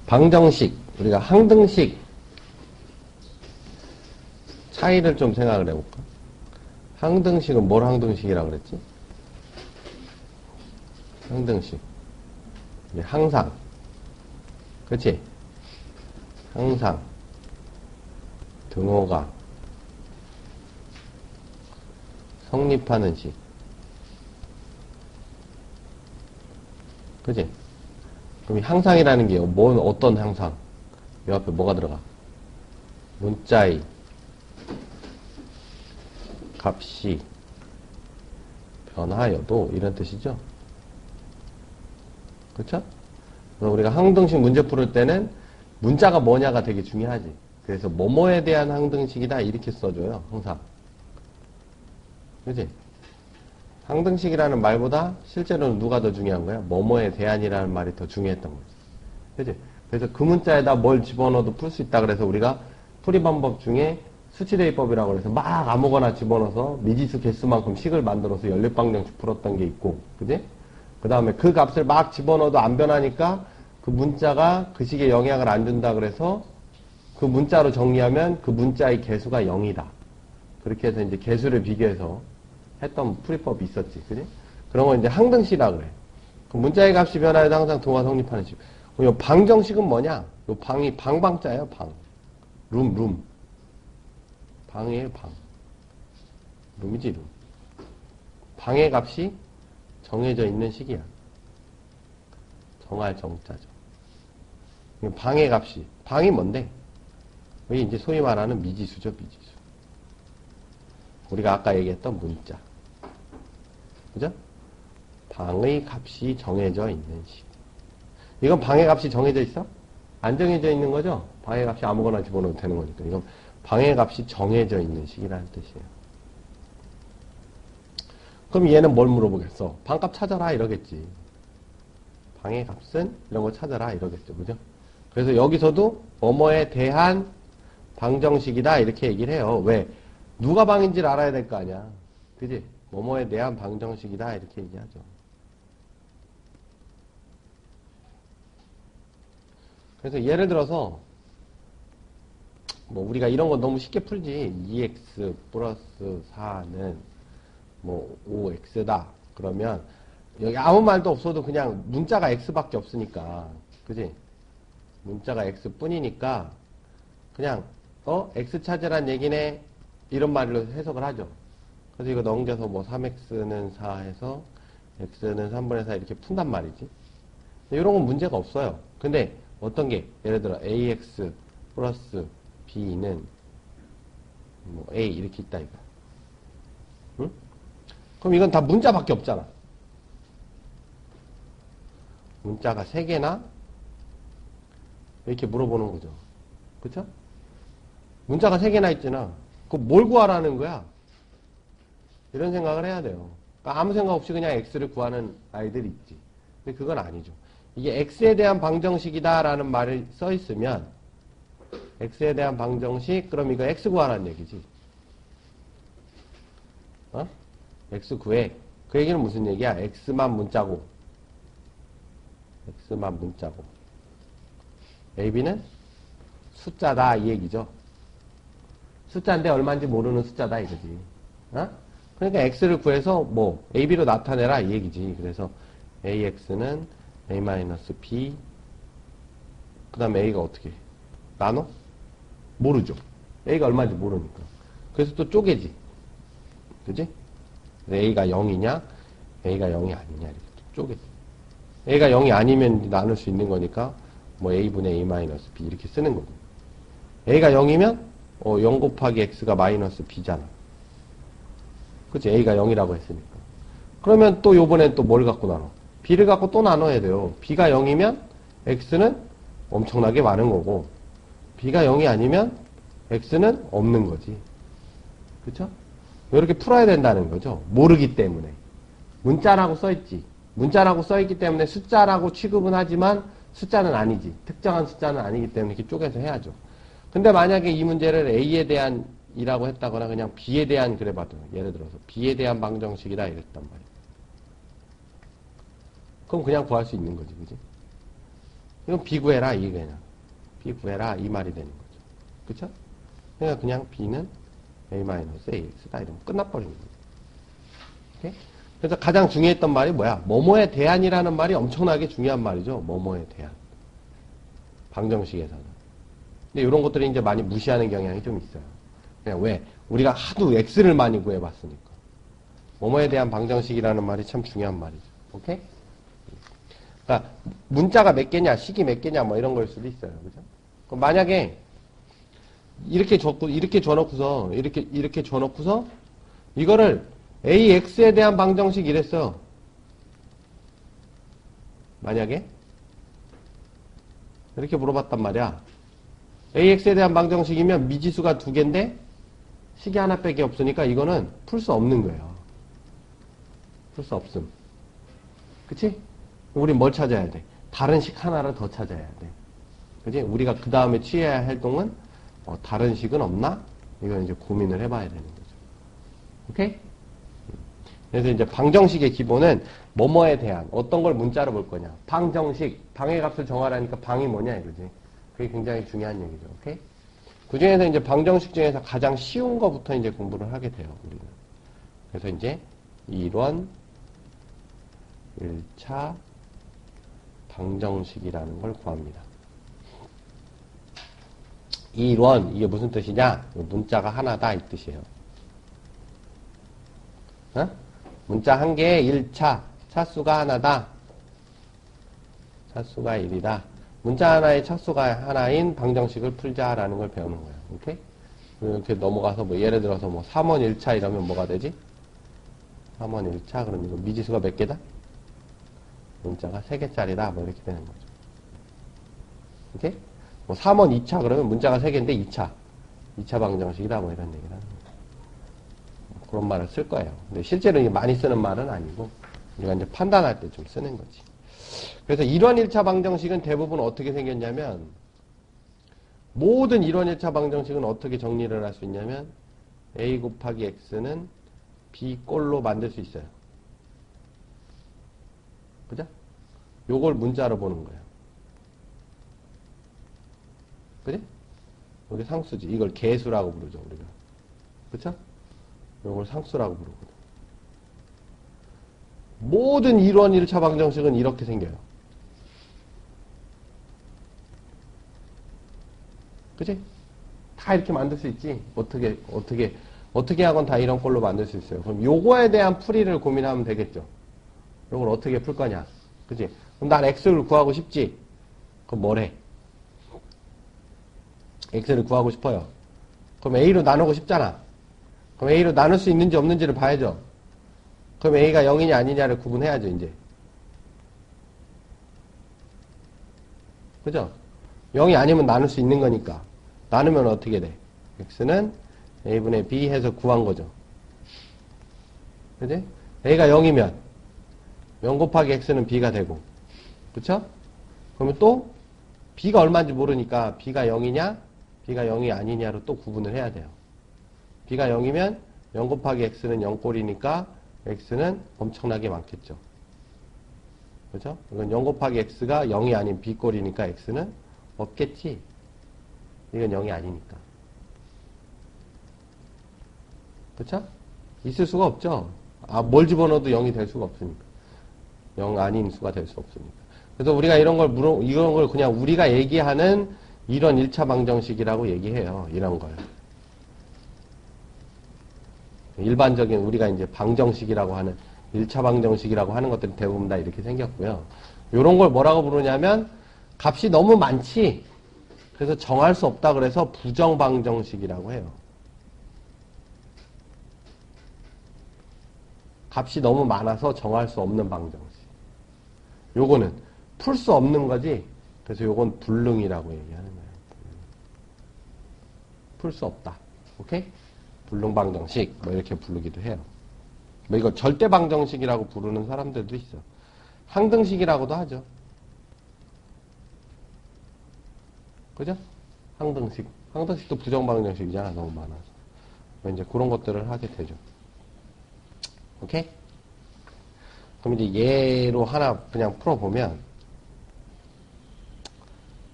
방정식, 우리가 항등식 차이를 좀 생각을 해볼까? 항등식은 뭘 항등식이라고 그랬지? 항등식. 항상. 그치? 항상. 등호가 성립하는 식. 그치? 그럼 이 항상이라는 게 뭔 어떤 항상? 이 앞에 뭐가 들어가? 문자의 값이 변하여도 이런 뜻이죠. 그렇죠? 그래서 우리가 항등식 문제 풀을 때는 문자가 뭐냐가 되게 중요하지. 그래서 뭐뭐에 대한 항등식이다 이렇게 써줘요. 항상. 그치? 항등식이라는 말보다 실제로는 누가 더 중요한 거야? 뭐뭐에 대한이라는 말이 더 중요했던 거지. 그치? 그래서 그 문자에다 뭘 집어넣어도 풀 수 있다 그래서 우리가 풀이 방법 중에 수치대입법이라고 해서 막 아무거나 집어넣어서 미지수 개수만큼 식을 만들어서 연립방정식 풀었던 게 있고, 그지? 그 다음에 그 값을 막 집어넣어도 안 변하니까 그 문자가 그 식에 영향을 안 준다 그래서 그 문자로 정리하면 그 문자의 개수가 0이다. 그렇게 해서 이제 개수를 비교해서 했던 풀이법이 있었지, 그지? 그런 건 이제 항등식이라고 그래. 그 문자의 값이 변화해도 항상 동화 성립하는 식. 요 방정식은 뭐냐? 요 방이 방방자예요, 방. 룸. 방이에요, 방. 룸이지, 룸. 방의 값이 정해져 있는 식이야. 정할 정자죠. 방의 값이. 방이 뭔데? 이게 이제 소위 말하는 미지수죠, 미지수. 우리가 아까 얘기했던 문자. 그죠? 방의 값이 정해져 있는 식. 이건 방의 값이 정해져 있어? 안 정해져 있는 거죠? 방의 값이 아무거나 집어넣어도 되는 거니까. 이건 방의 값이 정해져 있는 식이라는 뜻이에요. 그럼 얘는 뭘 물어보겠어? 방값 찾아라 이러겠지. 방의 값은 이런 거 찾아라 이러겠죠. 그죠? 그래서 여기서도 뭐뭐에 대한 방정식이다 이렇게 얘기를 해요. 왜? 누가 방인지를 알아야 될 거 아니야. 그지? 뭐뭐에 대한 방정식이다 이렇게 얘기하죠. 그래서 예를 들어서 뭐 우리가 이런 거 너무 쉽게 풀지. 2x 플러스 4는 뭐 5x다. 그러면 여기 아무 말도 없어도 그냥 문자가 x밖에 없으니까. 그지? 문자가 x뿐이니까 그냥 x 찾으란 얘기네. 이런 말로 해석을 하죠. 그래서 이거 넘겨서 뭐 3x는 4 해서 x는 3분의 4 이렇게 푼단 말이지. 이런 건 문제가 없어요. 근데 어떤 게 예를 들어 ax 플러스 b는 뭐 a 이렇게 있다 이거. 응? 그럼 이건 다 문자밖에 없잖아. 문자가 3개나 이렇게 물어보는 거죠. 그쵸? 문자가 3개나 있잖아. 그럼 뭘 구하라는 거야? 이런 생각을 해야 돼요. 그러니까 아무 생각 없이 그냥 x를 구하는 아이들이 있지. 근데 그건 아니죠. 이게 x에 대한 방정식이다 라는 말이 써 있으면 x에 대한 방정식 그럼 이거 x 구하라는 얘기지. x 구해. 그 얘기는 무슨 얘기야? x만 문자고 ab는 숫자다 이 얘기죠. 숫자인데 얼마인지 모르는 숫자다 이거지. 그러니까 x를 구해서 뭐 ab로 나타내라 이 얘기지. 그래서 ax는 a-b 그 다음에 a가 어떻게 나눠? 모르죠. a가 얼마인지 모르니까. 그래서 또 쪼개지. 그지? a가 0이냐 a가 0이 아니냐 이렇게 또 쪼개지. a가 0이 아니면 나눌 수 있는 거니까 뭐 a분의 a-b 이렇게 쓰는 거고. a가 0이면 0 곱하기 x가 마이너스 b잖아. 그치? a가 0이라고 했으니까. 그러면 또 요번엔 또 뭘 갖고 나눠? b를 갖고 또 나눠야 돼요. b가 0이면 x는 엄청나게 많은 거고 b가 0이 아니면 x는 없는 거지. 그쵸? 이렇게 풀어야 된다는 거죠. 모르기 때문에. 문자라고 써있지. 문자라고 써있기 때문에 숫자라고 취급은 하지만 숫자는 아니지. 특정한 숫자는 아니기 때문에 이렇게 쪼개서 해야죠. 근데 만약에 이 문제를 A에 대한 이라고 했다거나 그냥 B에 대한 그래 봐도 예를 들어서 B에 대한 방정식이다 이랬단 말이야. 그럼 그냥 구할 수 있는 거지. 그지? 이건 B 구해라, 이게 그냥. B 구해라, 이 말이 되는 거죠. 그쵸? 그러니까 그냥 B는 A-AX다. 이러면 끝나버리는 거죠. 오케이? 그래서 가장 중요했던 말이 뭐야? 뭐뭐에 대한이라는 말이 엄청나게 중요한 말이죠. 뭐뭐에 대한. 방정식에서는. 근데 이런 것들이 이제 많이 무시하는 경향이 좀 있어요. 그냥 왜? 우리가 하도 X를 많이 구해봤으니까. 뭐뭐에 대한 방정식이라는 말이 참 중요한 말이죠. 오케이? 그러니까 문자가 몇 개냐, 식이 몇 개냐, 뭐 이런 걸 수도 있어요. 그죠? 그럼 만약에 이렇게 줘놓고서 이렇게 줘놓고서 이거를 AX에 대한 방정식 이랬어요. 만약에 이렇게 물어봤단 말이야. AX에 대한 방정식이면 미지수가 두 개인데 식이 하나밖에 없으니까 이거는 풀 수 없는 거예요. 풀 수 없음. 그치? 우린 뭘 찾아야 돼? 다른 식 하나를 더 찾아야 돼. 그치? 우리가 그 다음에 취해야 할 활동은 다른 식은 없나? 이건 이제 고민을 해봐야 되는 거죠. 오케이? 그래서 이제 방정식의 기본은 뭐뭐에 대한 어떤 걸 문자로 볼 거냐. 방정식, 방의 값을 정하라니까 방이 뭐냐 이거지. 그게 굉장히 중요한 얘기죠. 오케이? 그 중에서 이제 방정식 중에서 가장 쉬운 거부터 이제 공부를 하게 돼요, 우리는. 그래서 이제 1원 1차 방정식이라는 걸 구합니다. 1원, 이게 무슨 뜻이냐? 문자가 하나다, 이 뜻이에요. 어? 문자 한 개에 1차, 차수가 하나다. 차수가 1이다. 문자 하나의 차수가 하나인 방정식을 풀자라는 걸 배우는 거예요. 오케이? 이렇게 넘어가서 뭐 예를 들어서 뭐 3원 1차 이러면 뭐가 되지? 3원 1차 그럼 이거 미지수가 몇 개다? 문자가 3개짜리다. 뭐 이렇게 되는 거죠. 오케이? 뭐 3원 2차 그러면 문자가 3개인데 2차 방정식이다. 뭐 이런 얘기를 하는 거죠. 그런 말을 쓸 거예요. 근데 실제로 이게 많이 쓰는 말은 아니고 우리가 이제 판단할 때 좀 쓰는 거지. 그래서 1원 1차 방정식은 대부분 어떻게 생겼냐면 모든 1원 1차 방정식은 어떻게 정리를 할 수 있냐면 A 곱하기 X는 B 꼴로 만들 수 있어요. 그죠? 요걸 문자로 보는 거예요. 그지? 여기 상수지. 이걸 개수라고 부르죠, 우리가. 그쵸? 요걸 상수라고 부르거든. 모든 1원 1차 방정식은 이렇게 생겨요. 그치? 다 이렇게 만들 수 있지? 어떻게 하건 다 이런 꼴로 만들 수 있어요. 그럼 요거에 대한 풀이를 고민하면 되겠죠? 요걸 어떻게 풀 거냐? 그치? 그럼 난 X를 구하고 싶지? 그럼 뭘 해? X를 구하고 싶어요. 그럼 A로 나누고 싶잖아. 그럼 A로 나눌 수 있는지 없는지를 봐야죠. 그럼 A가 0이냐 아니냐를 구분해야죠, 이제. 그죠? 0이 아니면 나눌 수 있는 거니까. 나누면 어떻게 돼? X는 A분의 B 해서 구한 거죠. 그지? A가 0이면 0 곱하기 X는 B가 되고. 그쵸? 그러면 또 B가 얼마인지 모르니까 B가 0이냐? B가 0이 아니냐로 또 구분을 해야 돼요. B가 0이면 0 곱하기 X는 0꼴이니까 X는 엄청나게 많겠죠. 그죠? 이건 0 곱하기 X가 0이 아닌 B꼴이니까 X는 없겠지. 이건 0이 아니니까. 그쵸? 있을 수가 없죠. 뭘 집어넣어도 0이 될 수가 없으니까. 0 아닌 수가 될 수 없으니까. 그래서 우리가 이런 걸 그냥 우리가 얘기하는 이런 1차 방정식이라고 얘기해요. 이런 걸. 일반적인 우리가 이제 방정식이라고 하는 1차 방정식이라고 하는 것들이 대부분 다 이렇게 생겼고요. 이런 걸 뭐라고 부르냐면 값이 너무 많지. 그래서 정할 수 없다 그래서 부정방정식이라고 해요. 값이 너무 많아서 정할 수 없는 방정식. 요거는 풀 수 없는 거지. 그래서 요건 불능이라고 얘기하는 거예요. 풀 수 없다. 오케이? 불능방정식 뭐 이렇게 부르기도 해요. 뭐 이거 절대방정식이라고 부르는 사람들도 있어. 항등식이라고도 하죠. 그죠? 항등식도 부정방정식이잖아. 너무 많아서. 이제 그런 것들을 하게 되죠. 오케이? 그럼 이제 예로 하나 그냥 풀어보면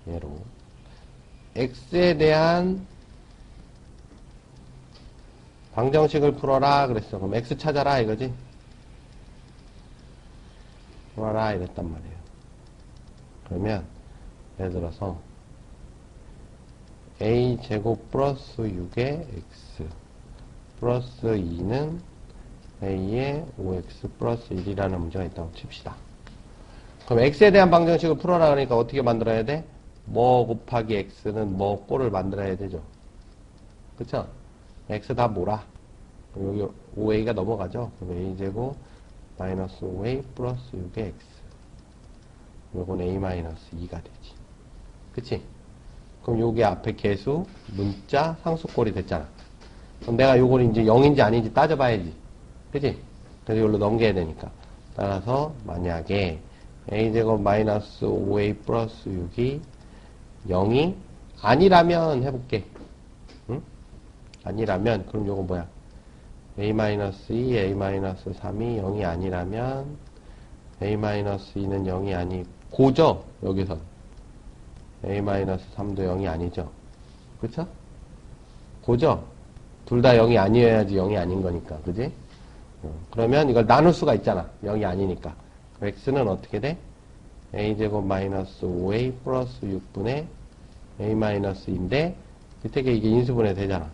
얘로. x에 대한 방정식을 풀어라 그랬어. 그럼 x 찾아라 이거지? 풀어라 이랬단 말이에요. 그러면 예를 들어서 a제곱 플러스 6의 x 플러스 2는 a의 5x 플러스 1이라는 문제가 있다고 칩시다. 그럼 x에 대한 방정식을 풀어라 그러니까 어떻게 만들어야 돼? 뭐 곱하기 x는 뭐 꼴을 만들어야 되죠. 그쵸? x 다 뭐라? 여기 5a가 넘어가죠. 그럼 a제곱 마이너스 5a 플러스 6의 x. 요건 a 마이너스 2가 되지. 그치? 그럼 요게 앞에 개수, 문자, 상수꼴이 됐잖아. 그럼 내가 요걸 이제 0인지 아닌지 따져봐야지. 그치? 그래서 이걸로 넘겨야 되니까. 따라서 만약에 a제곱 마이너스 5a 플러스 6이 0이 아니라면 해볼게. 응? 아니라면 그럼 요거 뭐야? a-2, a-3이 0이 아니라면 a-2는 0이 아니고죠? 여기서 a-3도 0이 아니죠? 그쵸? 고죠? 둘 다 0이 아니어야지 0이 아닌 거니까. 그지? 그러면 이걸 나눌 수가 있잖아. 0이 아니니까. x는 어떻게 돼? a제곱 마이너스 5a 플러스 6분의 a 마이너스 2인데 밑에 이게 인수분해 되잖아.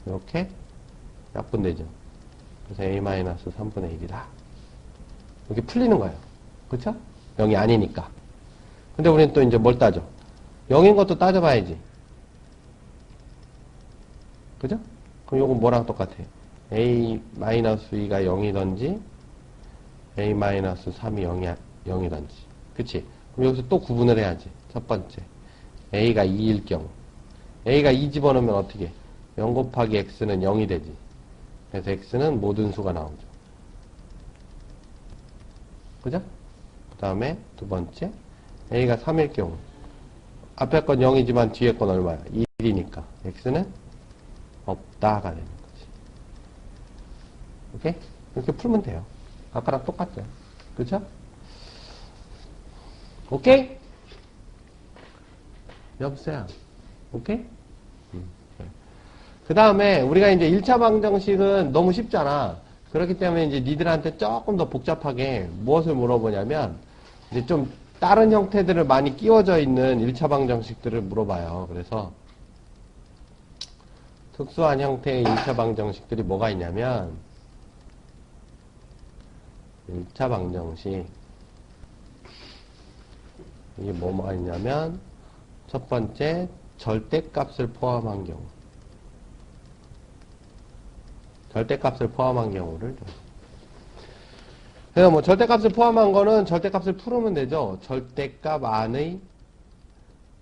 이렇게 약분되죠. 그래서 a 마이너스 3분의 1이다. 이렇게 풀리는 거예요. 그쵸? 0이 아니니까. 근데 우리는 또 이제 뭘 따져? 0인 것도 따져봐야지. 그죠? 그럼 요건 뭐랑 똑같아? a-2가 0이던지 a-3이 0이던지. 그치? 그럼 여기서 또 구분을 해야지. 첫 번째. a가 2일 경우. a가 2 집어넣으면 어떻게 해? 0 곱하기 x는 0이 되지. 그래서 x는 모든 수가 나오죠. 그죠? 그 다음에 두 번째. a가 3일 경우. 앞에 건 0이지만 뒤에 건 얼마야? 1이니까. x는 없다가 되는 거지. 오케이? 이렇게 풀면 돼요. 아까랑 똑같죠. 그쵸? 오케이? 여보세요? 오케이? 그 다음에 우리가 이제 1차 방정식은 너무 쉽잖아. 그렇기 때문에 이제 니들한테 조금 더 복잡하게 무엇을 물어보냐면 이제 좀 다른 형태들을 많이 끼워져 있는 1차 방정식들을 물어봐요. 그래서 특수한 형태의 1차 방정식들이 뭐가 있냐면 1차 방정식 이게 뭐가 있냐면 첫 번째 절대값을 포함한 경우 절대값을 포함한 경우를 그래서 뭐 절대값을 포함한 거는 절대값을 풀으면 되죠. 절대값 안의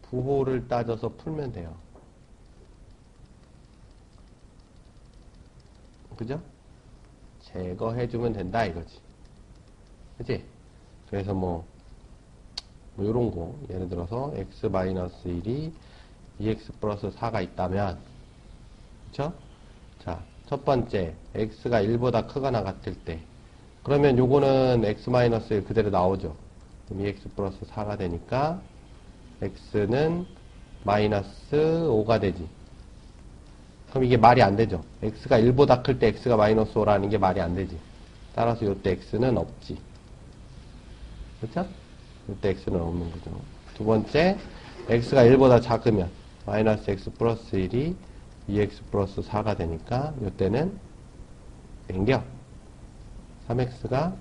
부호를 따져서 풀면 돼요. 그죠? 제거해주면 된다 이거지. 그치? 그래서 뭐 요런 거 예를 들어서 x-1이 2x 플러스 4가 있다면 그쵸? 자, 첫 번째 x가 1보다 크거나 같을 때 그러면 요거는 x-1 그대로 나오죠. 그럼 2x 플러스 4가 되니까 x는 마이너스 5가 되지. 그럼 이게 말이 안 되죠. x가 1보다 클 때 x가 마이너스 5라는 게 말이 안 되지. 따라서 요때 x는 없지. 그쵸? 요때 x는 없는 거죠. 두 번째, x가 1보다 작으면 마이너스 x 플러스 1이 2x 플러스 4가 되니까 요때는 땡겨. 3x가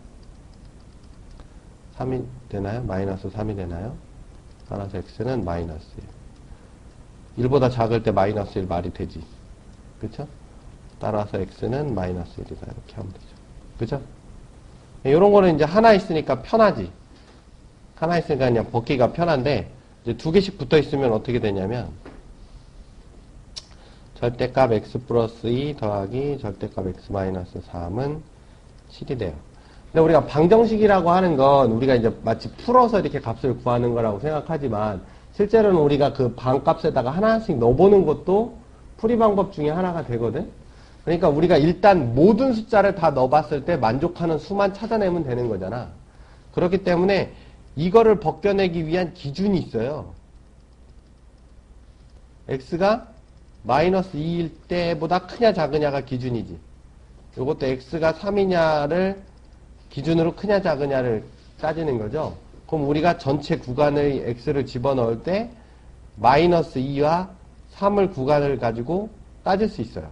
3이 되나요? 마이너스 3이 되나요? 따라서 x는 마이너스 1. 1보다 작을 때 마이너스 1 말이 되지. 그쵸? 따라서 x는 마이너스 1이다. 이렇게 하면 되죠. 그쵸? 이런 거는 이제 하나 있으니까 편하지. 하나 있으니까 그냥 벗기가 편한데, 이제 두 개씩 붙어 있으면 어떻게 되냐면, 절대값 x 플러스 2 더하기 절대값 x 마이너스 3은 7이 돼요. 근데 우리가 방정식이라고 하는 건 우리가 이제 마치 풀어서 이렇게 값을 구하는 거라고 생각하지만, 실제로는 우리가 그 반값에다가 하나씩 넣어보는 것도 풀이 방법 중에 하나가 되거든. 그러니까 우리가 일단 모든 숫자를 다 넣어봤을 때 만족하는 수만 찾아내면 되는 거잖아. 그렇기 때문에 이거를 벗겨내기 위한 기준이 있어요. x가 마이너스 2일 때보다 크냐 작으냐가 기준이지. 이것도 x가 3이냐를 기준으로 크냐 작으냐를 따지는 거죠. 그럼 우리가 전체 구간의 x를 집어넣을 때 마이너스 2와 3을 구간을 가지고 따질 수 있어요.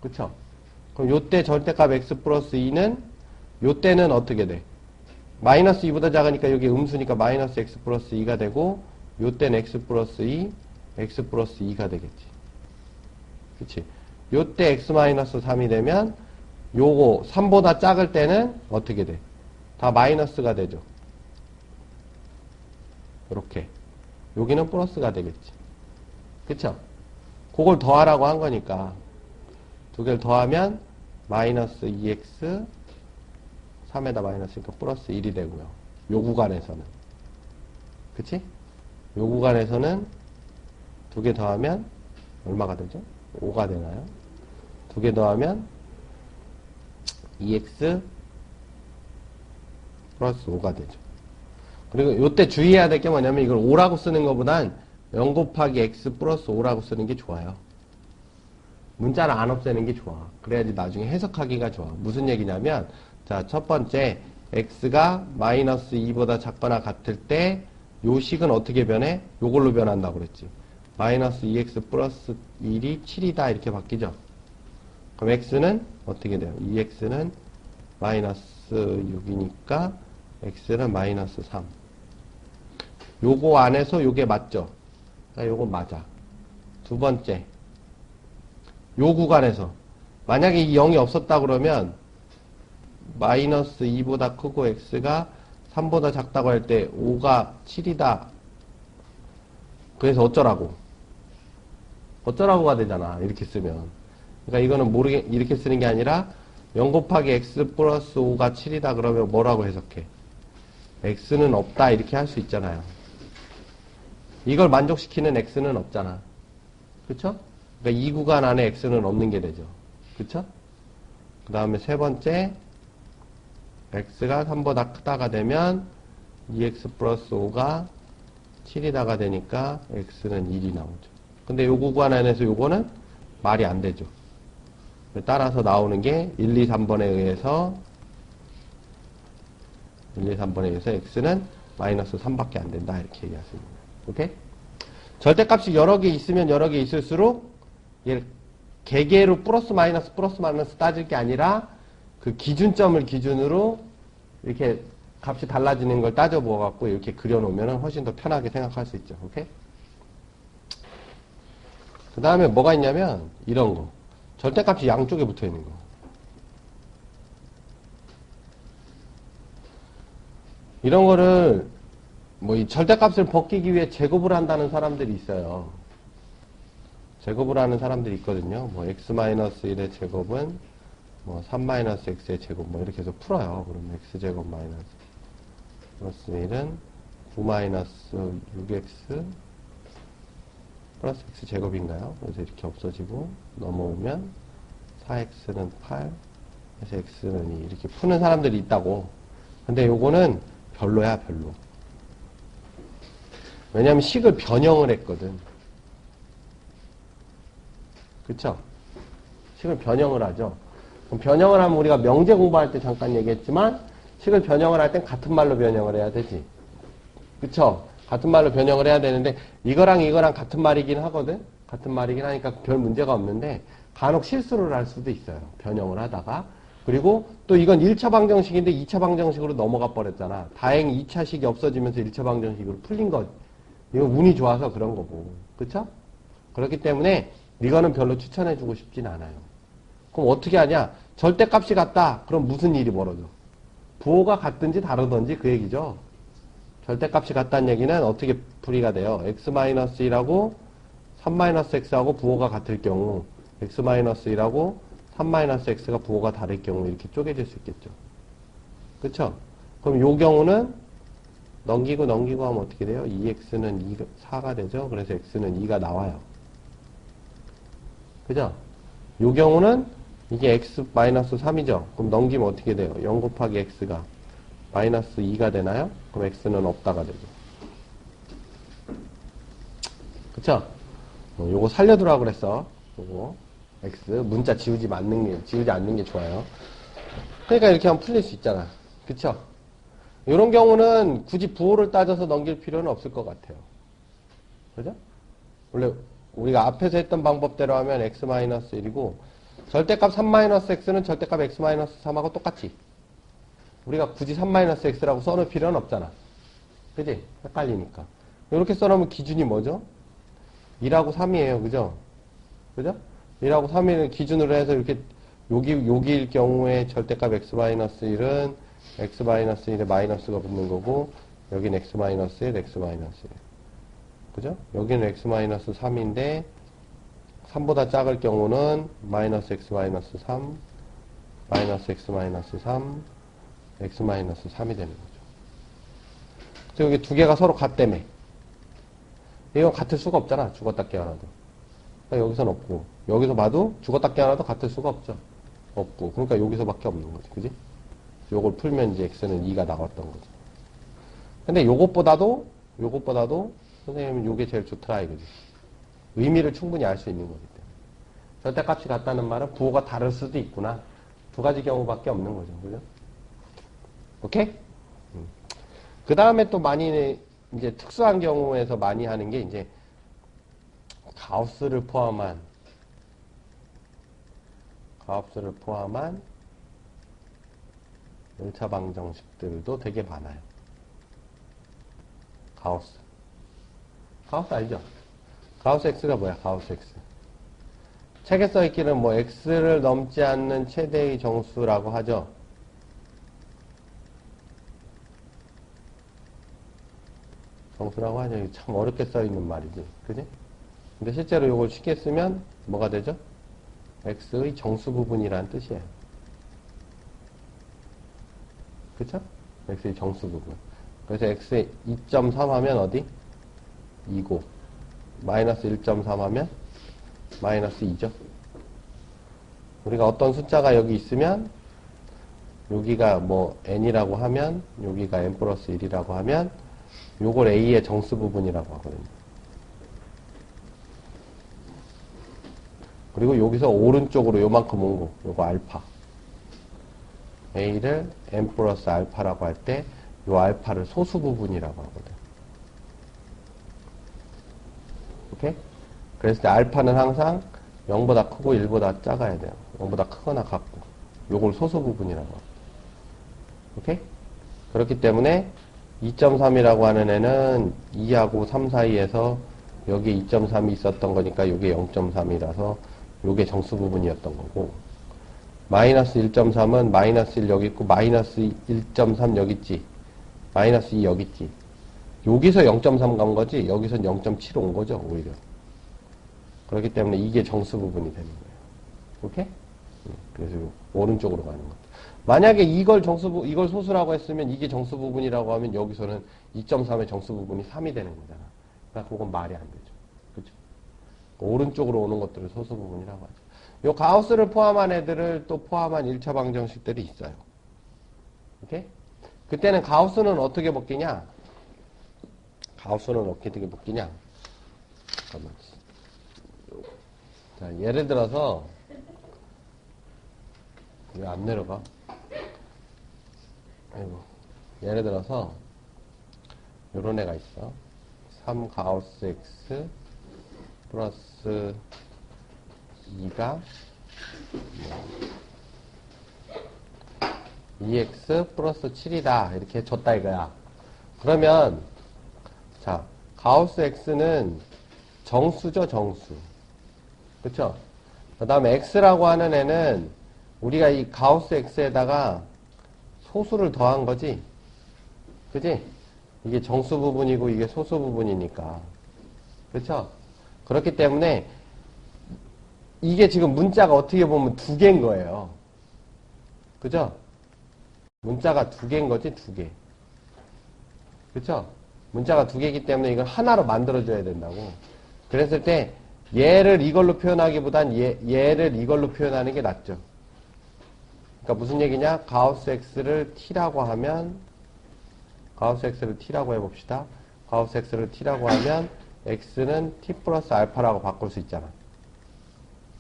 그쵸? 그럼 요때 절대값 x 플러스 2는 요때는 어떻게 돼? 마이너스 2보다 작으니까 여기 음수니까 마이너스 x 플러스 2가 되고 요때는 x 플러스 2, x 플러스 2가 되겠지. 그치? 요때 x 마이너스 3이 되면 요거 3보다 작을 때는 어떻게 돼? 다 마이너스가 되죠. 이렇게. 여기는 플러스가 되겠지. 그쵸? 그걸 더하라고 한 거니까 두 개를 더하면 마이너스 2x 3에다 마이너스니까 플러스 1이 되고요. 요 구간에서는. 그치? 요 구간에서는 두 개 더하면 얼마가 되죠? 5가 되나요? 두 개 더하면 2x 플러스 5가 되죠. 그리고 요때 주의해야 될 게 뭐냐면 이걸 5라고 쓰는 것보단 0 곱하기 x 플러스 5라고 쓰는 게 좋아요. 문자를 안 없애는 게 좋아. 그래야지 나중에 해석하기가 좋아. 무슨 얘기냐면 자, 첫 번째 x가 마이너스 2보다 작거나 같을 때 요 식은 어떻게 변해? 요걸로 변한다고 그랬지. 마이너스 2x 플러스 1이 7이다 이렇게 바뀌죠. 그럼 x는 어떻게 돼요? 2x는 마이너스 6이니까 x는 마이너스 3. 요거 안에서 요게 맞죠? 그러니까 요거 맞아. 두 번째 요 구간에서 만약에 이 0이 없었다 그러면 마이너스 2보다 크고 x가 3보다 작다고 할 때 5가 7이다. 그래서 어쩌라고? 어쩌라고가 되잖아. 이렇게 쓰면. 그러니까 이거는 이렇게 쓰는 게 아니라 0 곱하기 x 플러스 5가 7이다 그러면 뭐라고 해석해? x는 없다 이렇게 할 수 있잖아요. 이걸 만족시키는 x는 없잖아. 그쵸? 그러니까 이 구간 안에 x는 없는 게 되죠. 그쵸? 그 다음에 세 번째 x가 3보다 크다가 되면 2x 플러스 5가 7이다가 되니까 x는 1이 나오죠. 근데 요 구간 안에서 요거는 말이 안 되죠. 따라서 나오는 게 1, 2, 3번에 의해서 x는 마이너스 3밖에 안 된다 이렇게 얘기할 수 있는 거예요. 오케이? 절대값이 여러 개 있으면 여러 개 있을수록 얘를 개개로 플러스 마이너스 따질 게 아니라 그 기준점을 기준으로 이렇게 값이 달라지는 걸 따져 보아갖고 이렇게 그려놓으면 훨씬 더 편하게 생각할 수 있죠. 오케이? 그 다음에 뭐가 있냐면 이런 거. 절대값이 양쪽에 붙어 있는 거. 이런 거를 뭐 이 절대값을 벗기기 위해 제곱을 한다는 사람들이 있어요. 제곱을 하는 사람들이 있거든요. 뭐 x-1의 제곱은 뭐 3-x의 제곱 뭐 이렇게 해서 풀어요. 그러면 x제곱 마이너스 플러스 1은 9-6x 플러스 x제곱인가요? 그래서 이렇게 없어지고 넘어오면 4x는 8 그래서 x는 2 이렇게 푸는 사람들이 있다고. 근데 요거는 별로야 별로. 왜냐면 식을 변형을 했거든. 그쵸? 식을 변형을 하죠. 그럼 변형을 하면 우리가 명제 공부할 때 잠깐 얘기했지만 식을 변형을 할 땐 같은 말로 변형을 해야 되지. 그쵸? 같은 말로 변형을 해야 되는데 이거랑 이거랑 같은 말이긴 하거든. 같은 말이긴 하니까 별 문제가 없는데 간혹 실수를 할 수도 있어요. 변형을 하다가. 그리고 또 이건 1차 방정식인데 2차 방정식으로 넘어가 버렸잖아. 다행히 2차식이 없어지면서 1차 방정식으로 풀린 거. 이거 운이 좋아서 그런 거고. 그쵸? 그렇기 때문에 이거는 별로 추천해주고 싶진 않아요. 그럼 어떻게 하냐? 절대값이 같다. 그럼 무슨 일이 벌어져? 부호가 같든지 다르든지 그 얘기죠. 절대값이 같다는 얘기는 어떻게 풀이가 돼요? x-1하고 3-x하고 부호가 같을 경우 x-1하고 3-x가 부호가 다를 경우 이렇게 쪼개질 수 있겠죠. 그쵸? 그럼 요 경우는 넘기고 하면 어떻게 돼요? 2x는 4가 되죠. 그래서 x는 2가 나와요. 그죠? 요 경우는 이게 x-3이죠. 그럼 넘기면 어떻게 돼요? 0 곱하기 x가 마이너스 2가 되나요? 그럼 x는 없다가 되죠. 그쵸? 요거 살려두라고 그랬어. 요거 x 문자 지우지 않는 게 좋아요. 그러니까 이렇게 하면 풀릴 수 있잖아. 그쵸? 이런 경우는 굳이 부호를 따져서 넘길 필요는 없을 것 같아요. 그죠? 원래 우리가 앞에서 했던 방법대로 하면 x-1이고 절대값 3-x는 절대값 x-3하고 똑같지. 우리가 굳이 3-x라고 써놓을 필요는 없잖아. 그지? 헷갈리니까. 이렇게 써놓으면 기준이 뭐죠? 1하고 3이에요. 그죠? 그죠? 1하고 3을 기준으로 해서 이렇게 여기일 경우에 절대값 x-1은 x-1에 마이너스가 붙는 거고 여기는 x-1, x-1. 그죠? 여기는 x-3인데 3보다 작을 경우는 마이너스 x-3, 마이너스 x-3, x-3이 되는 거죠. 그래서 여기 두 개가 서로 같다며. 이건 같을 수가 없잖아. 죽었다 깨어나도. 그러니까 여기서는 없고 여기서 봐도 죽었다 깨어나도 같을 수가 없죠. 없고 그러니까 여기서밖에 없는 거지. 그지? 요걸 풀면 이제 x는 2가 나왔던 거죠. 근데 요것보다도 선생님은 요게 제일 좋더라 이거지. 의미를 충분히 알 수 있는 거기 때문에. 절대값이 같다는 말은 부호가 다를 수도 있구나. 두 가지 경우밖에 없는 거죠. 그죠? 오케이? 그 다음에 또 많이 이제 특수한 경우에서 많이 하는 게 이제 가우스를 포함한 가우스를 1차 방정식들도 되게 많아요. 가우스 알죠? 가우스 x가 뭐야? 가우스 x. 책에 써있기는 뭐 x를 넘지 않는 최대의 정수라고 하죠. 정수라고 하죠. 이게 참 어렵게 써있는 말이지. 그지? 근데 실제로 이걸 쉽게 쓰면 뭐가 되죠? x의 정수 부분이라는 뜻이에요. 그쵸? x의 정수 부분. 그래서 x의 2.3 하면 어디? 2고 마이너스 1.3 하면 마이너스 2죠. 우리가 어떤 숫자가 여기 있으면 여기가 뭐 n이라고 하면 여기가 n 플러스 1이라고 하면 요걸 a의 정수 부분이라고 하거든요. 그리고 여기서 오른쪽으로 요만큼 온 거, 요거 알파. a를 n 플러스 알파라고 할 때 요 알파를 소수 부분이라고 하거든. 오케이? 그랬을 때 알파는 항상 0보다 크고 1보다 작아야 돼요. 0보다 크거나 같고. 요걸 소수 부분이라고 하거든. 오케이? 그렇기 때문에 2.3이라고 하는 애는 2하고 3 사이에서 여기에 2.3이 있었던 거니까 요게 0.3이라서 요게 정수 부분이었던 거고, 마이너스 1.3은 마이너스 1 여기 있고 마이너스 1.3 여기 있지, 마이너스 2 여기 있지. 여기서 0.3 간 거지 여기서 0.7 온 거죠 오히려. 그렇기 때문에 이게 정수 부분이 되는 거예요. 오케이? 그래서 오른쪽으로 가는 거. 만약에 이걸 소수라고 했으면 이게 정수 부분이라고 하면 여기서는 2.3의 정수 부분이 3이 되는 거잖아. 그러니까 그건 말이 안 되죠. 그죠? 오른쪽으로 오는 것들을 소수 부분이라고 하죠. 요 가우스를 포함한 애들을 또 포함한 1차 방정식들이 있어요. 오케이? 그때는 가우스는 어떻게 벗기냐? 잠깐만. 자, 예를 들어서 왜 안 내려가? 아이고. 예를 들어서 요런 애가 있어. 3 가우스 x 플러스 2가 2x 플러스 7이다 이렇게 줬다 이거야. 그러면 자, 가우스 x는 정수죠, 정수. 그쵸? 그 다음에 x라고 하는 애는 우리가 이 가우스 x에다가 소수를 더한 거지. 그지? 이게 정수 부분이고 이게 소수 부분이니까. 그쵸? 그렇기 때문에 이게 지금 문자가 어떻게 보면 두 개인 거예요. 그죠? 문자가 두 개인 거지, 두 개. 그쵸? 문자가 두 개이기 때문에 이걸 하나로 만들어줘야 된다고. 그랬을 때 얘를 이걸로 표현하기보단 얘를 이걸로 표현하는 게 낫죠. 그러니까 무슨 얘기냐? 가우스 x를 t라고 하면 가우스 x를 t라고 해봅시다. 가우스 x를 t라고 하면 x는 t 플러스 알파라고 바꿀 수 있잖아.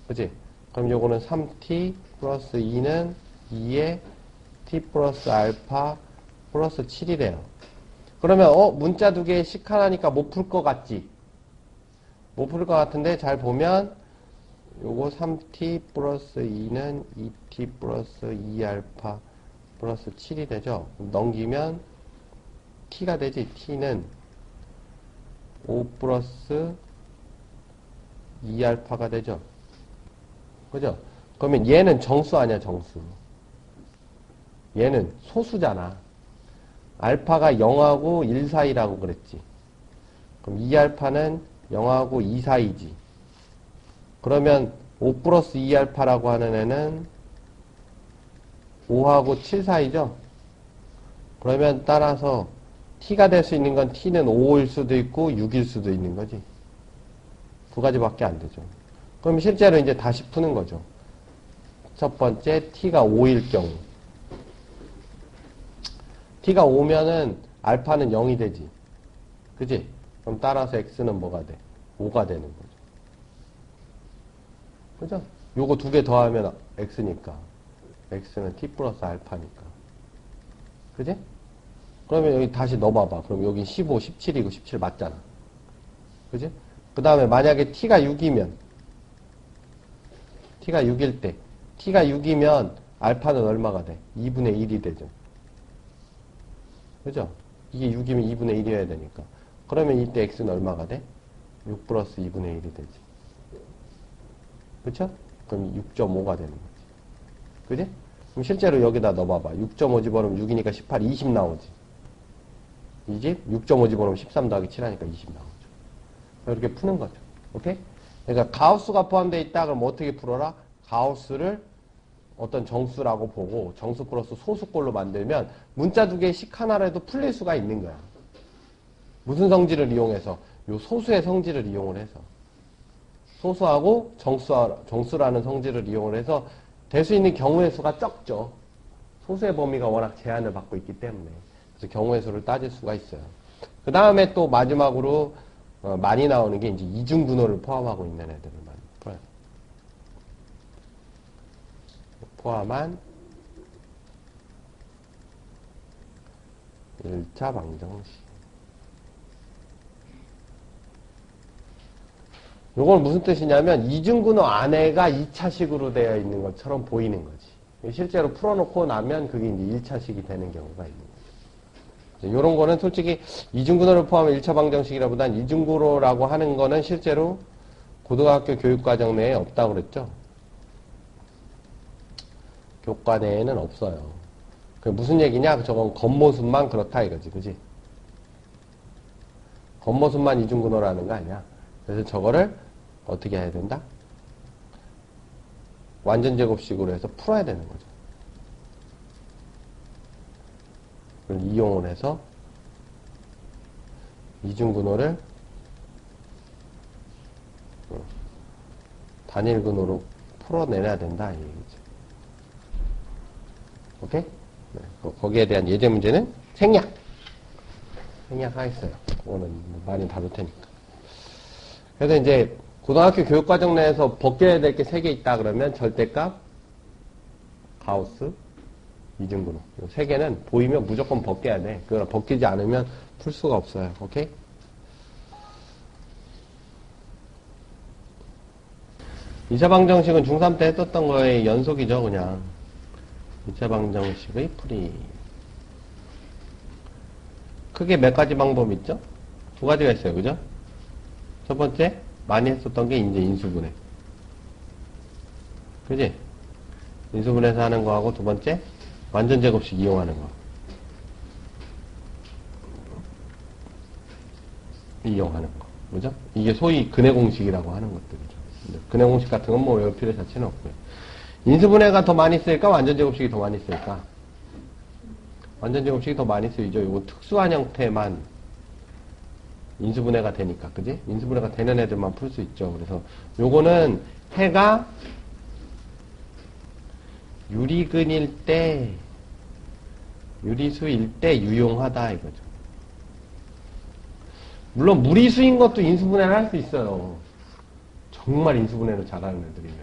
그치? 그럼 요거는 3t 플러스 2는 2에 t 플러스 알파 플러스 7이래요. 그러면 문자 두 개의 식 하나니까 못 풀 것 같지? 못 풀 것 같은데 잘 보면 요거 3t 플러스 2는 2t 플러스 2알파 플러스 7이 되죠? 넘기면 t가 되지. t는 5 플러스 2알파가 되죠. 그죠? 그러면 얘는 정수 아니야, 정수. 얘는 소수잖아. 알파가 0하고 1 사이라고 그랬지. 그럼 2알파는 0하고 2 사이지. 그러면 5 플러스 2알파라고 하는 애는 5하고 7 사이죠? 그러면 따라서 t가 될 수 있는 건 t는 5일 수도 있고 6일 수도 있는 거지. 두 가지밖에 안 되죠. 그럼 실제로 이제 다시 푸는 거죠. 첫 번째, t가 5일 경우. t가 5면은 알파는 0이 되지. 그지? 그럼 따라서 x는 뭐가 돼? 5가 되는 거죠. 그죠? 요거 두 개 더하면 x니까. x는 t 플러스 알파니까. 그지? 그러면 여기 다시 넣어봐봐. 그럼 여기 15, 17이고 17 맞잖아. 그지? 그 다음에 만약에 t가 6이면, t가 6일 때, t가 6이면 알파는 얼마가 돼? 2분의 1이 되죠. 그죠? 이게 6이면 2분의 1이어야 되니까. 그러면 이때 x는 얼마가 돼? 6 플러스 2분의 1이 되지. 그쵸? 그럼 6.5가 되는 거지. 그지? 그럼 실제로 여기다 넣어봐봐. 6.5 집어넣으면 6이니까 18, 20 나오지. 이 집 6.5 집어넣으면 13 더하기 7 하니까 20 나오죠. 이렇게 푸는 거죠. 오케이? 그러니까 가우스가 포함되어 있다. 그럼 어떻게 풀어라? 가우스를 어떤 정수라고 보고 정수 플러스 소수꼴로 만들면 문자 두 개의 식 하나라도 풀릴 수가 있는 거야. 무슨 성질을 이용해서? 요 소수의 성질을 이용을 해서. 소수하고 정수라는 성질을 이용을 해서 될 수 있는 경우의 수가 적죠. 소수의 범위가 워낙 제한을 받고 있기 때문에. 그래서 경우의 수를 따질 수가 있어요. 그 다음에 또 마지막으로 많이 나오는 게 이제 이중분호를 포함하고 있는 애들을 많이 풀어요. 포함한 1차 방정식. 요건 무슨 뜻이냐면 이중분호 안에가 2차식으로 되어 있는 것처럼 보이는 거지. 실제로 풀어놓고 나면 그게 이제 1차식이 되는 경우가 있는 거죠. 요런 거는 솔직히 이중분호를 포함한 1차 방정식이라보단 이중분호라고 하는 거는 실제로 고등학교 교육과정 내에 없다고 그랬죠. 교과 내에는 없어요. 그게 무슨 얘기냐? 저건 겉모습만 그렇다 이거지. 그지? 겉모습만 이중분호라는 거 아니야. 그래서 저거를 어떻게 해야 된다? 완전 제곱식으로 해서 풀어야 되는 거죠. 그걸 이용을 해서 이중분호를 단일근호로 풀어내야 된다 이 얘기죠. 오케이? 네, 거기에 대한 예제 문제는 생략하겠어요. 그거는 많이 다룰 테니까. 그래서 이제 고등학교 교육과정 내에서 벗겨야 될 게 3개 있다 그러면 절대값, 가우스, 이중분호. 이 3개는 보이면 무조건 벗겨야 돼. 그걸 벗기지 않으면 풀 수가 없어요. 오케이? 이차 방정식은 중3 때 했었던 거의 연속이죠, 그냥. 2차 방정식의 풀이. 크게 몇 가지 방법이 있죠? 2가지가 있어요, 그죠? 첫 번째, 많이 했었던 게 이제 인수분해. 그지? 인수분해서 하는 거하고 두 번째, 완전 제곱식 이용하는 거. 이용하는 거. 그죠? 이게 소위 근해 공식이라고 하는 것들이죠. 근해 공식 같은 건 뭐 외울 필요 자체는 없고요. 인수분해가 더 많이 쓰일까? 완전 제곱식이 더 많이 쓰일까? 완전 제곱식이 더 많이 쓰이죠. 이거 특수한 형태만 인수분해가 되니까, 그지? 인수분해가 되는 애들만 풀 수 있죠. 그래서 요거는 해가 유리근일 때, 유리수일 때 유용하다 이거죠. 물론 무리수인 것도 인수분해를 할 수 있어요. 정말 인수분해를 잘하는 애들이면.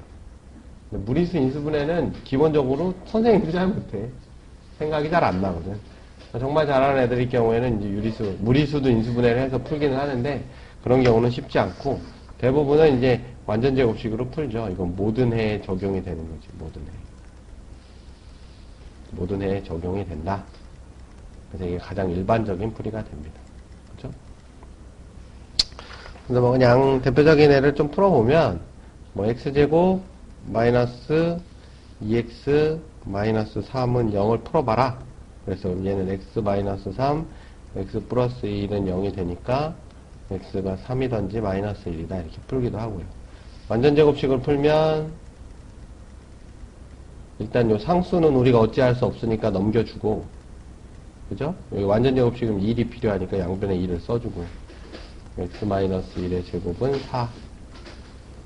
근데 무리수 인수분해는 기본적으로 선생님도 잘 못해. 생각이 잘 안 나거든. 정말 잘하는 애들일 경우에는 이제 유리수, 무리수도 인수분해를 해서 풀기는 하는데 그런 경우는 쉽지 않고 대부분은 이제 완전 제곱식으로 풀죠. 이건 모든 해에 적용이 되는 거지. 모든 해. 모든 해에 적용이 된다. 그래서 이게 가장 일반적인 풀이가 됩니다. 그렇죠? 그래서 뭐 그냥 대표적인 애를 좀 풀어보면 뭐 x제곱 마이너스 2x 마이너스 3은 0을 풀어봐라. 그래서 얘는 x 마이너스 3, x 플러스 1은 0이 되니까 x가 3이던지 마이너스 1이다. 이렇게 풀기도 하고요. 완전 제곱식을 풀면 일단 요 상수는 우리가 어찌할 수 없으니까 넘겨주고, 그죠? 여기 완전 제곱식은 1이 필요하니까 양변에 1을 써주고, x 마이너스 1의 제곱은 4,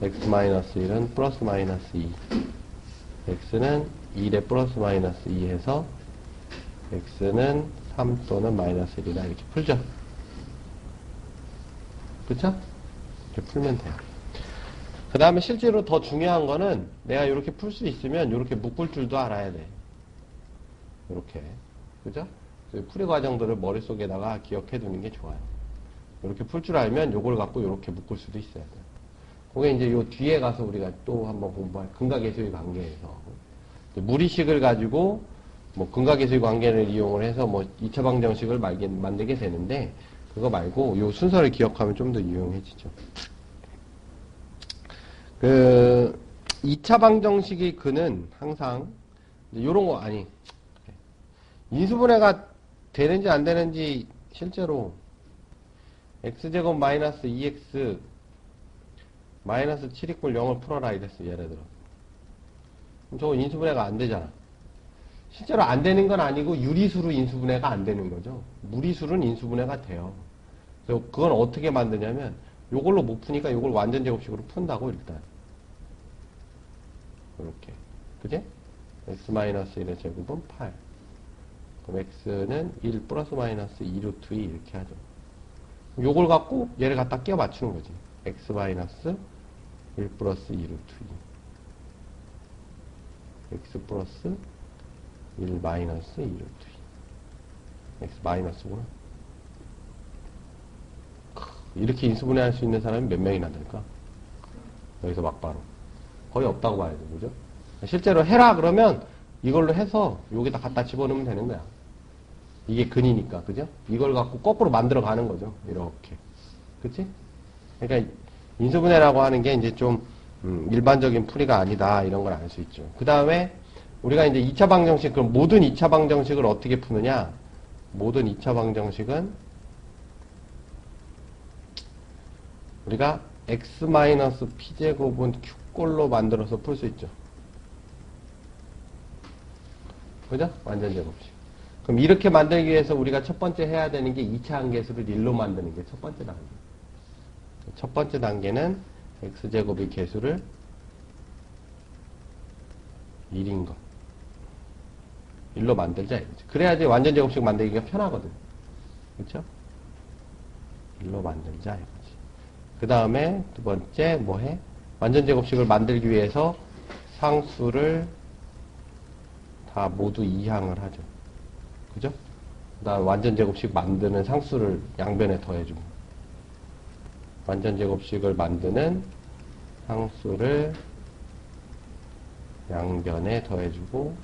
x 마이너스 1은 플러스 마이너스 2, x는 1에 플러스 마이너스 2 해서 x는 3 또는 마이너스 1이다. 이렇게 풀죠. 그쵸? 이렇게 풀면 돼요. 그 다음에 실제로 더 중요한 거는 내가 이렇게 풀 수 있으면 이렇게 묶을 줄도 알아야 돼. 이렇게. 그죠? 풀이 과정들을 머릿속에다가 기억해 두는 게 좋아요. 이렇게 풀 줄 알면 요걸 갖고 이렇게 묶을 수도 있어야 돼요. 그게 이제 요 뒤에 가서 우리가 또 한번 공부할 근각계수의 관계에서 무리식을 가지고 뭐 근각계수의 관계를 이용을 해서 뭐 2차 방정식을 만들게 되는데 그거 말고 요 순서를 기억하면 좀 더 유용해지죠. 그 2차 방정식의 근은 항상 요런 거 아니 인수분해가 되는지 안 되는지 실제로 x제곱 마이너스 2x 마이너스 7 이꼴 0을 풀어라 이랬어. 예를 들어 그럼 저거 인수분해가 안 되잖아. 실제로 안 되는 건 아니고 유리수로 인수분해가 안 되는 거죠. 무리수로는 인수분해가 돼요. 그래서 그건 어떻게 만드냐면 요걸로 못 푸니까 요걸 완전 제곱식으로 푼다고 일단 이렇게 그지? x-1의 제곱은 8 그럼 x는 1 플러스 마이너스 2 루트 2 이렇게 하죠. 요걸 갖고 얘를 갖다 끼워 맞추는 거지. x 마이너스 1 플러스 2 루트 2 x 플러스 1 마이너스 2 루트 2 x 마이너스구나. 이렇게 인수분해할 수 있는 사람이 몇 명이나 될까? 여기서 막바로 거의 없다고 봐야죠. 그죠? 실제로 해라 그러면 이걸로 해서 여기다 갖다 집어넣으면 되는 거야. 이게 근이니까. 그죠? 이걸 갖고 거꾸로 만들어 가는 거죠. 이렇게. 그치? 그러니까 인수분해라고 하는 게 이제 좀 일반적인 풀이가 아니다. 이런 걸 알 수 있죠. 그 다음에 우리가 이제 2차 방정식, 그럼 모든 2차 방정식을 어떻게 푸느냐? 모든 2차 방정식은 우리가 x-p제곱은 q꼴로 만들어서 풀 수 있죠. 그죠? 완전 제곱식. 그럼 이렇게 만들기 위해서 우리가 첫 번째 해야 되는 게 2차 항계수를 1로 만드는 게 첫 번째 단계. 첫 번째 단계는 x제곱의 개수를 1인 것. 1로 만들자 이거죠. 그래야지 완전 제곱식 만들기가 편하거든. 그렇죠? 1로 만들자 이거지. 그 다음에 두 번째 뭐 해? 완전 제곱식을 만들기 위해서 상수를 다 모두 2항을 하죠. 그죠? 그 다음 완전 제곱식 만드는 상수를 양변에 더해주고 완전 제곱식을 만드는 상수를 양변에 더해주고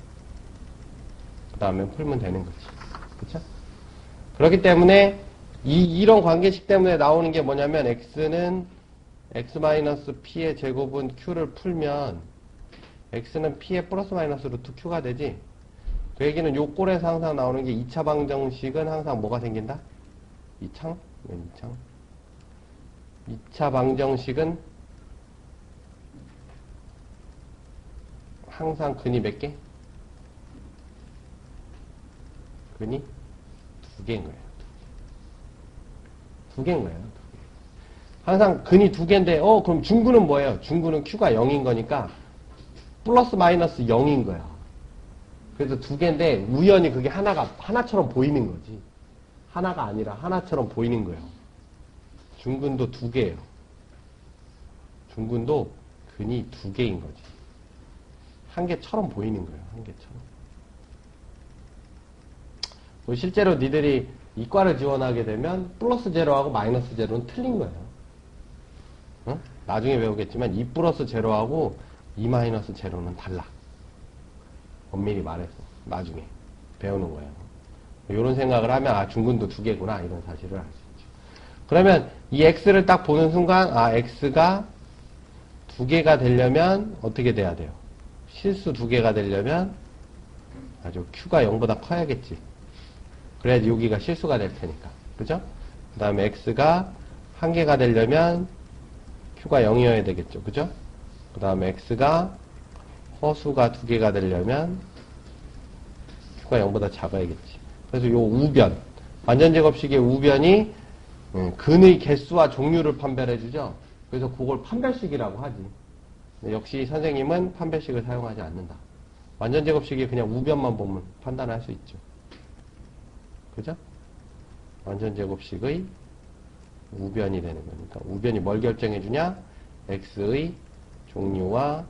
그 다음에 풀면 되는 거지. 그쵸? 그렇기 때문에 이런 관계식 때문에 나오는 게 뭐냐면 x는 x-p의 제곱은 q를 풀면 x는 p의 플러스 마이너스 루트 q가 되지. 그 얘기는 요 꼴에서 항상 나오는 게 2차 방정식은 항상 뭐가 생긴다? 2창? 왜 2창? 2차 방정식은 항상 근이 몇 개? 근이 2개인 거예요. 2개인 거예요. 항상 근이 2개인데 그럼 중근은 뭐예요? 중근은 q가 0인 거니까 플러스 마이너스 0인 거야. 그래서 2개인데 우연히 그게 하나처럼 보이는 거지. 하나가 아니라 하나처럼 보이는 거예요. 중근도 두 개예요. 중근도 근이 두 개인 거지. 한 개처럼 보이는 거예요. 한 개처럼. 실제로 니들이 이과를 지원하게 되면 플러스 제로하고 마이너스 제로는 틀린 거예요. 어? 나중에 배우겠지만 2 플러스 제로하고 2 마이너스 제로는 달라. 엄밀히 말해서 나중에 배우는 거예요. 이런 생각을 하면 아 중근도 두 개구나 이런 사실을 알 수 있죠. 그러면 이 x를 딱 보는 순간 아 x가 두 개가 되려면 어떻게 돼야 돼요? 실수 두 개가 되려면 아주 q가 0보다 커야겠지. 그래야지 여기가 실수가 될 테니까. 그죠? 그 다음에 x가 한 개가 되려면 q가 0이어야 되겠죠. 그죠? 그 다음에 x가 허수가 두 개가 되려면 q가 0보다 작아야겠지. 그래서 요 우변, 완전제곱식의 우변이 근의 개수와 종류를 판별해주죠. 그래서 그걸 판별식이라고 하지. 역시 선생님은 판별식을 사용하지 않는다. 완전제곱식이 그냥 우변만 보면 판단할 수 있죠. 그죠? 완전제곱식의 우변이 되는 거니까. 우변이 뭘 결정해주냐? x의 종류와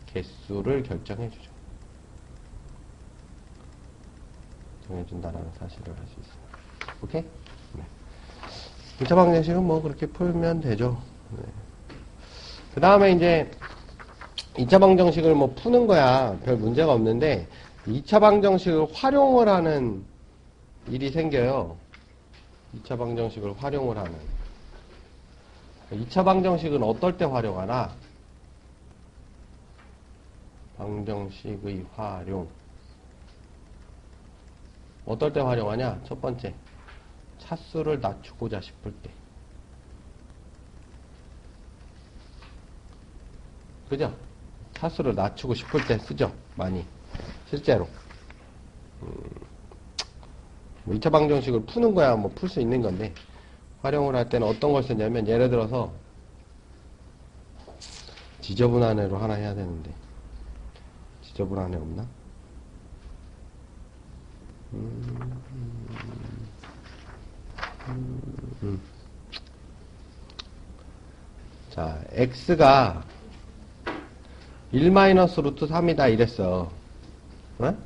개수를 결정해주죠. 정해준다라는 사실을 알 수 있습니다. 오케이? 네. 2차 방정식은 뭐 그렇게 풀면 되죠. 네. 그 다음에 이제 2차 방정식을 뭐 푸는 거야 별 문제가 없는데 2차 방정식을 활용을 하는 일이 생겨요. 2차 방정식을 활용을 하는. 2차 방정식은 어떨 때 활용하나? 방정식의 활용. 어떨 때 활용하냐? 첫 번째, 차수를 낮추고자 싶을 때. 그죠? 차수를 낮추고 싶을 때 쓰죠. 많이. 실제로. 뭐 2차 방정식을 푸는 거야 뭐 풀 수 있는 건데 활용을 할 때는 어떤 걸 쓰냐면 예를 들어서 지저분한 애로 하나 해야 되는데 지저분한 애 없나? 자, x가 1-루트 3이다 이랬어. 어?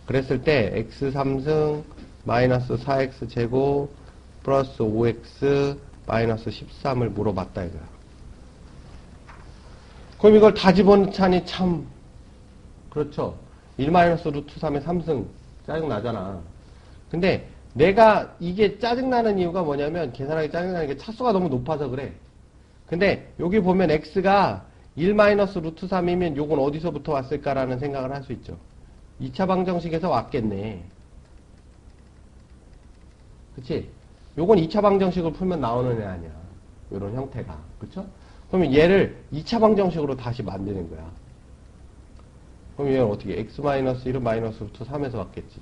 그랬을 때 x3승 마이너스 4x 제곱 플러스 5x 마이너스 13을 물어봤다 이거야. 그럼 이걸 다 집어넣자니 참 그렇죠. 1-루트 3의 3승 짜증나잖아. 근데 내가 이게 짜증나는 이유가 뭐냐면 계산하기 짜증나는 게 차수가 너무 높아서 그래. 근데 여기 보면 x가 1-루트 3이면 요건 어디서부터 왔을까라는 생각을 할 수 있죠. 2차 방정식에서 왔겠네. 그치? 요건 2차 방정식을 풀면 나오는 애 아니야. 요런 형태가. 그쵸? 그러면 얘를 2차 방정식으로 다시 만드는 거야. 그럼 얘는 어떻게? x-1은 마이너스 루트 3에서 왔겠지.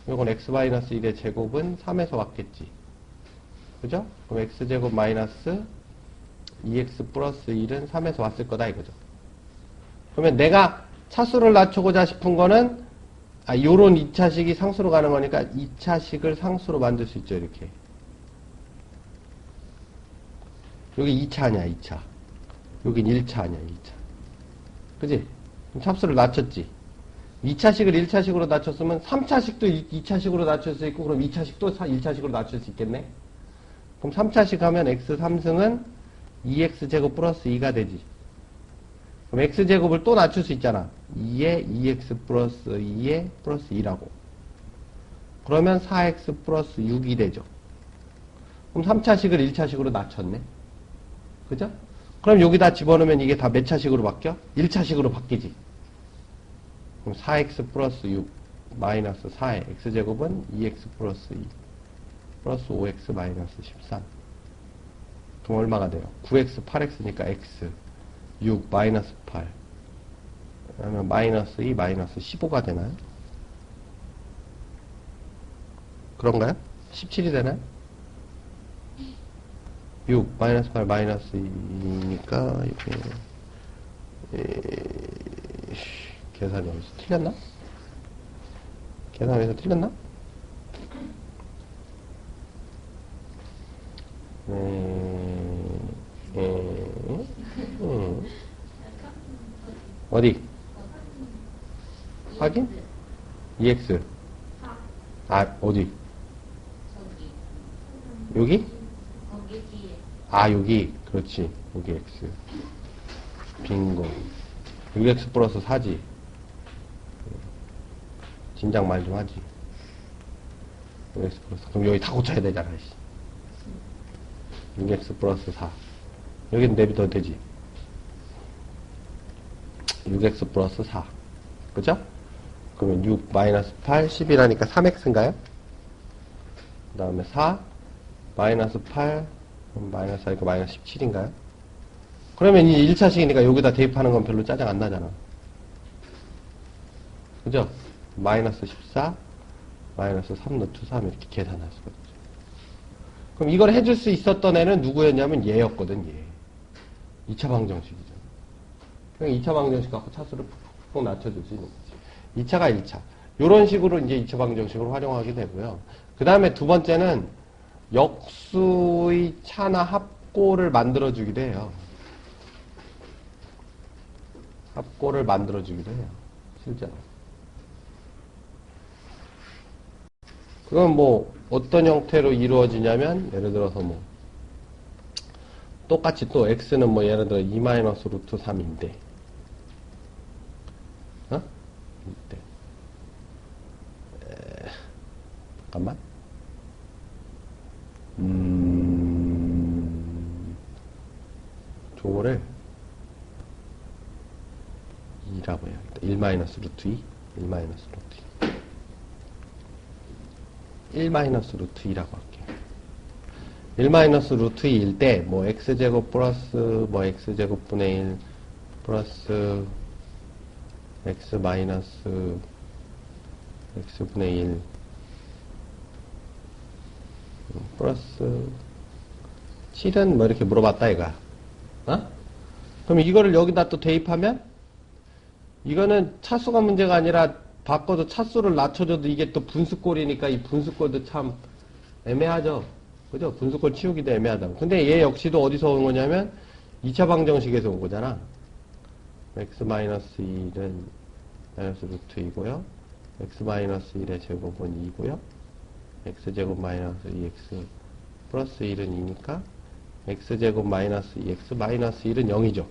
요건 x-1의 제곱은 3에서 왔겠지. 그죠? 그럼 x제곱 마이너스 2x 플러스 1은 3에서 왔을 거다 이거죠. 그러면 내가 차수를 낮추고자 싶은 거는 요런 2차식이 상수로 가는 거니까 2차식을 상수로 만들 수 있죠. 이렇게. 여기 2차 아니야 2차. 여긴 1차 아니야 2차. 그지? 차수를 낮췄지. 2차식을 1차식으로 낮췄으면 3차식도 2차식으로 낮출 수 있고 그럼 2차식도 1차식으로 낮출 수 있겠네. 그럼 3차식 하면 x3승은 2x제곱 플러스 2가 되지. 그럼 x제곱을 또 낮출 수 있잖아. 2에 2x 플러스 2에 플러스 2라고. 그러면 4x 플러스 6이 되죠. 그럼 3차식을 1차식으로 낮췄네. 그죠? 그럼 여기다 집어넣으면 이게 다 몇 차식으로 바뀌어? 1차식으로 바뀌지. 그럼 4x 플러스 6 마이너스 4에 x제곱은 2x 플러스 2 플러스 5x 마이너스 13. 그럼 얼마가 돼요? 9x 8x니까 x 6 마이너스 8 그러면 마이너스 2 마이너스 15가 되나요? 그런가요? 17이 되나요? 6 마이너스 8 마이너스 2니까 이게 계산이 어디서 틀렸나? 계산에서 틀렸나? 어디? 확인? EX. 아, 어디? 여기? 여기. 그렇지. 여기 X. 빙고. 6X 플러스 4지. 진작 말 좀 하지. 6X 플러스. 그럼 여기 다 고쳐야 되잖아, 6X 플러스 4. 여기는 내비둬도 되지. 6X 플러스 4. 그죠? 그러면 6 마이너스 8, 10이라니까 3X인가요? 그 다음에 4, 마이너스 8, 마이너스 하니까 마이너스 17인가요? 그러면 이 1차식이니까 여기다 대입하는 건 별로 짜증 안 나잖아. 그죠? 마이너스 14, 마이너스 3 루트 3 이렇게 계산할 수가 있죠. 그럼 이걸 해줄 수 있었던 애는 누구였냐면 얘였거든, 얘. 2차 방정식이죠. 그냥 2차 방정식 갖고 차수를 푹푹 낮춰줄 수 있는 거지. 2차가 1차. 요런 식으로 이제 2차 방정식으로 활용하게 되고요. 그 다음에 두 번째는 역수의 차나 합골을 만들어주기도 해요. 합골을 만들어주기도 해요. 실제로. 그건 뭐 어떤 형태로 이루어지냐면 예를 들어서 뭐 똑같이 또 x는 뭐 예를 들어 2 마이너스 루트 3인데 이때 잠깐만 저거를 2라고 해요. 1 마이너스 루트 2 1 마이너스 루트 2 1 마이너스 루트 2라고 할게요. 1 마이너스 루트 2일 때, 뭐, x제곱 플러스, 뭐, x제곱 분의 1 플러스 x 마이너스 x분의 1 플러스 7은 뭐 이렇게 물어봤다, 이가. 그럼 이거를 여기다 또 대입하면, 이거는 차수가 문제가 아니라 바꿔서 차수를 낮춰줘도 이게 또 분수꼴이니까 이 분수꼴도 참 애매하죠. 그죠? 분수꼴 치우기도 애매하다. 근데 얘 역시도 어디서 온 거냐면 2차 방정식에서 온 거잖아. x-1은 마이너스 루트 2고요. x-1의 제곱은 2고요. x제곱 마이너스 2x 플러스 1은 2니까 x제곱 마이너스 2x 마이너스 1은 0이죠.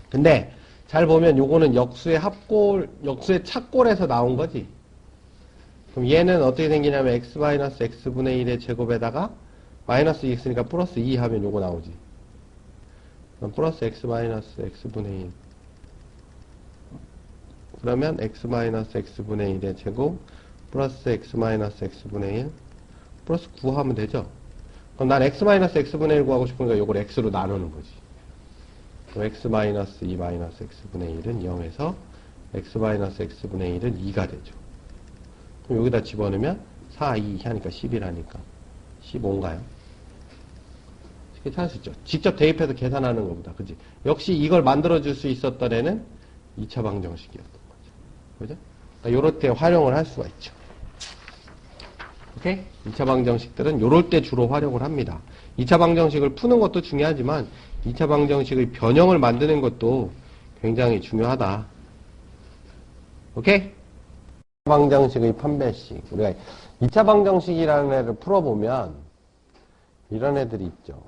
근데 잘 보면 요거는 역수의 합골, 역수의 착골에서 나온 거지. 그럼 얘는 어떻게 생기냐면 x-x분의 1의 제곱에다가 마이너스 2 x니까 플러스 2 하면 요거 나오지. 그럼 플러스 x-x분의 1. 그러면 x-x분의 1의 제곱 플러스 x-x분의 1 플러스 9 하면 되죠. 그럼 난 x-x분의 1 구하고 싶으니까 요걸 x로 나누는 거지. 그럼 x-2-x분의 1은 0에서 x-x분의 1은 2가 되죠. 그럼 여기다 집어넣으면 4, 2 하니까 11하니까 15인가요? 이렇게 찾을 수 있죠. 직접 대입해서 계산하는 것보다. 그지? 역시 이걸 만들어줄 수 있었던 애는 2차 방정식이었던 거죠. 그죠? 그러니까 요럴 때 활용을 할 수가 있죠. 오케이? 2차 방정식들은 요럴 때 주로 활용을 합니다. 2차 방정식을 푸는 것도 중요하지만 2차 방정식의 변형을 만드는 것도 굉장히 중요하다. 오케이? 2차 방정식의 판별식. 우리가 2차 방정식이라는 애를 풀어보면 이런 애들이 있죠.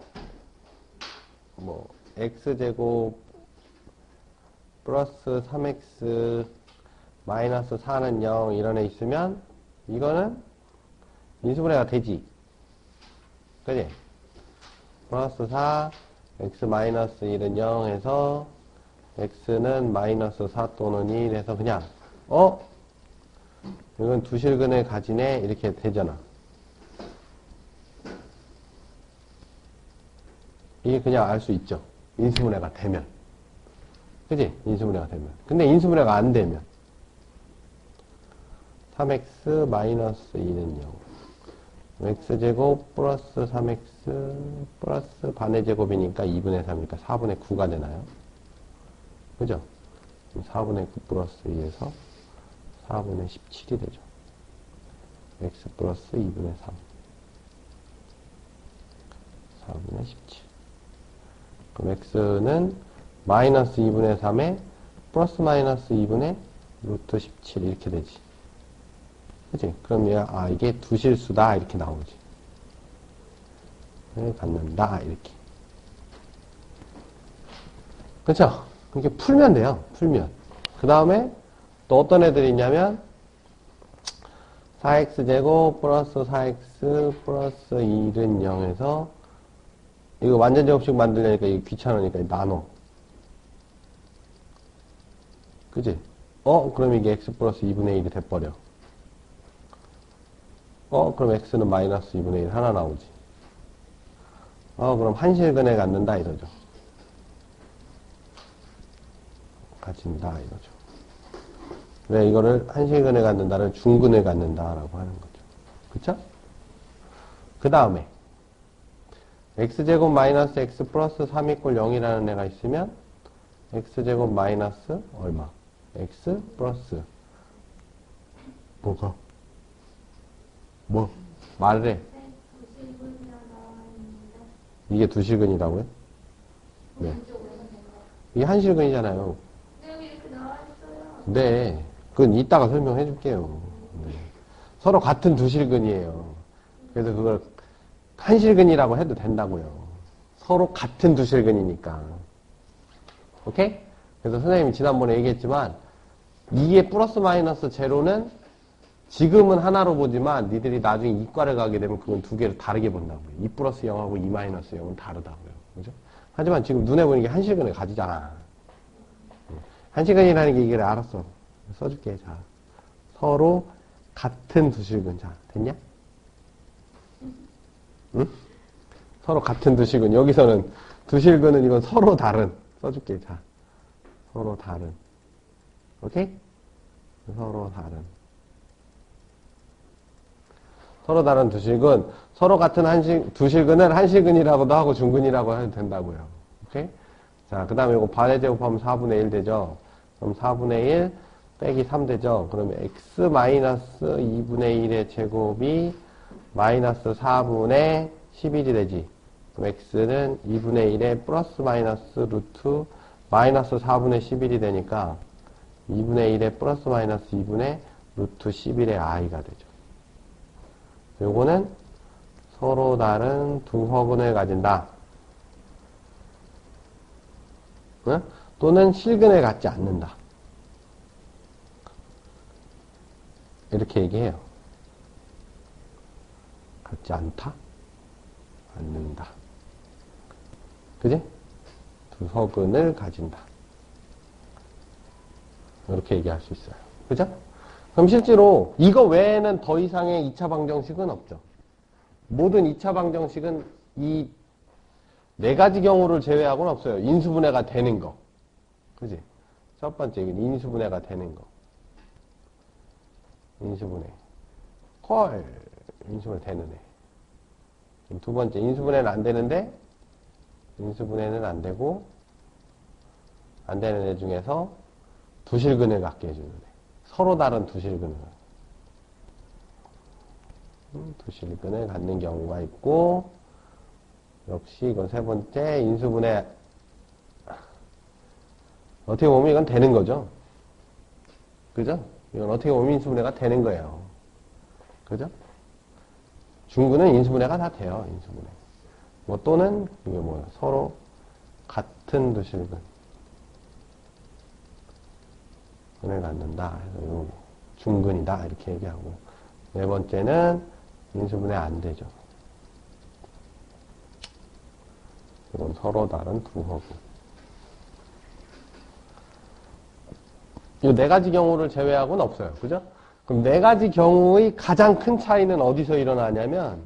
뭐 x제곱 플러스 3x 마이너스 4는 0 이런 애 있으면 이거는 인수분해가 되지. 그지? 플러스 4 x 마이너스 1은 0 해서 x는 마이너스 4 또는 1 해서 그냥 이건 두 실근을 가지네 이렇게 되잖아. 이게 그냥 알 수 있죠. 인수분해가 되면. 그지? 인수분해가 되면. 근데 인수분해가 안 되면 3x 마이너스 2는 0 x제곱 플러스 3x 플러스 반의 제곱이니까 2분의 3이니까 4분의 9가 되나요? 그죠? 4분의 9 플러스 2에서 4분의 17이 되죠. x 플러스 2분의 3 4분의 17. 그럼 x는 마이너스 2분의 3에 플러스 마이너스 2분의 루트 17 이렇게 되지. 그치? 그럼 이게 두 실수다 이렇게 나오지. 갖는다 이렇게. 그쵸? 이렇게 풀면 돼요. 풀면. 그 다음에 또 어떤 애들이 있냐면 4x제곱 플러스 4x 플러스 1은 0에서 이거 완전 제곱식 만들려니까 이거 귀찮으니까 나눠. 그치? 그럼 이게 x 플러스 2분의 1이 돼버려. 그럼 x는 마이너스 2분의 1 하나 나오지. 그럼 한실근에 갖는다 이러죠. 가진다 이거죠. 왜 이거를 한실근에 갖는다를 중근에 갖는다라고 하는 거죠. 그쵸? 그 다음에 x제곱 마이너스 x 플러스 3 이꼴 0이라는 애가 있으면 x제곱 마이너스 얼마? x 플러스 뭐가? 뭐? 말을 해. 이게 두실근이라고요? 네. 이게 한실근이잖아요. 네. 그건 이따가 설명해 줄게요. 네. 서로 같은 두실근이에요. 그래서 그걸 한실근이라고 해도 된다고요. 서로 같은 두실근이니까. 오케이? 그래서 선생님이 지난번에 얘기했지만 2의 플러스 마이너스 제로는 지금은 하나로 보지만 니들이 나중에 이과를 가게 되면 그건 두 개를 다르게 본다고요. 2 플러스 0하고 2 마이너스 0은 다르다고요. 그죠? 하지만 지금 눈에 보이는 게 한실근에 가지잖아. 한실근이라는 게 이게 알았어. 써줄게. 자, 서로 같은 두실근. 자, 됐냐? 응? 서로 같은 두실근. 여기서는 두실근은 이건 서로 다른. 써줄게. 자, 서로 다른. 오케이? 서로 다른. 서로 다른 두실근. 서로 같은 두실근을 한실근이라고도 하고 중근이라고 해도 된다고요. 오케이? 자, 그 다음에 이거 반의 제곱하면 4분의 1 되죠? 그럼 4분의 1 빼기 3 되죠? 그러면 x 마이너스 2분의 1의 제곱이 마이너스 4분의 11이 되지. 그럼 x는 2분의 1에 플러스 마이너스 루트 마이너스 4분의 11이 되니까 2분의 1에 플러스 마이너스 2분의 루트 11의 i가 되죠. 요거는 서로 다른 두 허근을 가진다. 응? 또는 실근을 갖지 않는다. 이렇게 얘기해요. 갖지 않다? 않는다. 그지? 두 허근을 가진다. 이렇게 얘기할 수 있어요. 그죠? 그럼 실제로 이거 외에는 더 이상의 2차 방정식은 없죠. 모든 2차 방정식은 이 네 가지 경우를 제외하고는 없어요. 인수분해가 되는 거. 그지? 첫 번째, 이건 인수분해가 되는 거. 인수분해. 인수분해 되는 애. 두 번째, 인수분해는 안 되는데, 인수분해는 안 되고, 안 되는 애 중에서 두실근을 갖게 해주는 애. 서로 다른 두실근을. 두실근을 갖는 경우가 있고, 역시 이건 세 번째, 인수분해. 어떻게 보면 이건 되는 거죠. 그죠? 이건 어떻게 보면 인수분해가 되는 거예요. 그죠? 중근은 인수분해가 다 돼요, 인수분해. 뭐 또는, 이게 뭐예요? 서로 같은 두실근. 근을 갖는다. 그래서 중근이다. 이렇게 얘기하고. 네 번째는 인수분해 안 되죠. 이건 서로 다른 두 허구. 이 네 가지 경우를 제외하고는 없어요. 그죠? 그럼 네 가지 경우의 가장 큰 차이는 어디서 일어나냐면,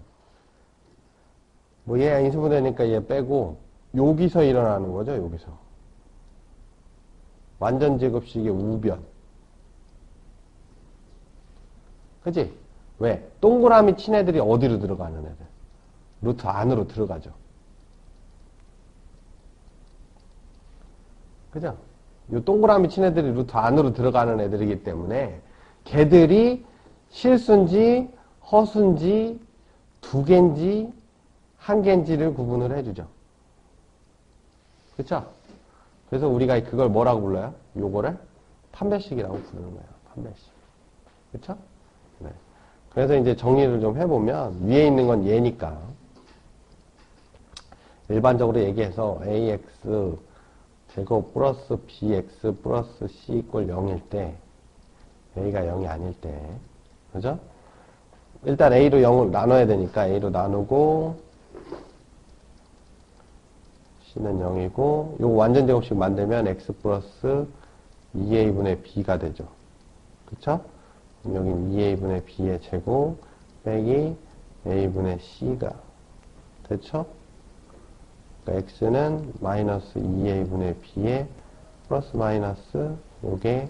뭐 얘 인수분해니까 얘 빼고, 여기서 일어나는 거죠, 여기서. 완전 제곱식의 우변. 그치? 왜? 동그라미 친 애들이 어디로 들어가는 애들? 루트 안으로 들어가죠. 그죠? 이 동그라미 친 애들이 루트 안으로 들어가는 애들이기 때문에 걔들이 실수인지 허수인지 두 개인지 한 개인지를 구분을 해주죠. 그쵸? 그래서 우리가 그걸 뭐라고 불러요? 요거를 판별식이라고 부르는 거예요. 판별식. 그쵸? 네. 그래서 이제 정리를 좀 해보면, 위에 있는 건 얘니까. 일반적으로 얘기해서 ax 제곱 플러스 bx 플러스 c 이꼴 0일 때, a가 0이 아닐 때, 그죠? 일단 a로 0을 나눠야 되니까 a로 나누고, c는 0이고, 요거 완전 제곱식 만들면 x 플러스 2a분의 b가 되죠. 그쵸? 그럼 여긴 2a분의 b의 제곱 빼기 a분의 c가 됐죠? 그러니까 x는 마이너스 2a분의 b에 플러스 마이너스 요게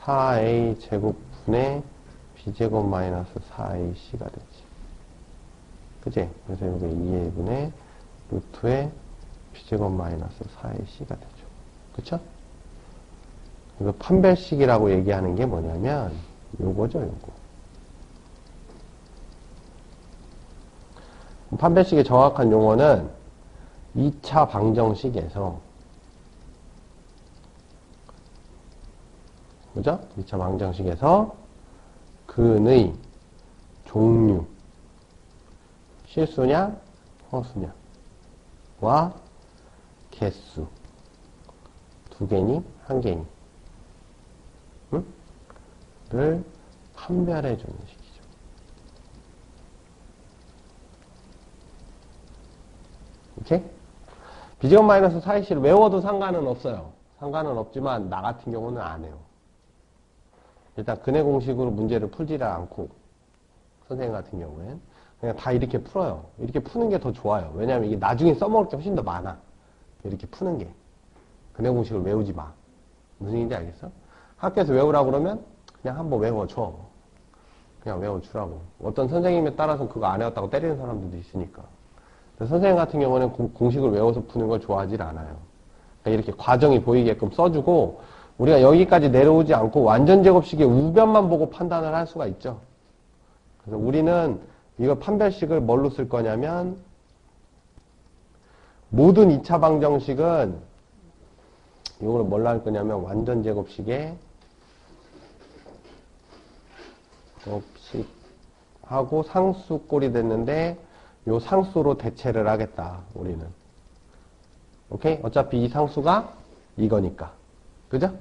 4a 제곱분의 b제곱 마이너스 4ac가 되지. 그치? 그래서 요게 2a분의 루트에 b제곱 마이너스 4ac가 되죠. 그쵸? 이거 판별식이라고 얘기하는 게 뭐냐면 요거죠, 요거. 판별식의 정확한 용어는 2차 방정식에서, 그죠? 2차 방정식에서 근의 종류, 실수냐, 허수냐, 와 개수, 두 개니, 한 개니, 응? 를 판별해 주는 식이죠. 오케이? b제곱 마이너스 4ac를 외워도 상관은 없어요. 상관은 없지만 나 같은 경우는 안 해요. 일단 근해 공식으로 문제를 풀지를 않고, 선생님 같은 경우엔 그냥 다 이렇게 풀어요. 이렇게 푸는 게 더 좋아요. 왜냐면 이게 나중에 써먹을 게 훨씬 더 많아. 이렇게 푸는 게. 근해 공식을 외우지 마. 무슨 얘기인지 알겠어? 학교에서 외우라고 그러면 그냥 한번 외워줘. 그냥 외워주라고. 어떤 선생님에 따라서 그거 안 외웠다고 때리는 사람들도 있으니까. 선생님 같은 경우는 공식을 외워서 푸는 걸 좋아하질 않아요. 그러니까 이렇게 과정이 보이게끔 써주고, 우리가 여기까지 내려오지 않고 완전 제곱식의 우변만 보고 판단을 할 수가 있죠. 그래서 우리는 이거 판별식을 뭘로 쓸 거냐면, 모든 2차 방정식은 이걸 뭘로 할 거냐면 완전 제곱식에 제곱식하고 상수꼴이 됐는데 요 상수로 대체를 하겠다, 우리는. 오케이? 어차피 이 상수가 이거니까. 그죠?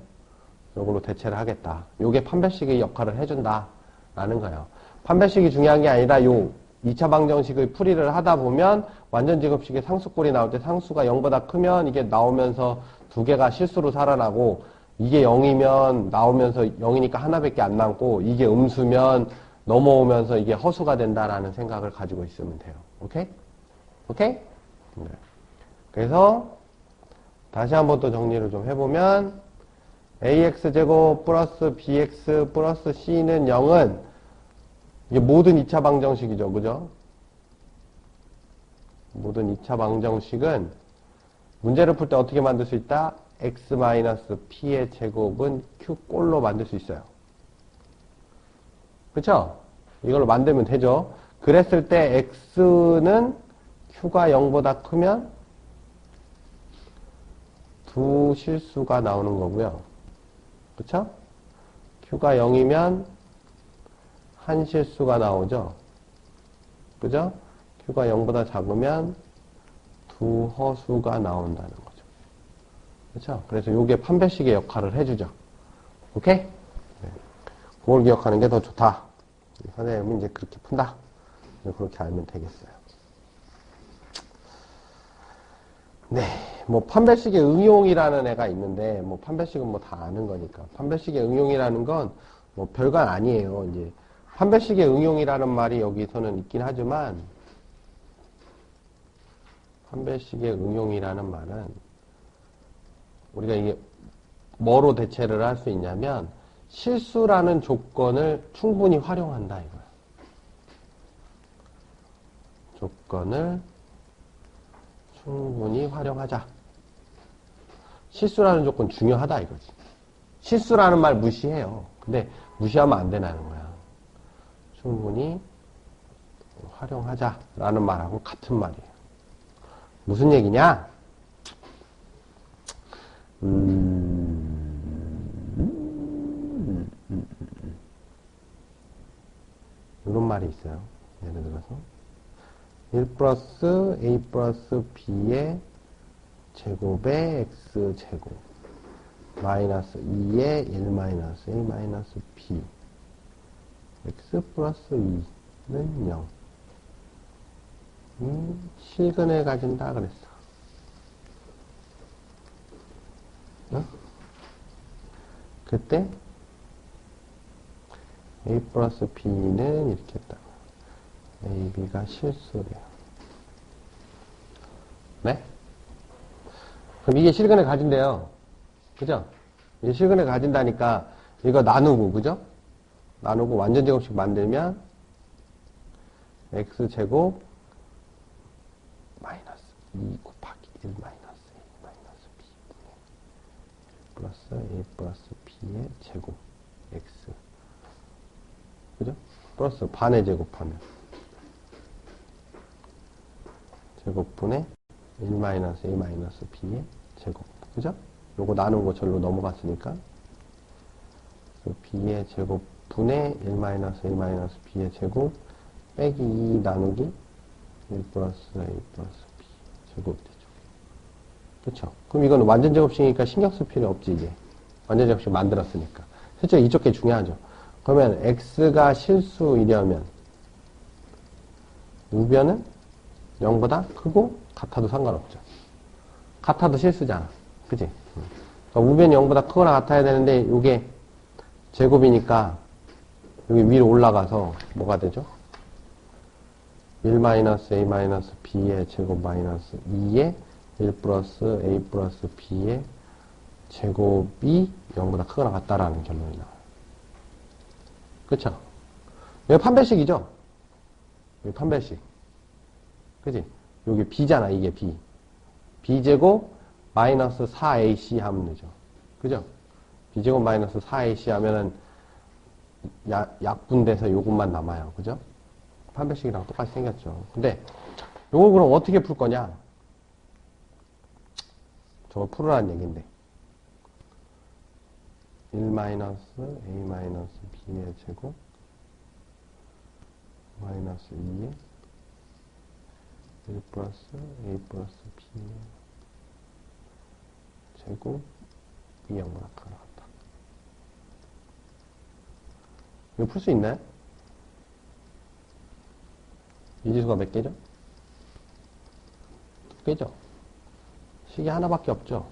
요걸로 대체를 하겠다. 요게 판별식의 역할을 해준다. 라는 거예요. 판별식이 중요한 게 아니라 요 2차 방정식의 풀이를 하다 보면 완전 제곱식의 상수꼴이 나올 때 상수가 0보다 크면 이게 나오면서 두 개가 실수로 살아나고, 이게 0이면 나오면서 0이니까 하나밖에 안 남고, 이게 음수면 넘어오면서 이게 허수가 된다라는 생각을 가지고 있으면 돼요. 오케이? 오케이? 네. 그래서 다시 한번 또 정리를 좀 해보면, ax제곱 플러스 bx 플러스 c는 0은 이게 모든 2차 방정식이죠. 그죠? 모든 2차 방정식은 문제를 풀 때 어떻게 만들 수 있다? x-p의 제곱은 q꼴로 만들 수 있어요. 그쵸? 이걸로 만들면 되죠. 그랬을 때 x는 q가 0보다 크면 두 실수가 나오는 거고요. 그쵸? q가 0이면 한 실수가 나오죠. 그죠? q가 0보다 작으면 두 허수가 나온다는 거죠. 그렇죠? 그래서 이게 판별식의 역할을 해주죠. 오케이? 네. 그걸 기억하는 게 더 좋다. 선생님은 이제 그렇게 푼다. 그렇게 알면 되겠어요. 네. 뭐 판별식의 응용이라는 애가 있는데, 뭐 판별식은 뭐 다 아는 거니까. 판별식의 응용이라는 건 뭐 별거 아니에요. 이제 판별식의 응용이라는 말이 여기서는 있긴 하지만, 판별식의 응용이라는 말은 우리가 이게 뭐로 대체를 할 수 있냐면 실수라는 조건을 충분히 활용한다 이거야. 조건을 충분히 활용하자. 실수라는 조건 중요하다 이거지. 실수라는 말 무시해요. 근데 무시하면 안 되는 거야. 충분히 활용하자라는 말하고 같은 말이에요. 무슨 얘기냐? 이런 말이 있어요. 예를 들어서 1 플러스 a 플러스 b의 제곱의 x제곱 마이너스 2의 1 마이너스 a 마이너스 b x 플러스 2는 0 실근을 가진다 그랬어. 어? 그때 a 플러스 b는 이렇게 했다. a, b가 실수래요. 네? 그럼 이게 실근을 가진대요. 그죠? 이게 실근을 가진다니까 이거 나누고, 그죠? 나누고 완전제곱식 만들면 x제곱 마이너스 2 곱하기 1 마이너스 a 마이너스 b 플러스 a 플러스 b의 제곱 x 그죠? 플러스 반의 제곱하면 제곱분의 1 마이너스 a 마이너스 b의 제곱 그죠? 요거 나누고 절로 넘어갔으니까 b의 제곱분의 1 마이너스 a 마이너스 b의 제곱 빼기 2 나누기 1 플러스 a 플러스 b 제곱 되죠. 그쵸? 그럼 이건 완전제곱식이니까 신경 쓸 필요 없지 이제. 완전제곱식 만들었으니까. 실제 이쪽 게 중요하죠. 그러면 x가 실수이려면 우변은 0보다 크고 같아도 상관없죠. 같아도 실수잖아. 그치? 그러니까 우변이 0보다 크거나 같아야 되는데 이게 제곱이니까 여기 위로 올라가서 뭐가 되죠? 1 마이너스 a 마이너스 b의 제곱 마이너스 2의 1 플러스 a 플러스 b의 제곱이 0보다 크거나 같다라는 결론이 나와요. 그쵸? 여기 판별식이죠? 여기 판별식. 그치? 여기 b잖아, 이게 b. b제곱 마이너스 4ac 하면 되죠. 그죠? b제곱 마이너스 4ac 하면은 약분돼서 요것만 남아요. 그죠? 판별식이랑 똑같이 생겼죠. 근데 요걸 그럼 어떻게 풀 거냐? 저거 풀으라는 얘기인데 1 마이너스 a 마이너스 b의 제곱 마이너스 2의 1 플러스 a 플러스 b의 제곱 이 0보다 크거나 같다. 이거 풀 수 있나요? 이 지수가 몇 개죠? 2개죠? 식이 하나밖에 없죠?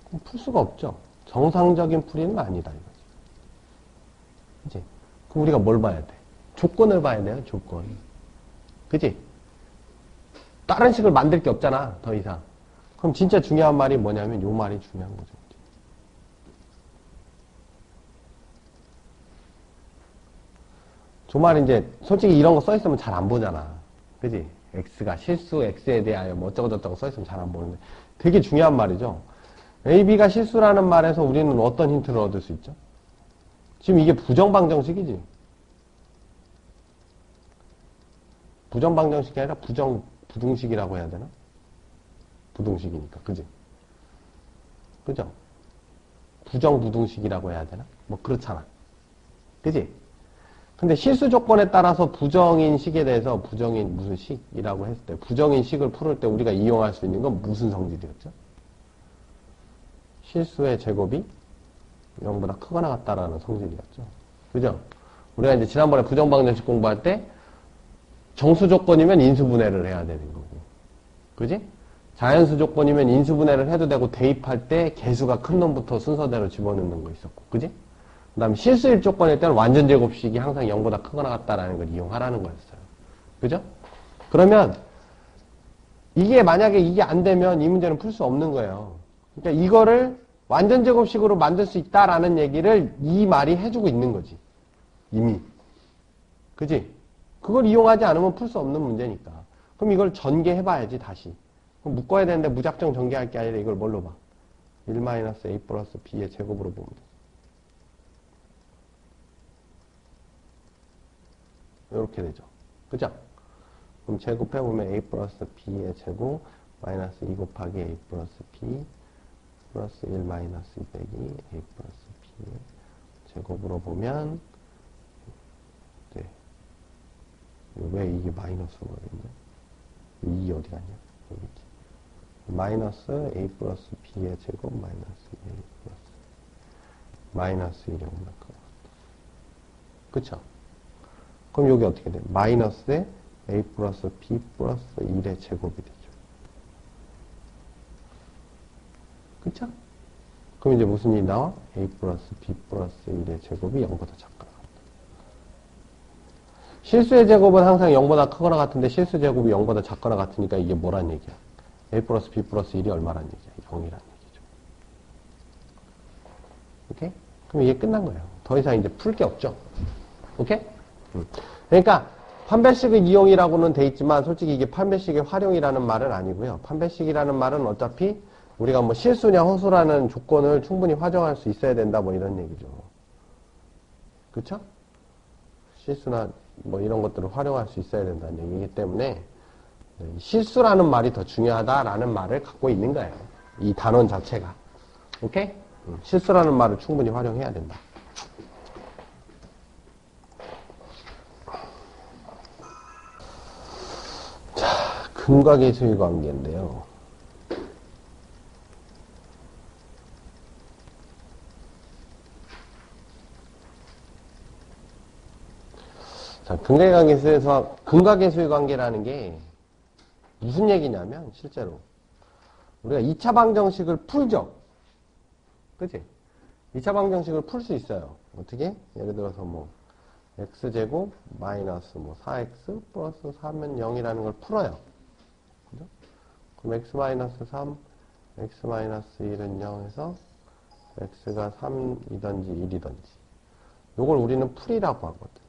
그럼 풀 수가 없죠? 정상적인 풀이는 아니다, 이거지. 그치? 그럼 우리가 뭘 봐야 돼? 조건을 봐야 돼요, 조건. 그치? 다른 식을 만들 게 없잖아, 더 이상. 그럼 진짜 중요한 말이 뭐냐면, 요 말이 중요한 거죠. 저 말 이제, 솔직히 이런 거 써있으면 잘 안 보잖아. 그치? x가 실수, x에 대하여 뭐 어쩌고저쩌고 써있으면 잘 안 보는데. 되게 중요한 말이죠. a, b가 실수라는 말에서 우리는 어떤 힌트를 얻을 수 있죠? 지금 이게 부정방정식이지. 부정방정식이 아니라 부등식이라고 해야 되나? 부등식이니까, 그지? 그죠? 부정부등식이라고 해야 되나? 뭐 그렇잖아. 그지? 근데 실수 조건에 따라서 부정인 식에 대해서 부정인 무슨 식이라고 했을 때 부정인 식을 풀을 때 우리가 이용할 수 있는 건 무슨 성질이었죠? 실수의 제곱이 0보다 크거나 같다라는 성질이었죠. 그죠? 우리가 이제 지난번에 부정방정식 공부할 때 정수 조건이면 인수분해를 해야 되는 거고. 그지? 자연수 조건이면 인수분해를 해도 되고 대입할 때 개수가 큰 놈부터 순서대로 집어넣는 거 있었고. 그지? 그 다음에 실수일 조건일 때는 완전 제곱식이 항상 0보다 크거나 같다라는 걸 이용하라는 거였어요. 그죠? 그러면 이게 만약에 이게 안 되면 이 문제는 풀 수 없는 거예요. 그러니까 이거를 완전 제곱식으로 만들 수 있다라는 얘기를 이 말이 해주고 있는 거지. 이미. 그지? 그걸 이용하지 않으면 풀 수 없는 문제니까. 그럼 이걸 전개해봐야지, 다시. 그럼 묶어야 되는데 무작정 전개할 게 아니라 이걸 뭘로 봐? 1-a 플러스 b의 제곱으로 보면 돼. 이렇게 되죠. 그죠? 그럼 제곱해보면 a 플러스 b의 제곱 마이너스 2 곱하기 a 플러스 b 플러스 1 마이너스 2 빼기 a 플러스 b의 제곱으로 보면 네. 왜 이게 마이너스로 가겠냐? 2 어디 갔냐? 여기 있지. 마이너스 a 플러스 b의 제곱 마이너스 a 플러스 마이너스 1이 올라갈 것 같아. 그쵸? 그럼 여기 어떻게 돼? 마이너스에 a 플러스 b 플러스 1의 제곱이 되죠. 그쵸? 그럼 이제 무슨 일이 나와? a 플러스 b 플러스 1의 제곱이 0보다 작거나 같다. 실수의 제곱은 항상 0보다 크거나 같은데 실수 제곱이 0보다 작거나 같으니까 이게 뭐란 얘기야? a 플러스 b 플러스 1이 얼마란 얘기야? 0이란 얘기죠. 오케이? 그럼 이게 끝난 거예요. 더 이상 이제 풀 게 없죠. 오케이? 그러니까 판별식의 이용이라고는 돼 있지만 솔직히 이게 판별식의 활용이라는 말은 아니고요. 판별식이라는 말은 어차피 우리가 뭐 실수냐 허수라는 조건을 충분히 활용할 수 있어야 된다 뭐 이런 얘기죠. 그쵸? 실수나 뭐 이런 것들을 활용할 수 있어야 된다는 얘기이기 때문에 실수라는 말이 더 중요하다라는 말을 갖고 있는 거예요. 이 단원 자체가. 오케이? 실수라는 말을 충분히 활용해야 된다. 자, 근과 계수의 관계인데요. 자, 근과 계수의 관계라는 게 무슨 얘기냐면 실제로 우리가 2차 방정식을 풀죠. 그치? 2차 방정식을 풀 수 있어요. 어떻게? 예를 들어서 뭐 x제곱 마이너스 뭐 4x 플러스 3은 0이라는 걸 풀어요. 그죠? 그럼 x 마이너스 3, x 마이너스 1은 0에서 x가 3이든지 1이든지 요걸 우리는 풀이라고 하거든.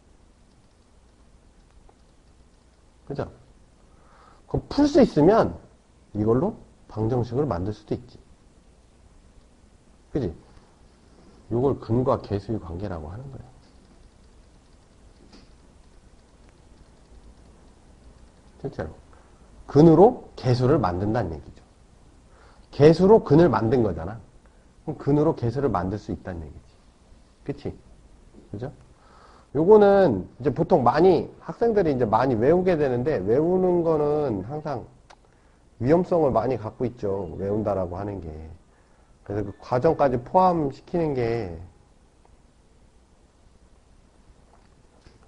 그죠? 그럼 풀 수 있으면 이걸로 방정식을 만들 수도 있지. 그지? 요걸 근과 계수의 관계라고 하는 거예요. 실제로. 근으로 계수를 만든다는 얘기죠. 계수로 근을 만든 거잖아. 그럼 근으로 계수를 만들 수 있다는 얘기지. 그치? 그죠? 요거는 이제 보통 학생들이 이제 많이 외우게 되는데, 외우는 거는 항상 위험성을 많이 갖고 있죠. 외운다라고 하는 게. 그래서 그 과정까지 포함시키는 게,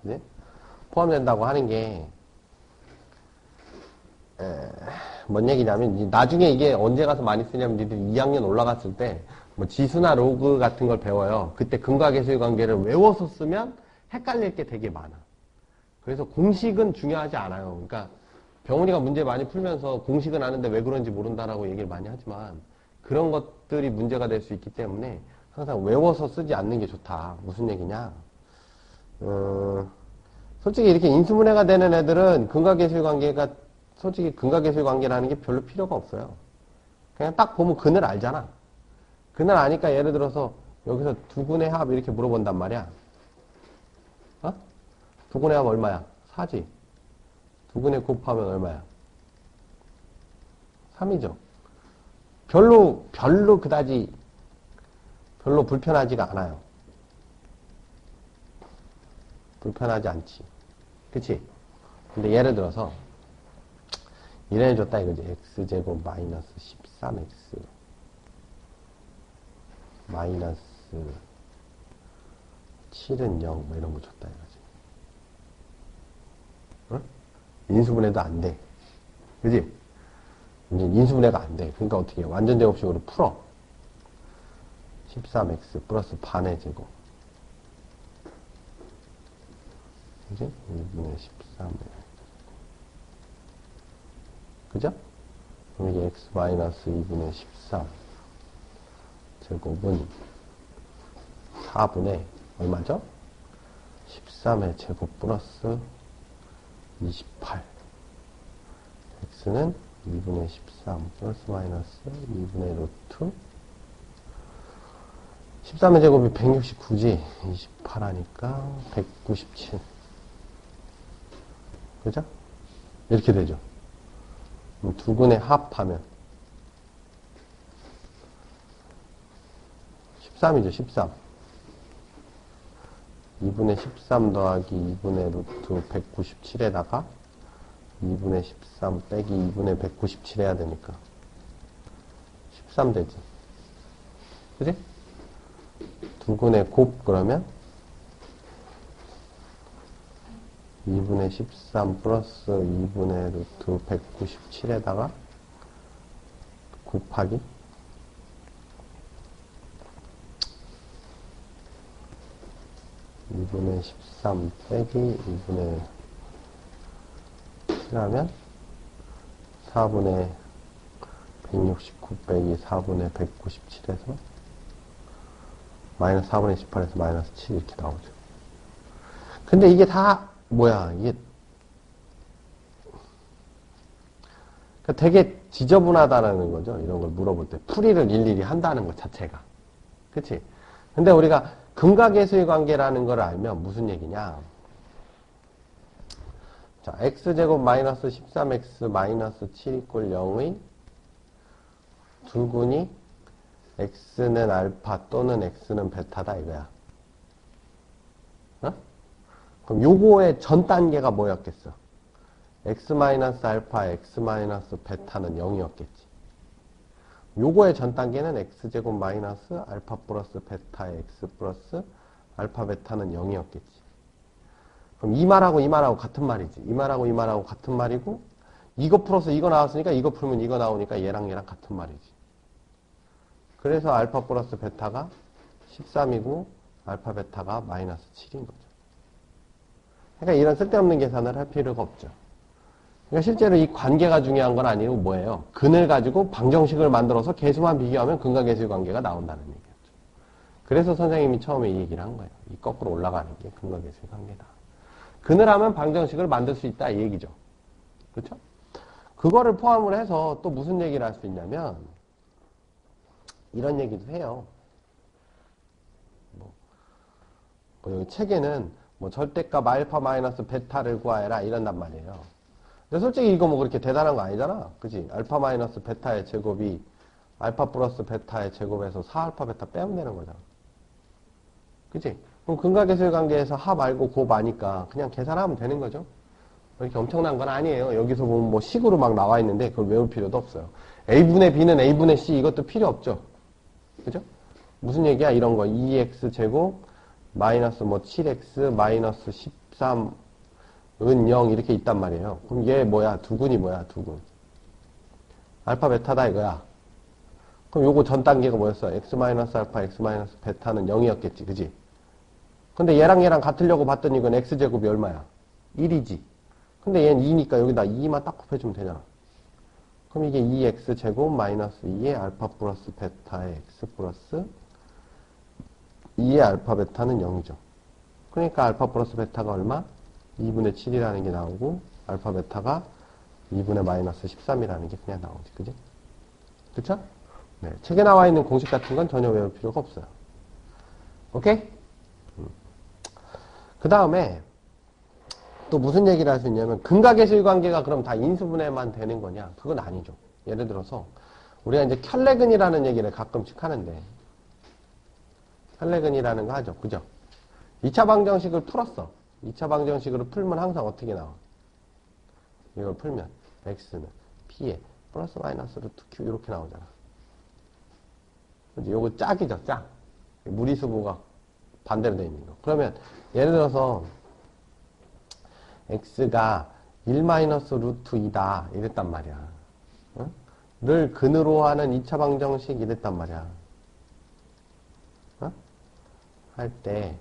그지? 포함된다고 하는 게, 뭔 얘기냐면, 나중에 이게 언제 가서 많이 쓰냐면, 니들 2학년 올라갔을 때, 뭐 지수나 로그 같은 걸 배워요. 그때 근과 계수의 관계를 외워서 쓰면 헷갈릴 게 되게 많아. 그래서 공식은 중요하지 않아요. 그러니까 병훈이가 문제 많이 풀면서 공식은 아는데 왜 그런지 모른다라고 얘기를 많이 하지만 그런 것들이 문제가 될 수 있기 때문에 항상 외워서 쓰지 않는 게 좋다. 무슨 얘기냐? 솔직히 이렇게 인수분해가 되는 애들은 근과 계수의 관계가 솔직히 근과 계수의 관계라는 게 별로 필요가 없어요. 그냥 딱 보면 근을 알잖아. 근을 아니까 예를 들어서 여기서 두 근의 합 이렇게 물어본단 말이야. 어? 두 근의 합 얼마야? 4지. 두 근의 곱하면 얼마야? 3이죠. 별로 그다지 별로 불편하지가 않아요. 불편하지 않지. 그치? 근데 예를 들어서 이래 줬다 이거지. x제곱 마이너스 13x 마이너스 7은 0 뭐 이런 거 줬다 이거지. 응? 인수분해도 안 돼. 그지? 이제 인수분해가 안 돼. 그러니까 어떻게 해? 완전 제곱식으로 풀어. 13x 플러스 반의 제곱. 그지? 1분의 13. 그죠? 그럼 이게 x 마이너스 2분의 13 제곱은 4분의 얼마죠? 13의 제곱 플러스 28. x는 2분의 13 플러스 마이너스 2분의 루트 13의 제곱이 169지 28 하니까 197. 그죠? 이렇게 되죠. 두 근의 합하면 13이죠, 13. 2분의 13 더하기 2분의 루트 197에다가 2분의 13 빼기 2분의 197 해야 되니까 13 되지. 그지? 두 근의 곱 그러면 2분의 13 플러스 2분의 루트 197에다가 곱하기 2분의 13 빼기 2분의 7하면 4분의 169 빼기 4분의 197에서 마이너스 4분의 18에서 마이너스 7 이렇게 나오죠. 근데 이게 다 뭐야, 이게 되게 지저분하다라는 거죠. 이런 걸 물어볼 때 풀이를 일일이 한다는 것 자체가. 그치? 근데 우리가 근각계수의 관계라는 걸 알면 무슨 얘기냐? 자, x제곱 마이너스 13x 마이너스 7 이꼴 0의 둘근이 x는 알파 또는 x는 베타다 이거야. 어? 그럼 요거의 전 단계가 뭐였겠어? x 마이너스 알파, x 마이너스 베타는 0이었겠지. 요거의 전 단계는 x제곱 마이너스 알파 플러스 베타의 x 플러스 알파 베타는 0이었겠지. 그럼 이 말하고 이 말하고 같은 말이지. 이 말하고 이 말하고 같은 말이고, 이거 풀어서 이거 나왔으니까 이거 풀면 이거 나오니까 얘랑 얘랑 같은 말이지. 그래서 알파 플러스 베타가 13이고 알파 베타가 마이너스 7인 거죠. 그러니까 이런 쓸데없는 계산을 할 필요가 없죠. 그러니까 실제로 이 관계가 중요한 건 아니고 뭐예요? 근을 가지고 방정식을 만들어서 계수만 비교하면 근각계수의 관계가 나온다는 얘기였죠. 그래서 선생님이 처음에 이 얘기를 한 거예요. 이 거꾸로 올라가는 게 근각계수의 관계다. 근을 하면 방정식을 만들 수 있다 이 얘기죠. 그렇죠? 그거를 포함을 해서 또 무슨 얘기를 할 수 있냐면 이런 얘기도 해요. 뭐 여기 책에는 뭐 절대값 알파 마이너스 베타를 구하여라 이런단 말이에요. 근데 솔직히 이거 뭐 그렇게 대단한 거 아니잖아. 그치? 알파 마이너스 베타의 제곱이 알파 플러스 베타의 제곱에서 4알파 베타 빼면 되는 거잖아. 그치? 그럼 근각계수의 관계에서 합 알고 곱 아니까 그냥 계산하면 되는 거죠. 이렇게 엄청난 건 아니에요. 여기서 보면 뭐 식으로 막 나와 있는데 그걸 외울 필요도 없어요. A분의 B는 A분의 C 이것도 필요 없죠. 그죠? 무슨 얘기야? 이런 거 2x 제곱 마이너스 뭐 7x 마이너스 13은 0 이렇게 있단 말이에요. 그럼 얘 뭐야? 두근이 뭐야? 두근. 알파 베타다 이거야. 그럼 요거 전 단계가 뭐였어? x 마이너스 알파 x 마이너스 베타는 0이었겠지. 그지? 근데 얘랑 얘랑 같으려고 봤더니 이건 x제곱이 얼마야? 1이지. 근데 얘는 2니까 여기다 2만 딱 곱해주면 되잖아. 그럼 이게 2x제곱 마이너스 2의 알파 플러스 베타의 x 플러스 2의 알파 베타는 0이죠. 그러니까 알파 플러스 베타가 얼마? 2분의 7이라는 게 나오고 알파 베타가 2분의 마이너스 13이라는 게 그냥 나오지. 그지? 그쵸? 네. 책에 나와 있는 공식 같은 건 전혀 외울 필요가 없어요. 오케이? 그 다음에 또 무슨 얘기를 할 수 있냐면 근각계수의 관계가 그럼 다 인수분해만 되는 거냐? 그건 아니죠. 예를 들어서 우리가 이제 켤레근이라는 얘기를 가끔씩 하는데 켤레근이라는 거 하죠. 그죠? 2차 방정식을 풀었어. 2차 방정식으로 풀면 항상 어떻게 나와? 이걸 풀면 x는 p에 플러스 마이너스 루트 q 이렇게 나오잖아. 그치? 요거 짝이죠. 짝. 무리수부가 반대로 되어 있는 거. 그러면 예를 들어서 x가 1 마이너스 루트 2다 이랬단 말이야. 어? 를 근으로 하는 2차 방정식 이랬단 말이야. 어? 할 때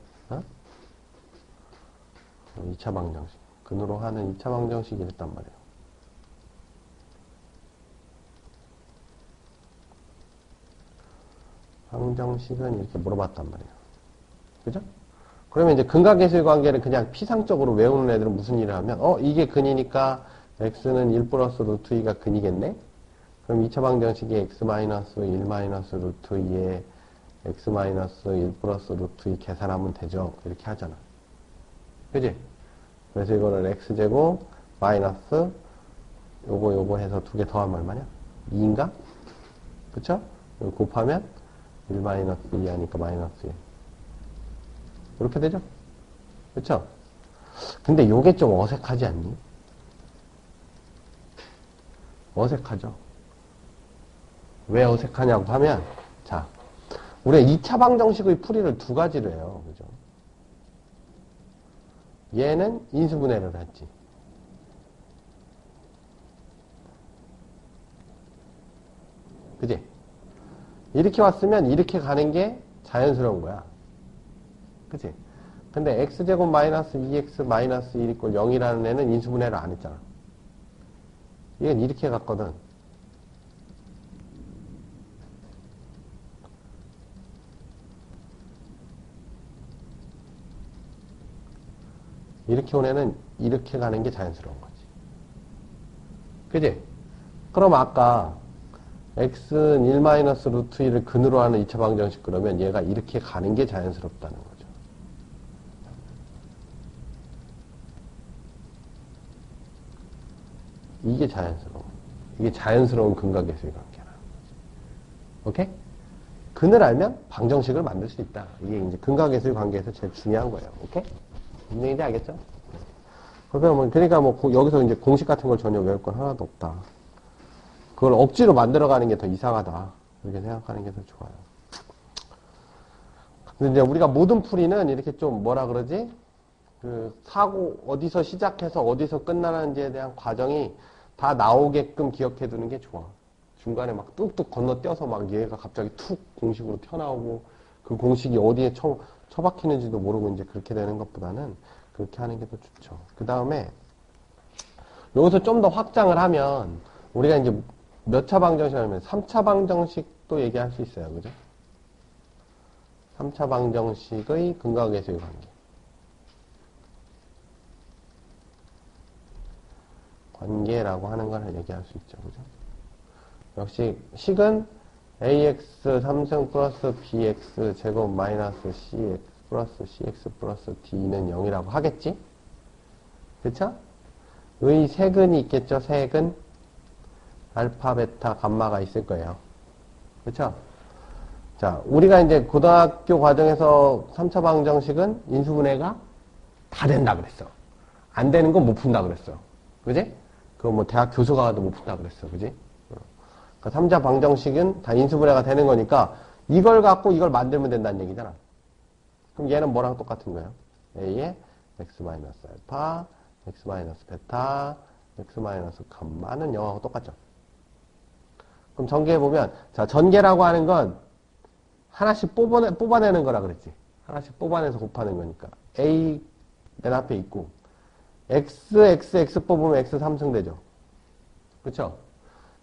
2차 방정식 근으로 하는 2차 방정식 이랬단 말이야. 방정식은 이렇게 물어봤단 말이야. 그죠? 그러면 이제 근각계수의 관계를 그냥 피상적으로 외우는 애들은 무슨 일을 하면 이게 근이니까 x는 1 플러스 루트 2가 근이겠네? 그럼 2차 방정식이 x 마이너스 1 마이너스 루트 2에 x 마이너스 1 플러스 루트 2 계산하면 되죠. 이렇게 하잖아. 그지? 그래서 이거를 x제곱 마이너스 요거 해서 두 개 더하면 얼마냐? 2인가? 그쵸? 여기 곱하면 1 마이너스 2 하니까 마이너스 1. 이렇게 되죠? 그쵸? 근데 요게 좀 어색하지 않니? 어색하죠? 왜 어색하냐고 하면, 자, 우리가 2차 방정식의 풀이를 두 가지로 해요. 그죠? 얘는 인수분해를 했지. 그지? 이렇게 왔으면 이렇게 가는 게 자연스러운 거야. 그치? 근데 x제곱 마이너스 2x 마이너스 1 이꼴 0이라는 애는 인수분해를 안 했잖아. 이건 이렇게 갔거든. 이렇게 온 애는 이렇게 가는 게 자연스러운 거지. 그지? 그럼 아까 x는 1 마이너스 루트 1을 근으로 하는 2차 방정식 그러면 얘가 이렇게 가는 게 자연스럽다는 거죠. 이게 자연스러워. 이게 자연스러운 근각계수의 관계라는 거지. 오케이? 근을 알면 방정식을 만들 수 있다. 이게 이제 근각계수의 관계에서 제일 중요한 거예요. 오케이? 무슨 얘기인지 알겠죠? 그러니까 뭐 여기서 이제 공식 같은 걸 전혀 외울 건 하나도 없다. 그걸 억지로 만들어가는 게 더 이상하다. 이렇게 생각하는 게 더 좋아요. 근데 이제 우리가 모든 풀이는 이렇게 좀 뭐라 그러지? 그 사고 어디서 시작해서 어디서 끝나는지에 대한 과정이 다 나오게끔 기억해 두는 게 좋아. 중간에 막 뚝뚝 건너뛰어서 막 얘가 갑자기 툭 공식으로 튀어나오고 그 공식이 어디에 처박히는지도 모르고 이제 그렇게 되는 것보다는 그렇게 하는 게 더 좋죠. 그 다음에 여기서 좀 더 확장을 하면 우리가 이제 몇 차 방정식 하면 3차 방정식도 얘기할 수 있어요. 그죠? 3차 방정식의 근각계수의 관계. 관계라고 하는 걸 얘기할 수 있죠. 그죠? 역시 식은 ax 3승 플러스 bx 제곱 마이너스 cx 플러스 cx 플러스 d는 0이라고 하겠지? 그쵸? 의 세근이 있겠죠? 세근 알파, 베타, 감마가 있을 거예요. 그쵸? 자, 우리가 이제 고등학교 과정에서 3차 방정식은 인수분해가 다 된다 그랬어. 안 되는 건 못 푼다 그랬어. 그지? 그거 뭐 대학 교수가 가도 못 푼다 그랬어. 그지? 그러니까 3차 방정식은 다 인수분해가 되는 거니까 이걸 갖고 이걸 만들면 된다는 얘기잖아. 그럼 얘는 뭐랑 똑같은 거예요? a의 x-알파, x-베타, x-감마는 0하고 똑같죠? 그럼 전개해보면, 자, 전개라고 하는 건 하나씩 뽑아내는 거라 그랬지. 하나씩 뽑아내서 곱하는 거니까. a 맨 앞에 있고, x 뽑으면 x 3승 되죠. 그쵸?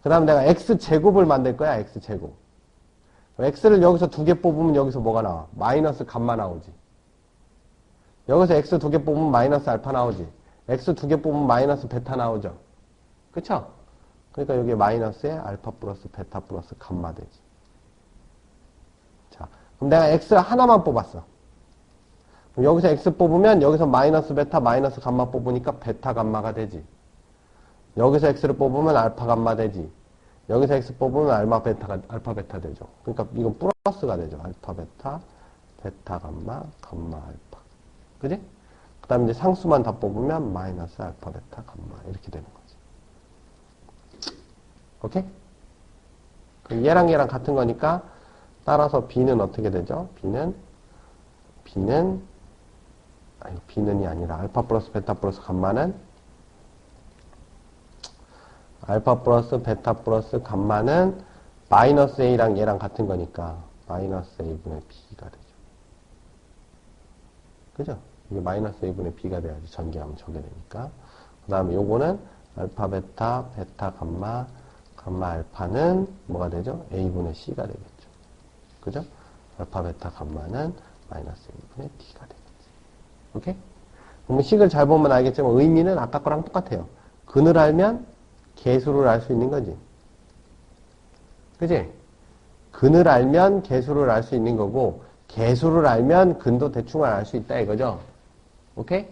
그 다음 내가 x제곱을 만들 거야, x제곱. x를 여기서 두 개 뽑으면 여기서 뭐가 나와? 마이너스 감마 나오지. 여기서 x 두 개 뽑으면 마이너스 알파 나오지. x 두 개 뽑으면 마이너스 베타 나오죠. 그쵸? 그러니까 여기 마이너스에 알파 플러스 베타 플러스 감마 되지. 자, 그럼 내가 x 하나만 뽑았어. 그럼 여기서 x 뽑으면 여기서 마이너스 베타 마이너스 감마 뽑으니까 베타 감마가 되지. 여기서 x를 뽑으면 알파 감마 되지. 여기서 x 뽑으면 알파 베타 되죠. 그러니까 이건 플러스가 되죠. 알파 베타, 베타 감마, 감마 알파. 그지? 그 다음에 이제 상수만 다 뽑으면 마이너스 알파 베타 감마 이렇게 되는 거지. 오케이? 그럼 얘랑 같은 거니까 따라서 b는 어떻게 되죠? b는이 아니라 알파 플러스 베타 플러스 감마는 알파 플러스 베타 플러스 감마는 마이너스 a랑 얘랑 같은 거니까 마이너스 a분의 b가 되죠. 그죠? 이게 마이너스 a분의 b가 돼야지 전개하면 저게 되니까. 그 다음에 요거는 알파 베타 베타 감마 감마 알파는 뭐가 되죠? a분의 c가 되겠죠. 그죠? 알파 베타 감마는 마이너스 a분의 d가 되겠지. 오케이? 그러면 식을 잘 보면 알겠지만 의미는 아까 거랑 똑같아요. 근을 알면 개수를 알 수 있는 거지. 그지? 근을 알면 개수를 알 수 있는 거고, 개수를 알면 근도 대충 알 수 있다 이거죠. 오케이?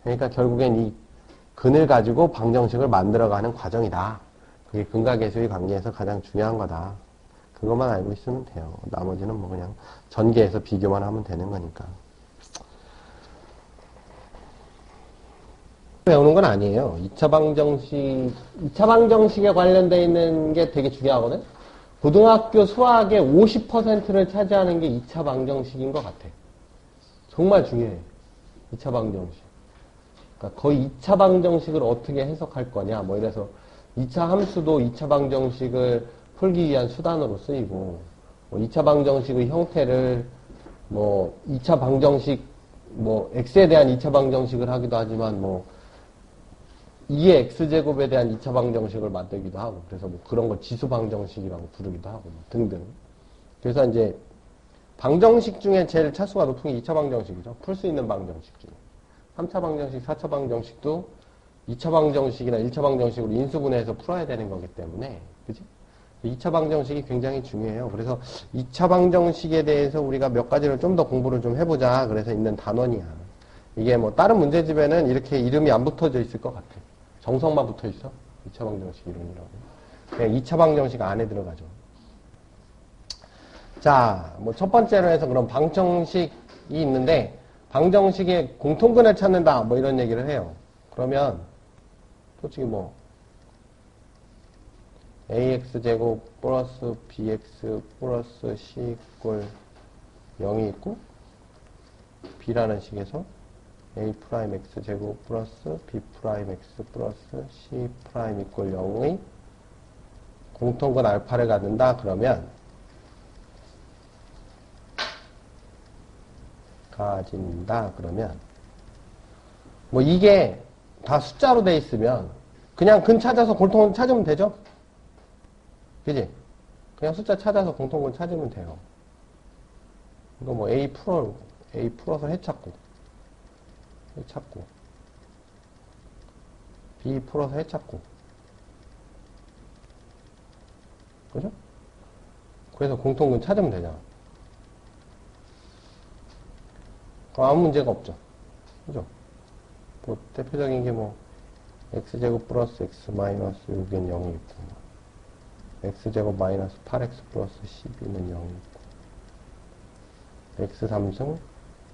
그러니까 결국엔 이 근을 가지고 방정식을 만들어가는 과정이다. 그게 근각계수의 관계에서 가장 중요한 거다. 그것만 알고 있으면 돼요. 나머지는 뭐 그냥 전개해서 비교만 하면 되는 거니까. 배우는 건 아니에요. 2차 방정식에 관련되어 있는 게 되게 중요하거든? 고등학교 수학의 50%를 차지하는 게 2차 방정식인 것 같아. 정말 중요해. 2차 방정식. 그러니까 거의 2차 방정식을 어떻게 해석할 거냐, 뭐 이래서 2차 함수도 2차 방정식을 풀기 위한 수단으로 쓰이고, 뭐 2차 방정식의 형태를 뭐 2차 방정식, 뭐 x에 대한 2차 방정식을 하기도 하지만 뭐 2의 x제곱에 대한 2차 방정식을 만들기도 하고, 그래서 뭐 그런 거 지수 방정식이라고 부르기도 하고, 뭐 등등. 그래서 이제 방정식 중에 제일 차수가 높은 게 2차 방정식이죠. 풀 수 있는 방정식 중에. 3차 방정식, 4차 방정식도 2차 방정식이나 1차 방정식으로 인수분해해서 풀어야 되는 거기 때문에, 그지? 2차 방정식이 굉장히 중요해요. 그래서 2차 방정식에 대해서 우리가 몇 가지를 좀 더 공부를 좀 해보자. 그래서 있는 단원이야. 이게 뭐 다른 문제집에는 이렇게 이름이 안 붙어져 있을 것 같아. 정석만 붙어 있어. 2차 방정식 이름이라고. 그냥 2차 방정식 안에 들어가죠. 자, 뭐 첫 번째로 해서 그럼 방정식이 있는데, 방정식의 공통근을 찾는다, 뭐 이런 얘기를 해요. 그러면, 솔직히 뭐, ax제곱 플러스 bx 플러스 c 이꼴 0이 있고, b라는 식에서 a 프라임 x제곱 플러스 b 프라임 x 플러스 c 프라임 이꼴 0의 공통근 알파를 갖는다, 그러면, 가진다 그러면 뭐 이게 다 숫자로 돼 있으면 그냥 근 찾아서 공통근 찾으면 되죠? 그지? 그냥 숫자 찾아서 공통근 찾으면 돼요. 이거 뭐 A 풀어서 해 찾고 B 풀어서 해 찾고, 그죠? 그래서 공통근 찾으면 되잖아. 아무 문제가 없죠. 그죠? 뭐, 대표적인 게 뭐, x제곱 플러스 x 마이너스 6은 0이 있고, x제곱 마이너스 8x 플러스 12는 0이 있고, x 3승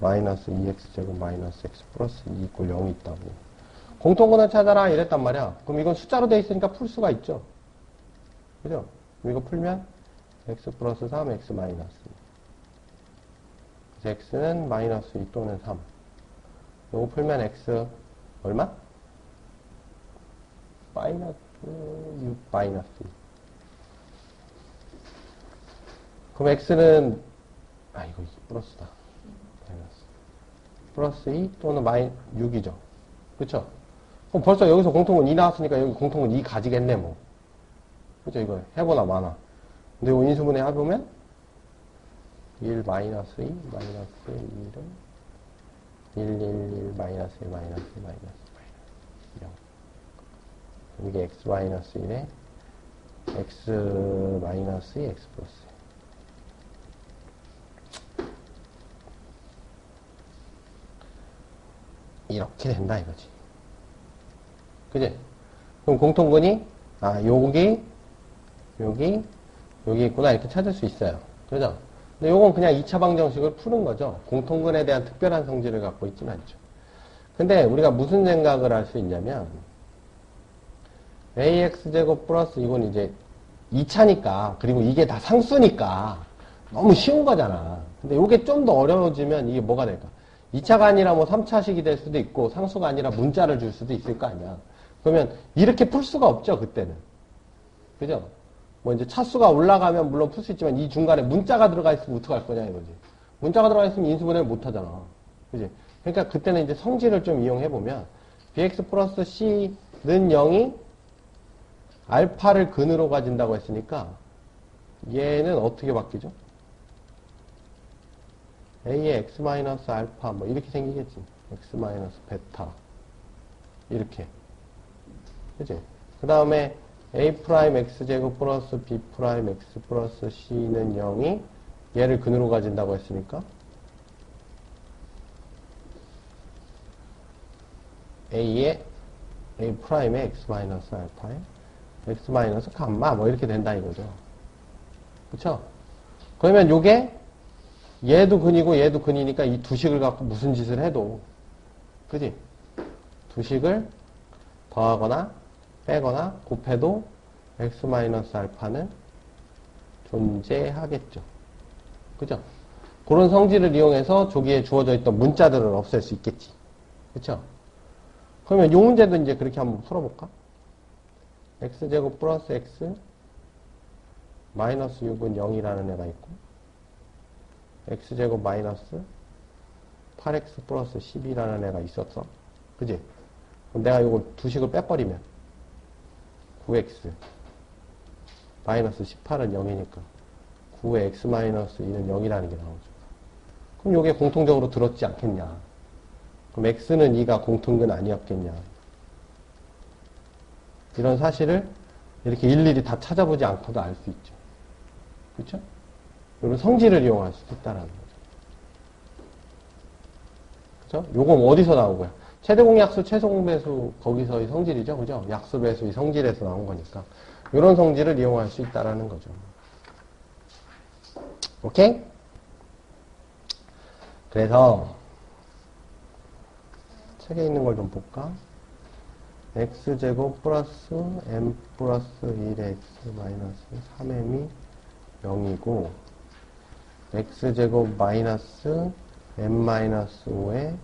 마이너스 2x제곱 마이너스 x 플러스 2 이꼴 0이 있다고. 공통근을 찾아라 이랬단 말이야. 그럼 이건 숫자로 돼 있으니까 풀 수가 있죠. 그죠? 그럼 이거 풀면 x 플러스 3, x 마이너스 2. x는 마이너스 2 또는 3. 요거 풀면 x 얼마? 마이너스 6 마이너스 2. 그럼 x는 이거 플러스다. 마이너스. 플러스 2 또는 6이죠. 그쵸? 그럼 벌써 여기서 공통은 2 나왔으니까 여기 공통은 2 가지겠네 뭐. 그죠? 이거 해보나 마나. 근데 이거 인수분해 해보면 1 마이너스 2 마이너스 1은 1 마이너스 1 마이너스 1 마이너스 0. 이게 x 마이너스 1에 x 마이너스 2 x 플러스 1. 이렇게 된다 이거지. 그지? 그럼 공통근이 여기 있구나 이렇게 찾을 수 있어요. 그죠? 근데 요건 그냥 2차 방정식을 푸는 거죠. 공통근에 대한 특별한 성질을 갖고 있지는 않죠. 근데 우리가 무슨 생각을 할 수 있냐면 ax제곱 플러스 이건 이제 2차니까 그리고 이게 다 상수니까 너무 쉬운 거잖아. 근데 요게 좀 더 어려워지면 이게 뭐가 될까? 2차가 아니라 뭐 3차식이 될 수도 있고 상수가 아니라 문자를 줄 수도 있을 거 아니야. 그러면 이렇게 풀 수가 없죠, 그때는. 그죠? 뭐 이제 차수가 올라가면 물론 풀 수 있지만 이 중간에 문자가 들어가 있으면 어떡할 거냐 이거지. 문자가 들어가 있으면 인수분해를 못 하잖아. 그지? 그러니까 그때는 이제 성질을 좀 이용해 보면 bx 플러스 c는 0이 알파를 근으로 가진다고 했으니까 얘는 어떻게 바뀌죠? a의 x 마이너스 알파 뭐 이렇게 생기겠지. x 마이너스 베타 이렇게. 그지? 그 다음에 a 프라임 x제곱 플러스 b 프라임 x 플러스 c는 0이 얘를 근으로 가진다고 했으니까 a의 A 프라임의 x 마이너스 알파에 x 마이너스 감마 뭐 이렇게 된다 이거죠. 그쵸? 그러면 요게 얘도 근이고 얘도 근이니까 이 두 식을 갖고 무슨 짓을 해도 그지? 두 식을 더하거나 빼거나 곱해도 x 마이너스 알파는 존재하겠죠. 그죠? 그런 성질을 이용해서 저기에 주어져 있던 문자들을 없앨 수 있겠지. 그쵸? 그러면 이 문제도 이제 그렇게 한번 풀어볼까? x제곱 플러스 x 마이너스 6은 0이라는 애가 있고 x제곱 마이너스 8x 플러스 10이라는 애가 있었어. 그지? 그럼 내가 이거 두 식을 빼버리면 9x 마이너스 18은 0이니까 9의 x 마이너스 2는 0이라는 게 나오죠. 그럼 이게 공통적으로 들었지 않겠냐. 그럼 x는 2가 공통근 아니었겠냐. 이런 사실을 이렇게 일일이 다 찾아보지 않고도 알 수 있죠. 그렇죠? 이런 성질을 이용할 수 있다는 거죠. 그죠? 요건 어디서 나온 거야? 최대공약수, 최소공배수 거기서의 성질이죠. 그죠? 약수배수의 성질에서 나온 거니까. 이런 성질을 이용할 수 있다는 거죠. 오케이? 그래서 책에 있는 걸 좀 볼까? x제곱 플러스 m 플러스 1의 x 마이너스 3m이 0이고 x제곱 마이너스 m 마이너스 5의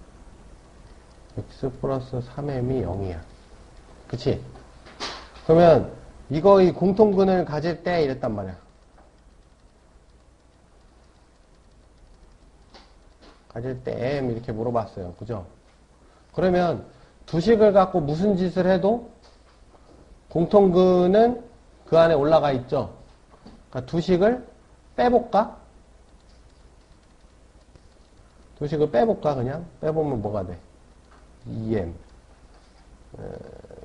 x 플러스 3m이 0이야. 그치? 그러면 이거의 공통근을 가질 때 이랬단 말이야. 가질 때 m 이렇게 물어봤어요. 그죠? 그러면 두 식을 갖고 무슨 짓을 해도 공통근은 그 안에 올라가 있죠. 그러니까 두 식을 빼볼까? 두 식을 빼볼까 그냥? 빼보면 뭐가 돼? 2m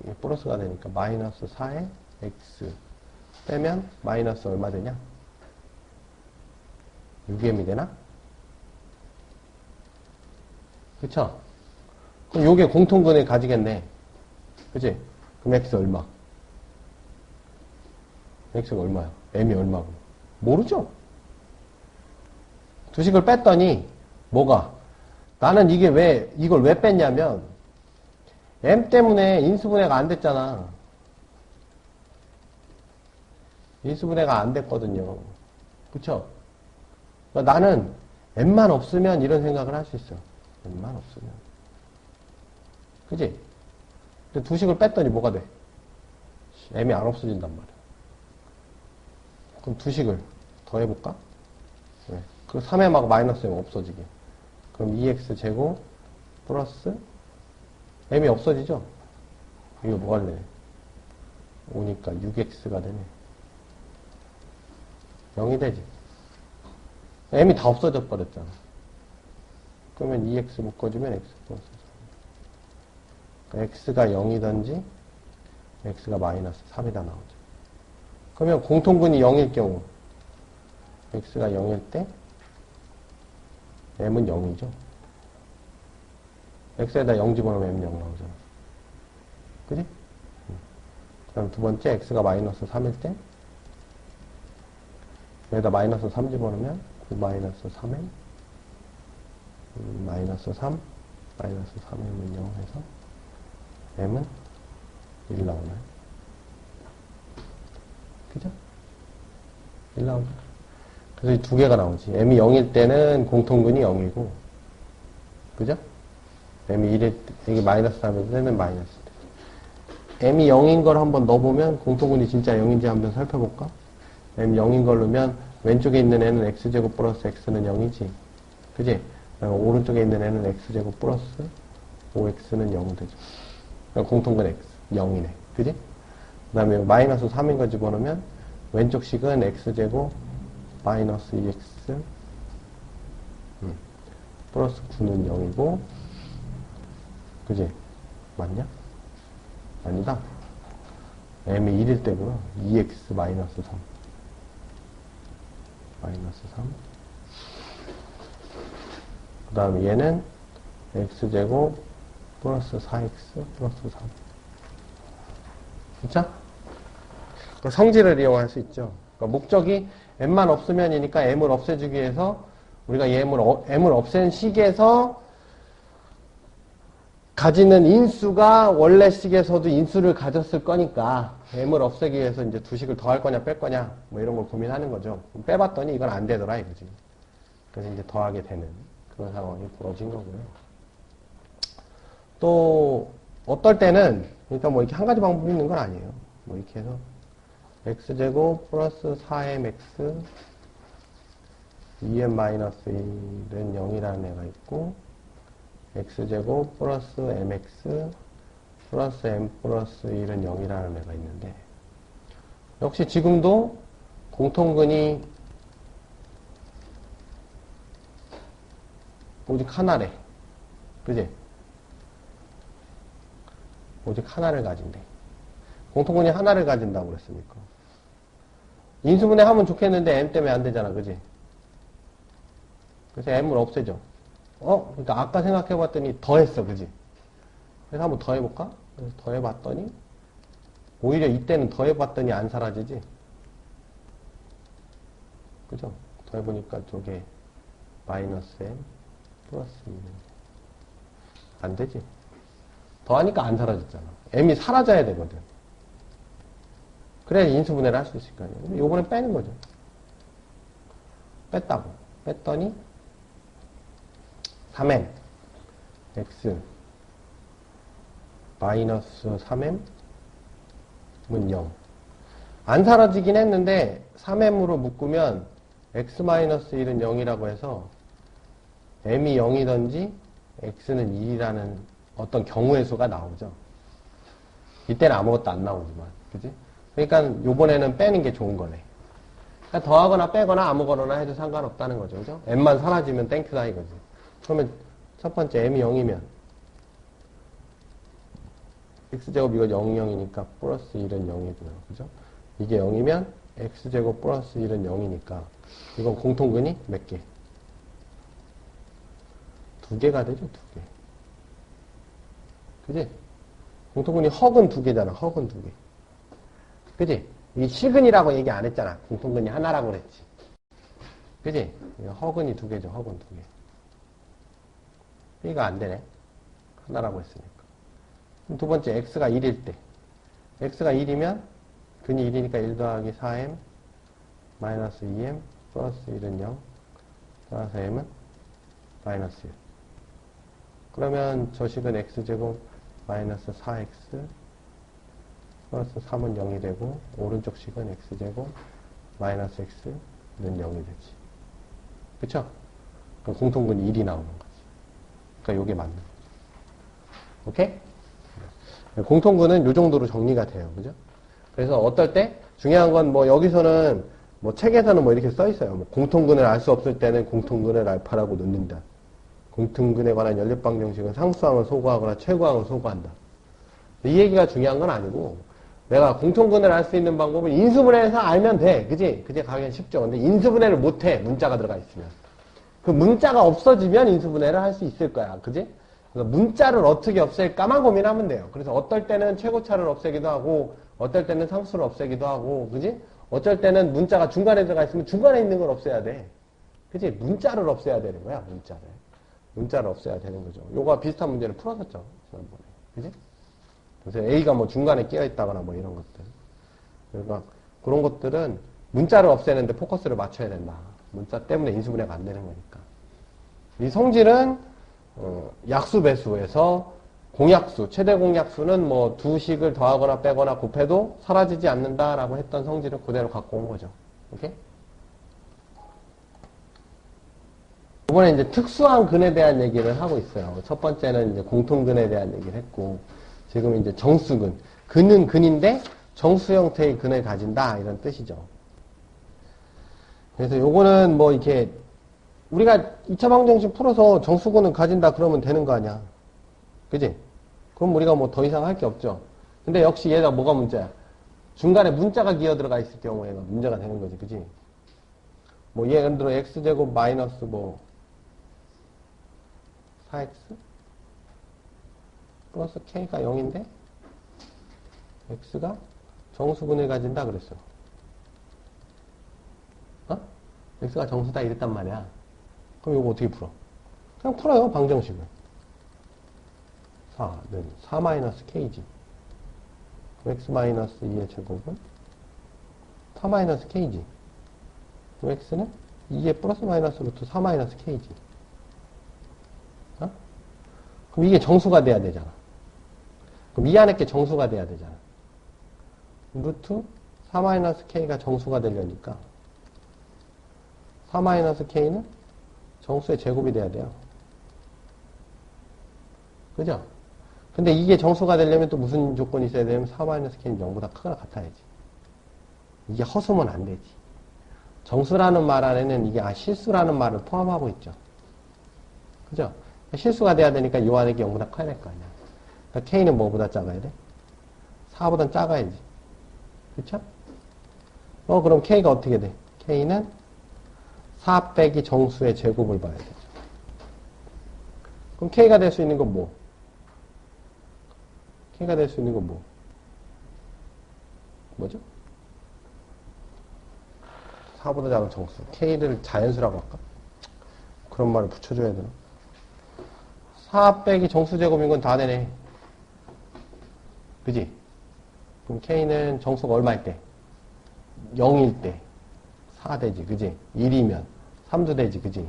이게 플러스가 되니까 마이너스 4의 x 빼면 마이너스 얼마 되냐? 6m이 되나? 그쵸? 그럼 요게 공통근을 가지겠네. 그치? 그럼 x 얼마? x가 얼마야? m이 얼마고? 모르죠? 두 식을 뺐더니 뭐가? 나는 이걸 왜 뺐냐면 m 때문에 인수분해가 안 됐잖아. 인수분해가 안 됐거든요. 그쵸? 그러니까 나는 m만 없으면 이런 생각을 할 수 있어. m만 없으면. 그치? 근데 두 식을 뺐더니 뭐가 돼? m이 안 없어진단 말이야. 그럼 두 식을 더 해볼까? 네. 그 3m하고 마이너스 m 없어지게. 그럼 2x 제곱 플러스 m이 없어지죠? 이거 뭐 할래? 5니까 6x가 되네. 0이 되지. m이 다 없어져 버렸잖아. 그러면 2x 묶어주면 x 플러스 3. 그러니까 x가 0이든지 x가 마이너스 3이 다 나오죠. 그러면 공통근이 0일 경우 x가 0일 때 m은 0이죠. x에다 0 집어넣으면 m은 0 나오잖아. 그지? 그럼 두 번째 x가 마이너스 3일 때 여기다 마이너스 3 집어넣으면 9 마이너스 3m 마이너스 3 마이너스 3m은 0 해서 m은 1 나오나요? 그죠? 1 나오죠. 그래서 이 두 개가 나오지. m이 0일 때는 공통근이 0이고, 그죠? m이 1일 때, 이게 마이너스 3일 때는 마이너스 때. m이 0인 걸 한번 넣어보면 공통근이 진짜 0인지 한번 살펴볼까? m 0인 걸 넣으면 왼쪽에 있는 애는 x제곱 플러스 x는 0이지. 그지? 오른쪽에 있는 애는 x제곱 플러스 5x는 0 되죠. 공통근 x, 0이네. 그지? 그 다음에 마이너스 3인 거 집어넣으면 왼쪽 식은 x제곱 마이너스 2x 플러스 9는 0이고 그지? 맞냐? 아니다. m이 1일 때구나. 2x 마이너스 3 마이너스 3 그 다음에 얘는 x제곱 플러스 4x 플러스 3 그쵸? 그 성질을 이용할 수 있죠. 그러니까 목적이 m만 없으면이니까 m을 없애주기 위해서 우리가 m을 없앤 식에서 가지는 인수가 원래 식에서도 인수를 가졌을 거니까 m을 없애기 위해서 이제 두 식을 더할 거냐 뺄 거냐 뭐 이런 걸 고민하는 거죠. 빼봤더니 이건 안 되더라 이거지. 그래서 이제 더하게 되는 그런 상황이 벌어진 거고요. 또 어떨 때는 그러니까 뭐 이렇게 한 가지 방법이 있는 건 아니에요. 뭐 이렇게 해서 x제곱 플러스 4mx 2m 마이너스 1은 0이라는 애가 있고 x제곱 플러스 mx 플러스 m 플러스 1은 0이라는 애가 있는데 역시 지금도 공통근이 오직 하나래. 그지? 오직 하나를 가진대. 공통근이 하나를 가진다고 그랬으니까. 인수분해 하면 좋겠는데 m 때문에 안 되잖아. 그지? 그래서 m을 없애죠. 그러니까 아까 생각해봤더니 더했어. 그지? 그래서 한번 더해볼까? 그래서 더해봤더니 오히려 이때는 더해봤더니 안 사라지지? 그죠? 더해보니까 저게 마이너스 m 플러스 2는 안 되지? 더하니까 안 사라졌잖아. m이 사라져야 되거든. 그래야 인수분해를 할 수 있을 거 아니에요. 요번엔 빼는 거죠. 뺐다고. 뺐더니 3m x 마이너스 3m은 0. 안 사라지긴 했는데 3m으로 묶으면 x 마이너스 1은 0이라고 해서 m이 0이든지 x는 1이라는 어떤 경우의 수가 나오죠. 이때는 아무것도 안 나오지만, 그지? 그러니까 요번에는 빼는 게 좋은 거네. 그러니까 더하거나 빼거나 아무거나 해도 상관없다는 거죠, 그죠? m만 사라지면 땡큐다 이거지. 그러면 첫 번째 m이 0이면 x제곱 이거 0, 0이니까 플러스 1은 0이고요, 그죠? 이게 0이면 x제곱 플러스 1은 0이니까 이건 공통근이 몇 개? 두 개가 되죠, 두 개. 그지? 공통근이 허근 두 개잖아, 허근 두 개. 그지? 이 실근이라고 얘기 안 했잖아. 공통근이 하나라고 그랬지. 그지? 허근이 두 개죠, 허근 두 개. B가 안 되네. 하나라고 했으니까. 두 번째, x가 1일 때. x가 1이면, 근이 1이니까 1 더하기 4m, 마이너스 2m, 플러스 1은 0, 따라서 m은 마이너스 1. 그러면 저 식은 x제곱 마이너스 4x 플러스 3은 0이 되고 오른쪽 식은 x제곱 마이너스 x는 0이 되지. 그쵸? 그럼 공통근이 1이 나오는 거지. 그러니까 요게 맞는 거죠. 오케이? 공통근은 요 정도로 정리가 돼요. 그죠? 그래서 어떨 때 중요한 건 뭐 여기서는 뭐 책에서는 뭐 이렇게 써 있어요. 뭐 공통근을 알 수 없을 때는 공통근을 알파라고 넣는다. 공통근에 관한 연립방 정식은 상수항을 소거하거나 최고항을 소거한다. 이 얘기가 중요한 건 아니고 내가 공통근을 알 수 있는 방법은 인수분해해서 알면 돼. 그지? 그게 가긴 쉽죠. 근데 인수분해를 못해. 문자가 들어가 있으면. 그 문자가 없어지면 인수분해를 할 수 있을 거야. 그지? 그래서 문자를 어떻게 없앨까만 고민하면 돼요. 그래서 어떨 때는 최고차를 없애기도 하고 어떨 때는 상수를 없애기도 하고 그지? 어쩔 때는 문자가 중간에 들어가 있으면 중간에 있는 걸 없애야 돼. 그지? 문자를 없애야 되는 거야. 문자를 없애야 되는 거죠. 요거 비슷한 문제를 풀었었죠. 지난번에. 그지? 그래서 A가 뭐 중간에 끼어 있다거나 뭐 이런 것들. 그러니까 그런 것들은 문자를 없애는데 포커스를 맞춰야 된다. 문자 때문에 인수분해가 안 되는 거니까. 이 성질은 약수 배수에서 공약수, 최대 공약수는 뭐 두 식을 더하거나 빼거나 곱해도 사라지지 않는다라고 했던 성질을 그대로 갖고 온 거죠. 오케이? 이번에 이제 특수한 근에 대한 얘기를 하고 있어요. 첫 번째는 이제 공통근에 대한 얘기를 했고, 지금 이제 정수근. 근은 근인데 정수 형태의 근을 가진다. 이런 뜻이죠. 그래서 요거는 뭐 이렇게 우리가 2차 방정식 풀어서 정수근을 가진다 그러면 되는 거 아니야. 그지? 그럼 우리가 뭐 더 이상 할 게 없죠. 근데 역시 얘가 뭐가 문제야? 중간에 문자가 기어 들어가 있을 경우에 문제가 되는 거지. 그지? 뭐 예를 들어 x제곱 마이너스 뭐 4x 플러스 k가 0인데 x가 정수근을 가진다 그랬어. 어? x가 정수다 이랬단 말이야. 그럼 이거 어떻게 풀어? 그냥 풀어요, 방정식을. 4는 4-k지. x-2의 제곱은 4-k지. 그럼 x는 2의 플러스 마이너스 루트 4-k지. 어? 그럼 이게 정수가 돼야 되잖아. 그럼 이 안에 게 정수가 돼야 되잖아. 루트 4-k가 정수가 되려니까 4-k는 정수의 제곱이 돼야 돼요. 그죠? 근데 이게 정수가 되려면 또 무슨 조건이 있어야 되냐면 4-k는 0보다 크거나 같아야지. 이게 허수면 안 되지. 정수라는 말 안에는 이게 실수라는 말을 포함하고 있죠. 그죠? 실수가 돼야 되니까 이 안에 게 0보다 커야 될 거 아니야. 그러니까 K는 뭐보다 작아야 돼? 4보다 작아야지. 그쵸? 그럼 K가 어떻게 돼? K는 4 빼기 정수의 제곱을 봐야 되죠. 그럼 K가 될 수 있는 건 뭐? K가 될 수 있는 건 뭐? 뭐죠? 4보다 작은 정수. K를 자연수라고 할까? 그런 말을 붙여줘야 되나? 4 빼기 정수 제곱인 건 다 되네. 그지? 그럼 K는 정수가 얼마일 때? 0일 때 4 되지. 그지? 1이면 3도 되지. 그지?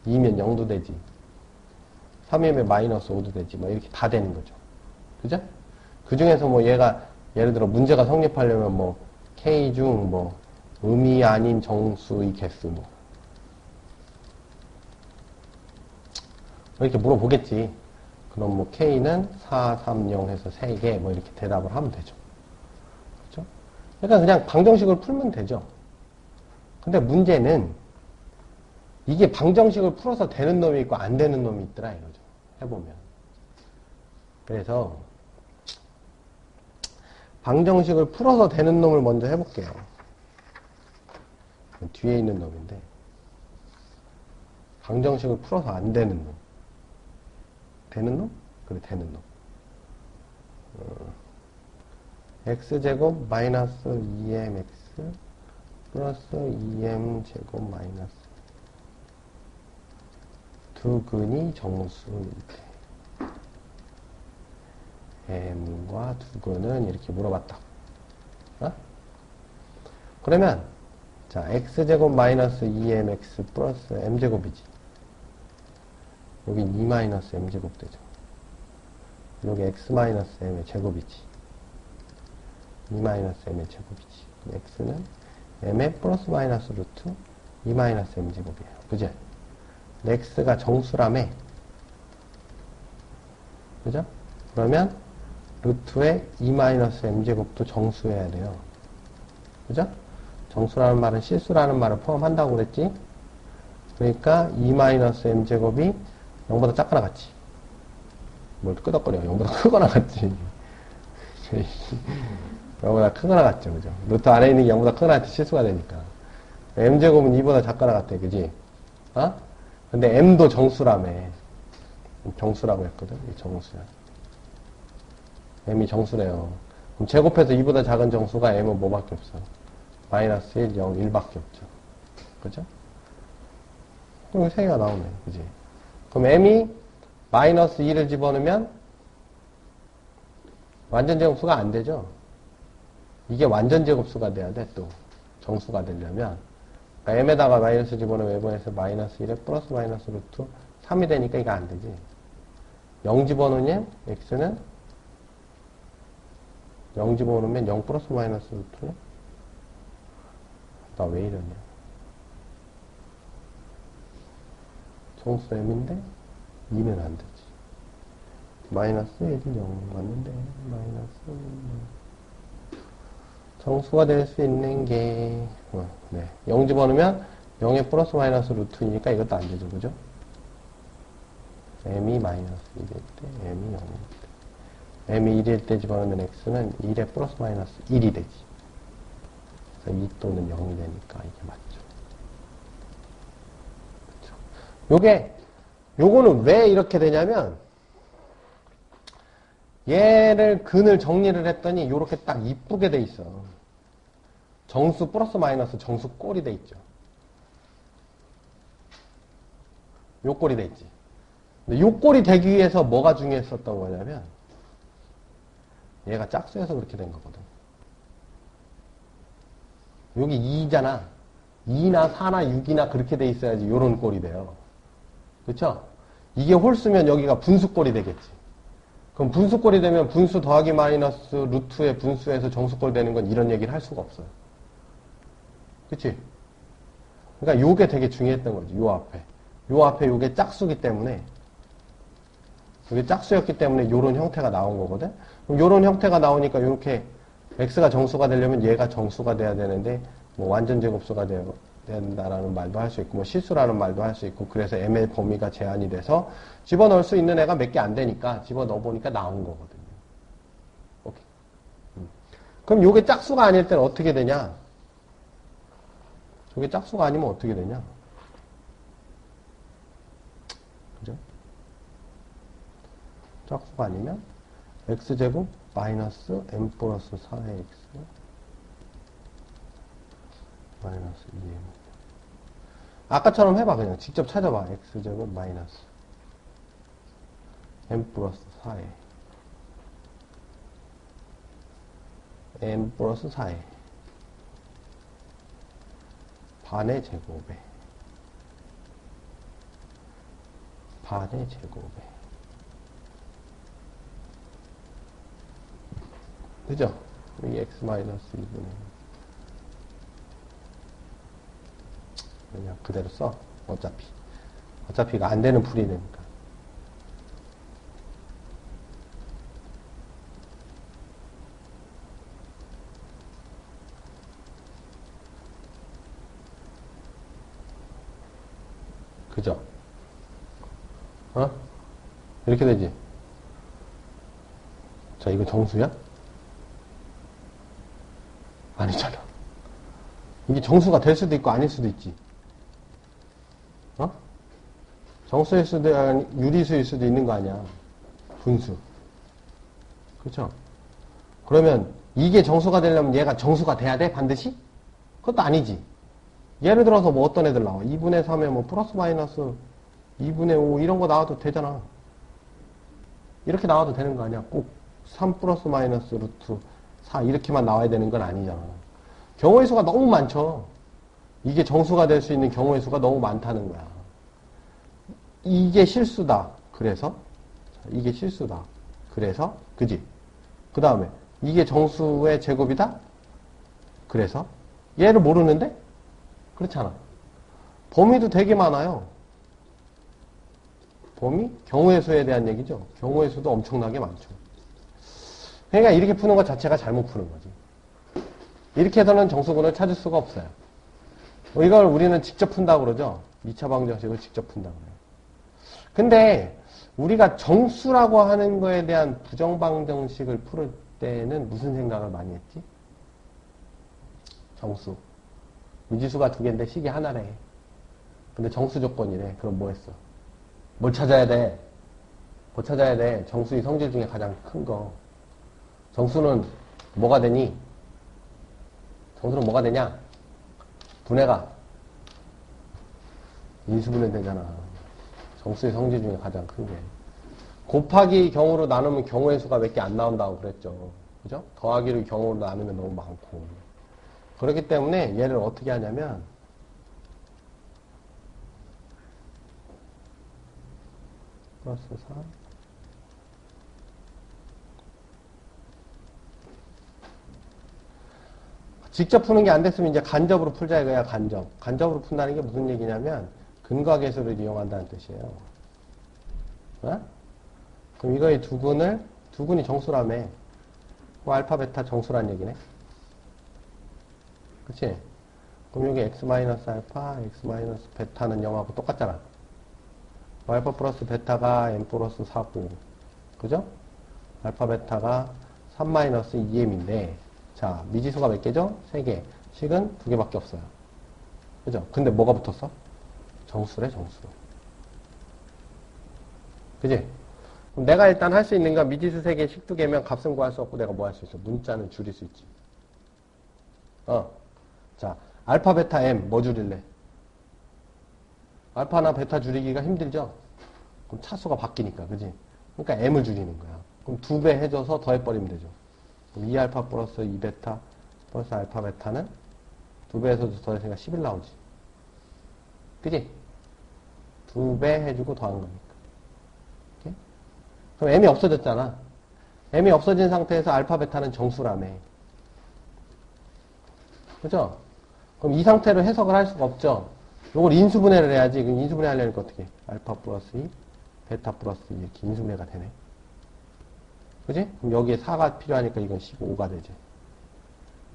2면 0도 되지. 3이면 마이너스 5도 되지. 뭐 이렇게 다 되는 거죠. 그죠? 그 중에서 뭐 얘가 예를 들어 문제가 성립하려면 뭐 K 중 뭐 음이 아닌 정수의 개수 뭐 이렇게 물어보겠지. 그럼 뭐 K는 4, 3, 0 해서 3개 뭐 이렇게 대답을 하면 되죠. 그렇죠? 그러니까 그냥 방정식을 풀면 되죠. 근데 문제는 이게 방정식을 풀어서 되는 놈이 있고 안 되는 놈이 있더라 이거죠. 해보면. 그래서 방정식을 풀어서 되는 놈을 먼저 해볼게요. 뒤에 있는 놈인데 방정식을 풀어서 안 되는 놈. 되는 놈? 그래, 되는 놈. x제곱 마이너스 2mx 플러스 2m제곱 마이너스 두 근이 정수일 때 m과 두 근은 이렇게 물어봤다. 어? 그러면 자, x제곱 마이너스 2mx 플러스 m제곱이지. 여긴 2 마이너스 m제곱 되죠. 여기 x 마이너스 m의 제곱이지. 2 마이너스 m의 제곱이지. 그럼 x는 m의 플러스 마이너스 루트 2 마이너스 m제곱이에요. 그죠? x가 정수라며. 그죠? 그러면 루트의 2 마이너스 m제곱도 정수여야 돼요. 그죠? 정수라는 말은 실수라는 말을 포함한다고 그랬지? 그러니까 2 마이너스 m제곱이 0보다 작거나 같지. 뭘 끄덕거려. 0보다 크거나 같지. 0보다 크거나 같죠. 그죠? 루트 안에 있는 게 0보다 크거나 같지. 실수가 되니까. m제곱은 2보다 작거나 같아. 그지? 어? 근데 m도 정수라며. 정수라고 했거든. 이 정수야. m이 정수래요. 그럼 제곱해서 2보다 작은 정수가 m은 뭐밖에 없어? 마이너스 1, 0, 1밖에 없죠. 그죠? 그럼 3개가 나오네. 그지? 그럼 m이 마이너스 2를 집어넣으면 완전 제곱수가 안 되죠. 이게 완전 제곱수가 돼야 돼. 또 정수가 되려면 그러니까 m에다가 마이너스 집어넣으면 m에서 마이너스 1에 플러스 마이너스 루트 3이 되니까 이거 안 되지. 0 집어넣으면 x는 0 집어넣으면 0 플러스 마이너스 루트네. 나 왜 이러냐. 정수 m인데 2는 안 되지. 마이너스 1이 0 맞는데 마이너스 1. 정수가 될 수 있는 게 네. 0 집어넣으면 0에 플러스 마이너스 루트니까 이것도 안 되죠. 그죠? m이 마이너스 1일 때 m이 0일 때 m이 1일 때 집어넣으면 x는 1에 플러스 마이너스 1이 되지. 그래서 2 또는 0이 되니까 이게 맞죠. 요거는 왜 이렇게 되냐면, 얘를 근을 정리를 했더니 요렇게 딱 이쁘게 돼 있어. 정수 플러스 마이너스 정수 꼴이 돼 있죠. 요 꼴이 돼 있지. 근데 요 꼴이 되기 위해서 뭐가 중요했었던 거냐면 얘가 짝수여서 그렇게 된 거거든. 여기 2잖아. 2나 4나 6이나 그렇게 돼 있어야지 요런 꼴이 돼요. 그쵸? 이게 홀수면 여기가 분수꼴이 되겠지. 그럼 분수꼴이 되면 분수 더하기 마이너스 루트의 분수에서 정수꼴 되는 건 이런 얘기를 할 수가 없어요. 그치? 그러니까 요게 되게 중요했던 거지. 요 앞에. 요 앞에 요게 짝수기 때문에 요게 짝수였기 때문에 요런 형태가 나온 거거든. 그럼 요런 형태가 나오니까 요렇게 x가 정수가 되려면 얘가 정수가 돼야 되는데 뭐 완전 제곱수가 된다라는 말도 할 수 있고 뭐 실수라는 말도 할 수 있고 그래서 m의 범위가 제한이 돼서 집어넣을 수 있는 애가 몇 개 안 되니까 집어넣어 보니까 나온 거거든요. 오케이. 그럼 요게 짝수가 아닐 때는 어떻게 되냐? 저게 짝수가 아니면 어떻게 되냐? 그죠? 짝수가 아니면 x제곱 마이너스 m 플러스 4의 x 마이너스 2m. 아까처럼 해봐. 그냥 직접 찾아봐. x제곱 마이너스 m 플러스 4에 m 플러스 4에 반의 제곱에 반의 제곱에 그죠? 여기 x 마이너스 2분의 그냥 그대로 써. 어차피 이거 안 되는 풀이 되니까. 그죠? 어? 이렇게 되지? 자, 이거 정수야? 아니잖아. 이게 정수가 될 수도 있고 아닐 수도 있지. 어? 정수일 수도 유리수일 수도 있는 거 아니야. 분수. 그렇죠? 그러면 이게 정수가 되려면 얘가 정수가 돼야 돼? 반드시? 그것도 아니지. 예를 들어서 뭐 어떤 애들 나와. 2분의 3에 뭐 플러스 마이너스 2분의 5 이런 거 나와도 되잖아. 이렇게 나와도 되는 거 아니야. 꼭 3 플러스 마이너스 루트 4 이렇게만 나와야 되는 건 아니잖아. 경우의 수가 너무 많죠. 이게 정수가 될 수 있는 경우의 수가 너무 많다는 거야. 이게 실수다. 그래서 이게 실수다. 그래서 그지? 그 다음에 이게 정수의 제곱이다. 그래서 얘를 모르는데? 그렇잖아. 범위도 되게 많아요. 범위? 경우의 수에 대한 얘기죠. 경우의 수도 엄청나게 많죠. 그러니까 이렇게 푸는 것 자체가 잘못 푸는 거지. 이렇게 해서는 정수근을 찾을 수가 없어요. 이걸 우리는 직접 푼다고 그러죠. 2차 방정식을 직접 푼다고 그래요. 근데 우리가 정수라고 하는 거에 대한 부정방정식을 풀을 때는 무슨 생각을 많이 했지? 정수. 미지수가 두 개인데 식이 하나래. 근데 정수 조건이래. 그럼 뭐 했어? 뭘 찾아야 돼? 뭐 찾아야 돼? 정수의 성질 중에 가장 큰 거. 정수는 뭐가 되니? 정수는 뭐가 되냐? 분해가 인수분해 되잖아. 정수의 성질 중에 가장 큰 게. 곱하기 경우로 나누면 경우의 수가 몇 개 안 나온다고 그랬죠. 그죠? 더하기를 경우로 나누면 너무 많고. 그렇기 때문에 얘를 어떻게 하냐면 플러스 4 직접 푸는 게 안 됐으면 이제 간접으로 풀자 이거야. 간접으로 푼다는 게 무슨 얘기냐면 근과 계수를 이용한다는 뜻이에요. 어? 그럼 이거의 두근이 정수라며. 뭐 알파 베타 정수란 얘기네. 그치? 그럼 여기 x 마이너스 알파, x 마이너스 베타는 0하고 똑같잖아. 알파 플러스 베타가 m 플러스 4고, 그죠? 알파 베타가 3 마이너스 2m인데, 자, 미지수가 몇 개죠? 3개. 식은 2개밖에 없어요. 그죠? 근데 뭐가 붙었어? 정수래, 정수. 그지? 그럼 내가 일단 할 수 있는 건 미지수 3개, 식 2개면 값은 구할 수 없고 내가 뭐 할 수 있어? 문자는 줄일 수 있지. 자, 알파, 베타, M 뭐 줄일래? 알파나 베타 줄이기가 힘들죠? 그럼 차수가 바뀌니까, 그지? 그러니까 M을 줄이는 거야. 그럼 2배 해줘서 더해버리면 되죠. 그럼 2알파 플러스 2베타 플러스 알파 베타는 2배에서 더했으니까 11 나오지. 그지? 2배 해주고 더한 거니까. 오케이? 그럼 M이 없어졌잖아. M이 없어진 상태에서 알파 베타는 정수라며. 그죠? 그럼 이 상태로 해석을 할 수가 없죠? 요걸 인수분해를 해야지. 그럼 인수분해 하려니까 어떻게? 알파 플러스 2, 베타 플러스 2 이렇게 인수분해가 되네. 그지? 그럼 여기에 4가 필요하니까 이건 15가 되지.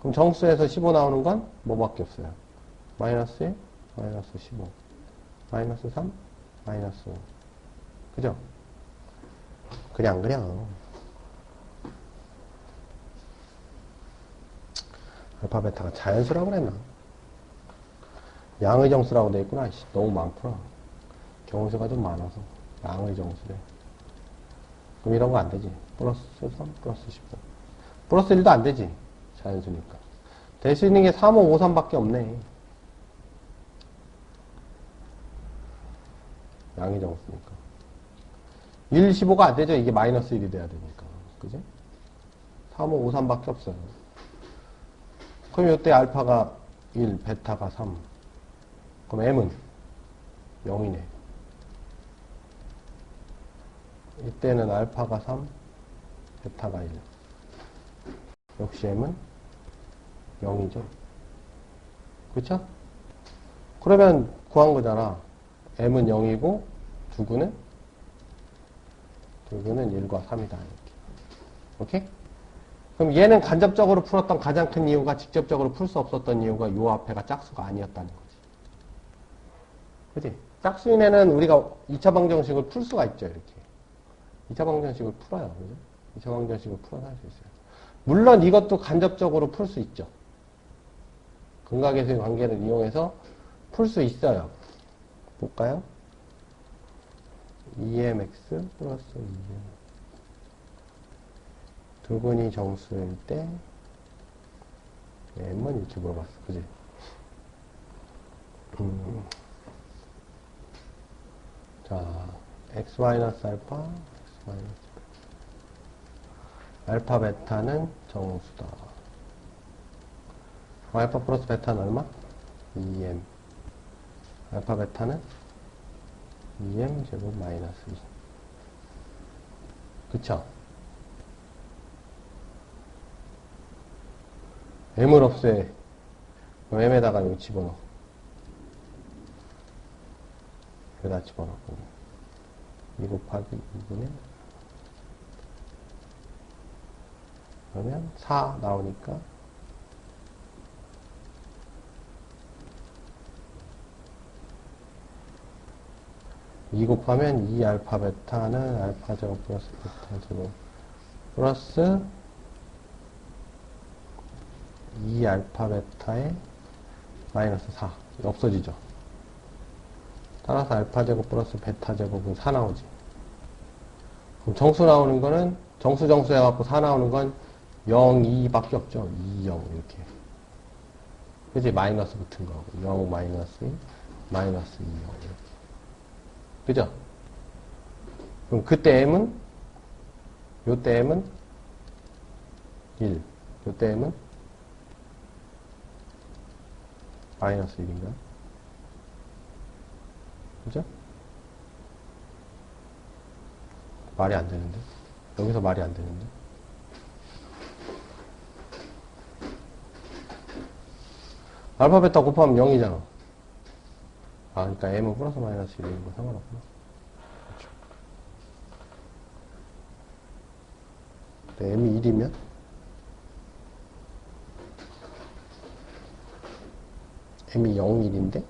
그럼 정수에서 15 나오는 건 뭐밖에 없어요? 마이너스 1, 마이너스 15, 마이너스 3, 마이너스 5. 그죠? 그냥. 알파, 베타가 자연수라고 그랬나? 양의 정수라고 돼 있구나. 너무 많구나. 경수가 좀 많아서. 양의 정수래. 그럼 이런 거 안 되지. 플러스 3, 플러스 15. 플러스 1도 안 되지. 자연수니까. 될 수 있는 게 3, 5, 5, 3밖에 없네. 양의 정수니까. 1, 15가 안 되죠. 이게 마이너스 1이 돼야 되니까. 그지? 3, 5, 5, 3밖에 없어요. 그럼 이때 알파가 1, 베타가 3. 그럼 M은 0이네. 이때는 알파가 3, 베타가 1. 역시 M은 0이죠. 그쵸? 그러면 구한 거잖아. M은 0이고, 두구는 1과 3이다. 이렇게. 오케이? 그럼 얘는 간접적으로 풀었던 가장 큰 이유가 직접적으로 풀 수 없었던 이유가 요 앞에가 짝수가 아니었다는 거지. 그치? 짝수인 애는 우리가 2차 방정식을 풀 수가 있죠, 이렇게. 2차 방정식을 풀어요. 그죠? 2차 방정식을 풀어서 할 수 있어요. 물론 이것도 간접적으로 풀 수 있죠. 근각에서의 관계를 이용해서 풀 수 있어요. 볼까요? 2mx 플러스 2m. 두근이 정수일 때 m은 이렇게 물어봤어. 그지? 자, x-알파, x-베타. 알파, 베타는 정수다. 알파 플러스 베타는 얼마? 2m. 알파, 베타는 2m 제곱 마이너스 2. 그쵸? m을 없애. 그럼 m에다가 이거 집어넣어. 여기다 집어넣고. 2 곱하기 2분의 그러면 4 나오니까 2 곱하면 2 알파 베타는 알파 제곱 플러스 베타 제곱 플러스 2 알파 베타에 마이너스 4. 없어지죠. 따라서 알파 제곱 플러스 베타 제곱은 4 나오지. 그럼 정수 나오는 거는 정수 해갖고 4 나오는 건 0, 2 밖에 없죠. 2, 0 이렇게. 그치? 마이너스 붙은 거고 0, 마이너스 2, 마이너스 2, 0 이렇게. 그죠? 그럼 그때 m은 요때 m은 1, 요때 m은 마이너스 1인가? 그죠? 말이 안 되는데? 여기서 말이 안 되는데? 알파, 베타 곱하면 0이잖아. 아, 그러니까 m은 플러스 마이너스 1인 거 상관없구나. 그렇죠. m이 1이면? m이 0, 1인데?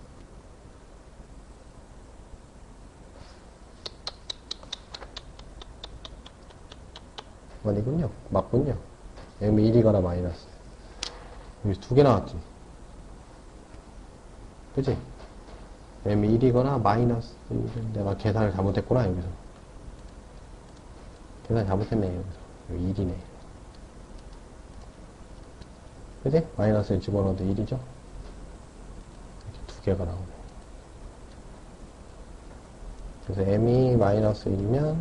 아니군요. 맞군요. m이 1이거나 마이너스. 여기 2개 나왔지. 그치? m이 1이거나 마이너스 1은 내가 계산을 잘못했구나, 여기서. 계산 잘못했네. 여기 1이네. 그지? 마이너스를 집어넣어도 1이죠? 이렇게 두 개가 나오네. 그래서 m이 마이너스 1이면,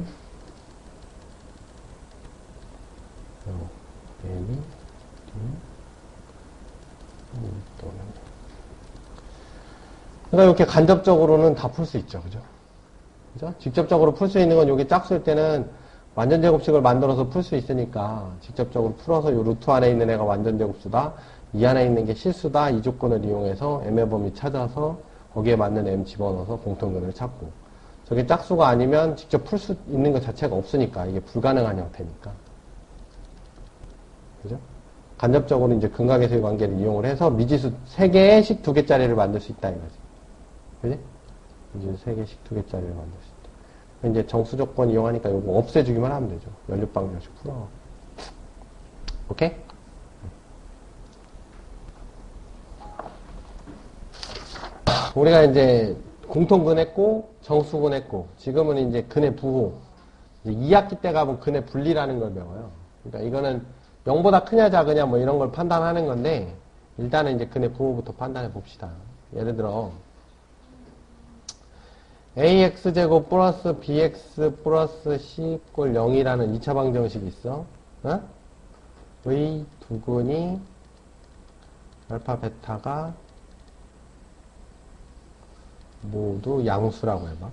m이, 그러니까 이렇게 간접적으로는 다 풀 수 있죠. 그죠? 그죠? 직접적으로 풀 수 있는 건 여기 짝수일 때는 완전 제곱식을 만들어서 풀 수 있으니까 직접적으로 풀어서 요 루트 안에 있는 애가 완전 제곱수다. 이 안에 있는 게 실수다. 이 조건을 이용해서 m의 범위 찾아서 거기에 맞는 m 집어넣어서 공통근을 찾고. 저게 짝수가 아니면 직접 풀 수 있는 것 자체가 없으니까 이게 불가능한 형태니까. 그죠? 간접적으로 이제 근각에서의 관계를 이용을 해서 미지수 3개의 식 2개짜리를 만들 수 있다 이거지. 그지? 미지수 3개씩 2개짜리를 만들 수 있다. 이제 정수 조건 이용하니까 이거 없애주기만 하면 되죠. 연립방정식 풀어. 오케이? 우리가 이제 공통근 했고, 정수근 했고, 지금은 이제 근의 부호. 이제 2학기 때 가면 근의 분리라는 걸 배워요. 그러니까 이거는 0보다 크냐 작으냐 뭐 이런 걸 판단하는 건데, 일단은 이제 근의 부호부터 판단해 봅시다. 예를 들어, ax제곱 플러스 bx 플러스 c 꼴 0이라는 2차 방정식이 있어. 어? 의 두근이 알파 베타가 모두 양수라고 해봐.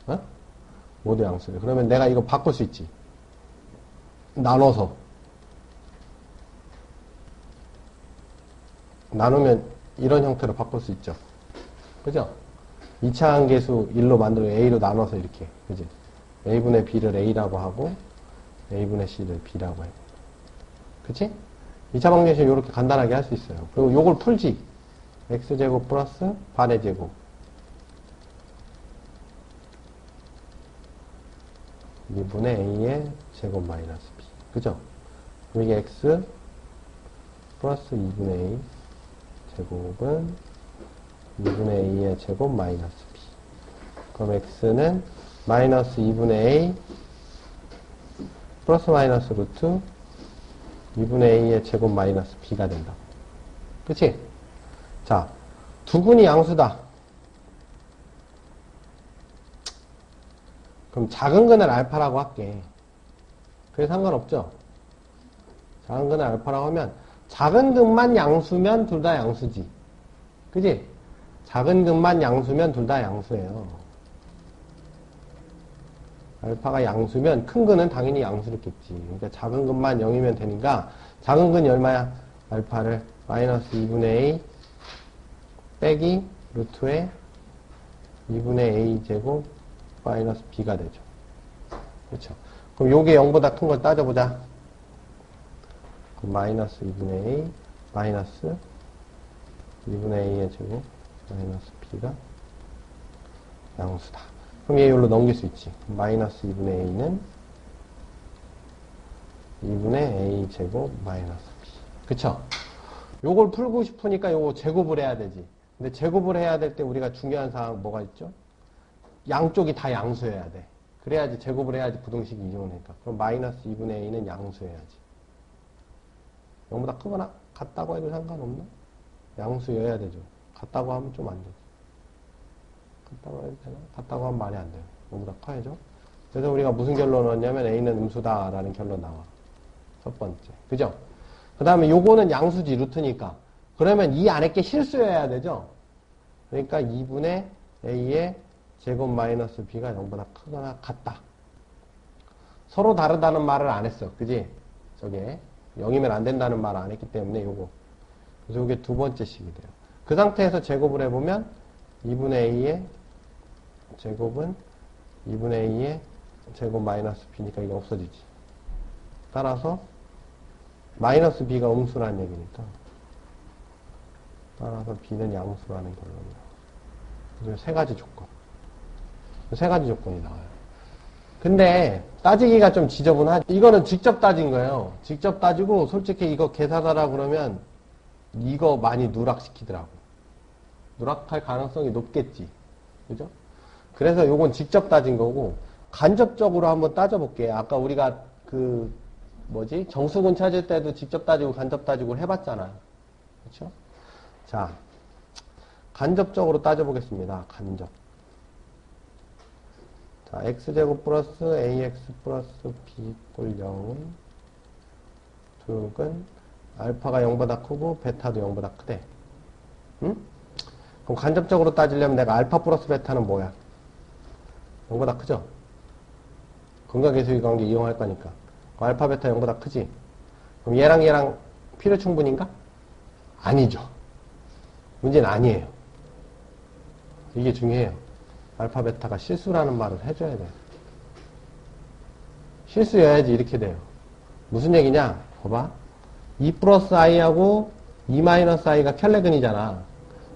어? 모두 양수래. 그러면 내가 이거 바꿀 수 있지. 나눠서. 나누면 이런 형태로 바꿀 수 있죠. 그죠? 2차 한계수 1로 만들고 A로 나눠서 이렇게. 그지? A분의 B를 A라고 하고, A분의 C를 B라고 해. 그치? 2차 방정식 이렇게 간단하게 할 수 있어요. 그리고 요걸 풀지. X제곱 플러스 반의 제곱. 2분의 A의 제곱 마이너스 B. 그죠? 그럼 이게 X 플러스 2분의 A 제곱은 2분의 A의 제곱 마이너스 B. 그럼 X는 마이너스 2분의 A 플러스 마이너스 루트 2분의 A의 제곱 마이너스 B가 된다. 그치? 자, 두근이 양수다. 그럼 작은 근을 알파라고 할게. 그게 상관없죠? 작은 근을 알파라고 하면 작은 근만 양수면 둘 다 양수지. 그지? 작은 근만 양수면 둘 다 양수예요. 알파가 양수면 큰 근은 당연히 양수겠지. 그러니까 작은 근만 0이면 되니까 작은 근이 얼마야? 알파를 마이너스 2분의 A 빼기 루트에 2분의 A 제곱 마이너스 B가 되죠. 그렇죠? 그럼 요게 0보다 큰 걸 따져보자. 그럼 마이너스 2분의 A 마이너스 2분의 A의 제곱 마이너스 B가 양수다. 그럼 얘 여기로 넘길 수 있지. 마이너스 2분의 A는 2분의 A 제곱 마이너스 B. 그쵸? 요걸 풀고 싶으니까 요거 제곱을 해야 되지. 근데 제곱을 해야 될 때 우리가 중요한 사항 뭐가 있죠? 양쪽이 다 양수여야 돼. 그래야지 제곱을 해야지 부등식이 이용되니까. 그럼 마이너스 2분의 A는 양수여야지. 0보다 크거나 같다고 해도 상관없나? 양수여야 되죠. 같다고 하면 좀 안 되지. 같다고 해도 되나? 같다고 하면 말이 안 돼요. 0보다 커야죠. 그래서 우리가 무슨 결론을 얻냐면 A는 음수다라는 결론 나와. 첫 번째. 그죠? 그 다음에 요거는 양수지, 루트니까. 그러면 이 안에 게 실수여야 되죠? 그러니까 2분의 A의 제곱 마이너스 B가 0보다 크거나 같다. 서로 다르다는 말을 안 했어. 그지? 저게 0이면 안 된다는 말을 안 했기 때문에 요거. 그래서 이게 두 번째 식이 돼요. 그 상태에서 제곱을 해보면 2분의 A의 제곱은 2분의 A의 제곱 마이너스 B니까 이게 없어지지. 따라서 마이너스 B가 음수라는 얘기니까 따라서 B는 양수라는 결론이에요. 그래서 세 가지 조건. 세 가지 조건이 나와요. 근데 따지기가 좀 지저분하지. 이거는 직접 따진 거예요. 직접 따지고 솔직히 이거 계산하라 그러면 이거 많이 누락시키더라고. 누락할 가능성이 높겠지. 그죠? 그래서 요건 직접 따진 거고 간접적으로 한번 따져볼게요. 아까 우리가 정수근 찾을 때도 직접 따지고 간접 따지고 해봤잖아. 그렇죠? 자, 간접적으로 따져보겠습니다. 간접. 자, x제곱 플러스 ax 플러스 b 꼴 0은 둘은 알파가 0보다 크고 베타도 0보다 크대. 응? 그럼 간접적으로 따지려면 내가 알파 플러스 베타는 뭐야? 0보다 크죠? 근각계수의 관계 이용할 거니까. 알파 베타 0보다 크지? 그럼 얘랑 필요 충분인가? 아니죠. 문제는 아니에요. 이게 중요해요. 알파 베타가 실수라는 말을 해줘야 돼요. 실수여야지 이렇게 돼요. 무슨 얘기냐? 봐봐. 2 플러스 i하고 2 마이너스 i가 켈레근이잖아.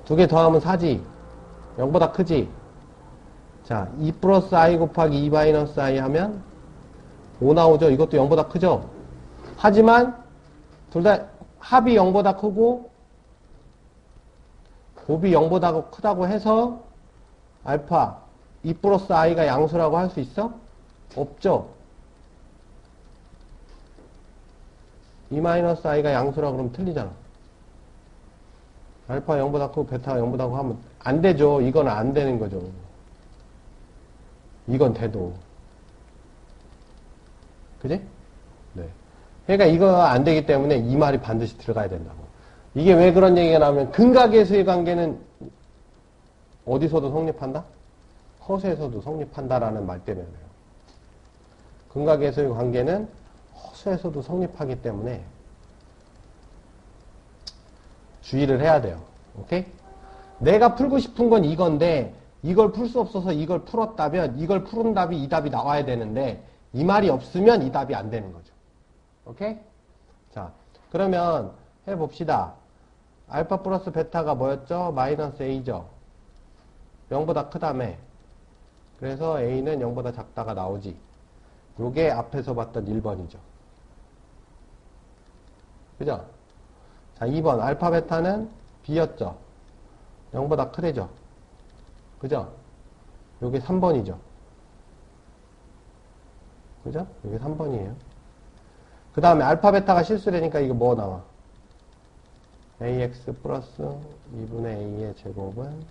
두 개 더하면 4지. 0보다 크지? 자, 2 플러스 i 곱하기 2 마이너스 i 하면 5 나오죠? 이것도 0보다 크죠? 하지만 둘 다 합이 0보다 크고 곱이 0보다 크다고 해서 알파 2 플러스 i가 양수라고 할 수 있어? 없죠? 2 마이너스 i가 양수라고 그러면 틀리잖아. 알파 0보다 크고 베타가 0보다 크고 하면 안 되죠. 이건 안 되는 거죠. 이건 돼도. 그지? 네. 그러니까 이거 안 되기 때문에 이 말이 반드시 들어가야 된다고. 이게 왜 그런 얘기가 나오면 근각계수의 관계는 어디서도 성립한다? 허수에서도 성립한다라는 말 때문에 그래요. 근각계수의 관계는 허수에서도 성립하기 때문에 주의를 해야 돼요. 오케이? 내가 풀고 싶은 건 이건데 이걸 풀 수 없어서 이걸 풀었다면 이걸 푸른 답이 이 답이 나와야 되는데 이 말이 없으면 이 답이 안 되는 거죠. 오케이? 자, 그러면 해봅시다. 알파 플러스 베타가 뭐였죠? 마이너스 a죠. 0보다 크다며. 그래서 a는 0보다 작다가 나오지. 요게 앞에서 봤던 1번이죠. 그죠? 자, 2번 알파 베타는 b였죠. 0보다 크대죠. 그죠? 요게 3번이죠. 그죠? 요게 3번이에요. 그 다음에 알파 베타가 실수라니까 이거 뭐 나와? ax 플러스 2분의 a의 제곱은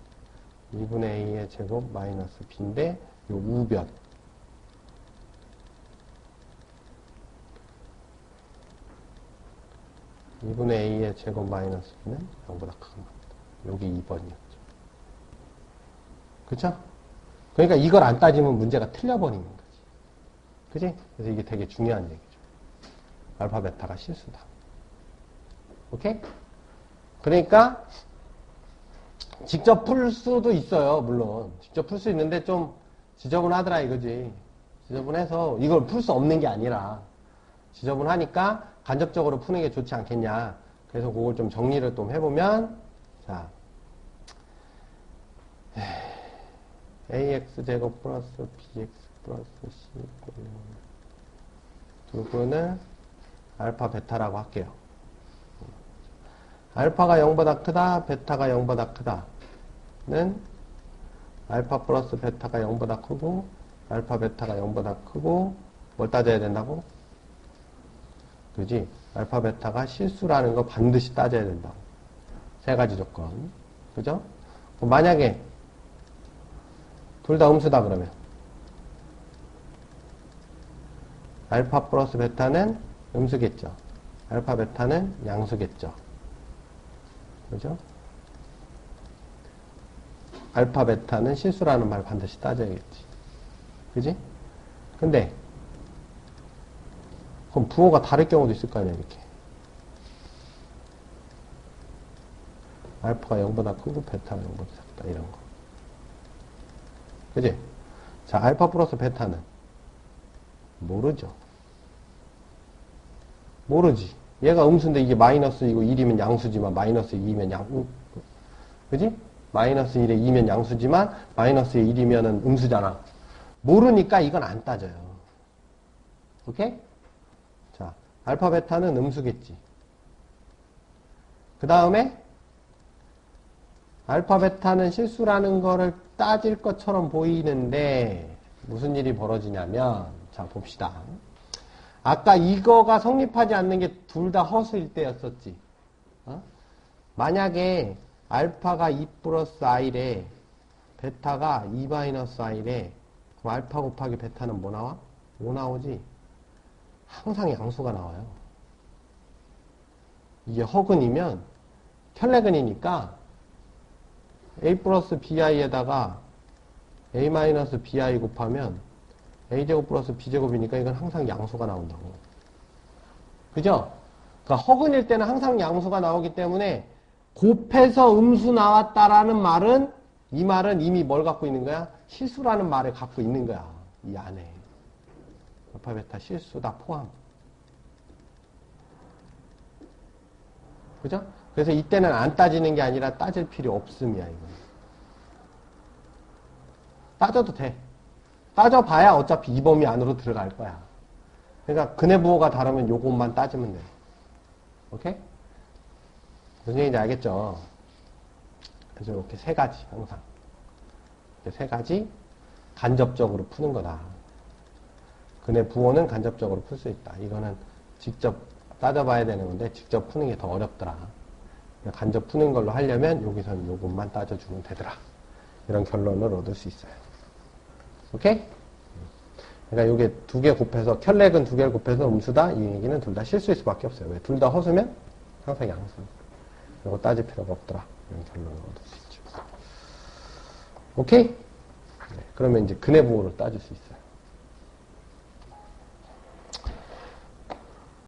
2분의 a의 제곱 마이너스 b인데 요 우변. (2분의 a의 제곱 마이너스 b는 0보다 큰 겁니다. 요게 2번이었죠. 그쵸? 그러니까 이걸 안 따지면 문제가 틀려버리는 거지. 그지? 그래서 이게 되게 중요한 얘기죠. 알파 베타가 실수다. 오케이? 그러니까 직접 풀 수도 있어요. 물론 직접 풀 수 있는데 좀 지저분하더라 이거지. 지저분해서 이걸 풀 수 없는 게 아니라 지저분하니까 간접적으로 푸는 게 좋지 않겠냐. 그래서 그걸 좀 정리를 좀 해보면, 자, ax제곱 플러스 bx 플러스 c 두 분을 알파 베타라고 할게요. 알파가 0보다 크다, 베타가 0보다 크다는 알파 플러스 베타가 0보다 크고 알파 베타가 0보다 크고 뭘 따져야 된다고? 그지? 알파 베타가 실수라는 거 반드시 따져야 된다고. 세 가지 조건. 그죠? 만약에 둘 다 음수다 그러면 알파 플러스 베타는 음수겠죠. 알파 베타는 양수겠죠. 그죠? 알파 베타는 실수라는 말 반드시 따져야겠지. 그지? 근데 그럼 부호가 다를 경우도 있을 거 아니야, 이렇게. 알파가 0보다 크고 베타가 0보다 작다, 이런 거. 그지? 자, 알파 플러스 베타는 모르죠. 모르지. 얘가 음수인데 이게 마이너스이고 1이면 양수지만 마이너스 2면 그지? 마이너스 1에 2면 양수지만 마이너스에 1이면 음수잖아. 모르니까 이건 안 따져요. 오케이? 자, 알파 베타는 음수겠지. 그 다음에 알파 베타는 실수라는 거를 따질 것처럼 보이는데 무슨 일이 벌어지냐면, 자, 봅시다. 아까 이거가 성립하지 않는 게 둘 다 허수일 때였었지. 어? 만약에 알파가 2 플러스 i래, 베타가 2 마이너스 i래, 그럼 알파 곱하기 베타는 뭐 나와? 5 나오지? 항상 양수가 나와요. 이게 허근이면 켤레근이니까 a 플러스 bi에다가 a 마이너스 bi 곱하면 a제곱 플러스 b제곱이니까 이건 항상 양수가 나온다고. 그죠? 그러니까 허근일 때는 항상 양수가 나오기 때문에 곱해서 음수 나왔다라는 말은 이 말은 이미 뭘 갖고 있는 거야? 실수라는 말을 갖고 있는 거야. 이 안에. 알파 베타 실수 다 포함. 그죠? 그래서 이때는 안 따지는 게 아니라 따질 필요 없음이야, 이거. 따져도 돼. 따져봐야 어차피 이 범위 안으로 들어갈 거야. 그러니까 근해 부호가 다르면 요것만 따지면 돼. 오케이? 무슨 얘기인지 알겠죠? 그래서 이렇게 세 가지, 항상. 이렇게 세 가지 간접적으로 푸는 거다. 근해 부호는 간접적으로 풀 수 있다. 이거는 직접 따져봐야 되는 건데 직접 푸는 게 더 어렵더라. 간접 푸는 걸로 하려면 여기서는 요것만 따져주면 되더라. 이런 결론을 얻을 수 있어요. 오케이? 그러니까 요게 두 개 곱해서 켤레근 두 개를 곱해서 음수다 이 얘기는 둘 다 실수일 수밖에 없어요. 왜? 둘 다 허수면 항상 양수. 이거 따질 필요가 없더라. 이런 결론을 얻을 수 있죠. 오케이? 네, 그러면 이제 근해 부호를 따질 수 있어요.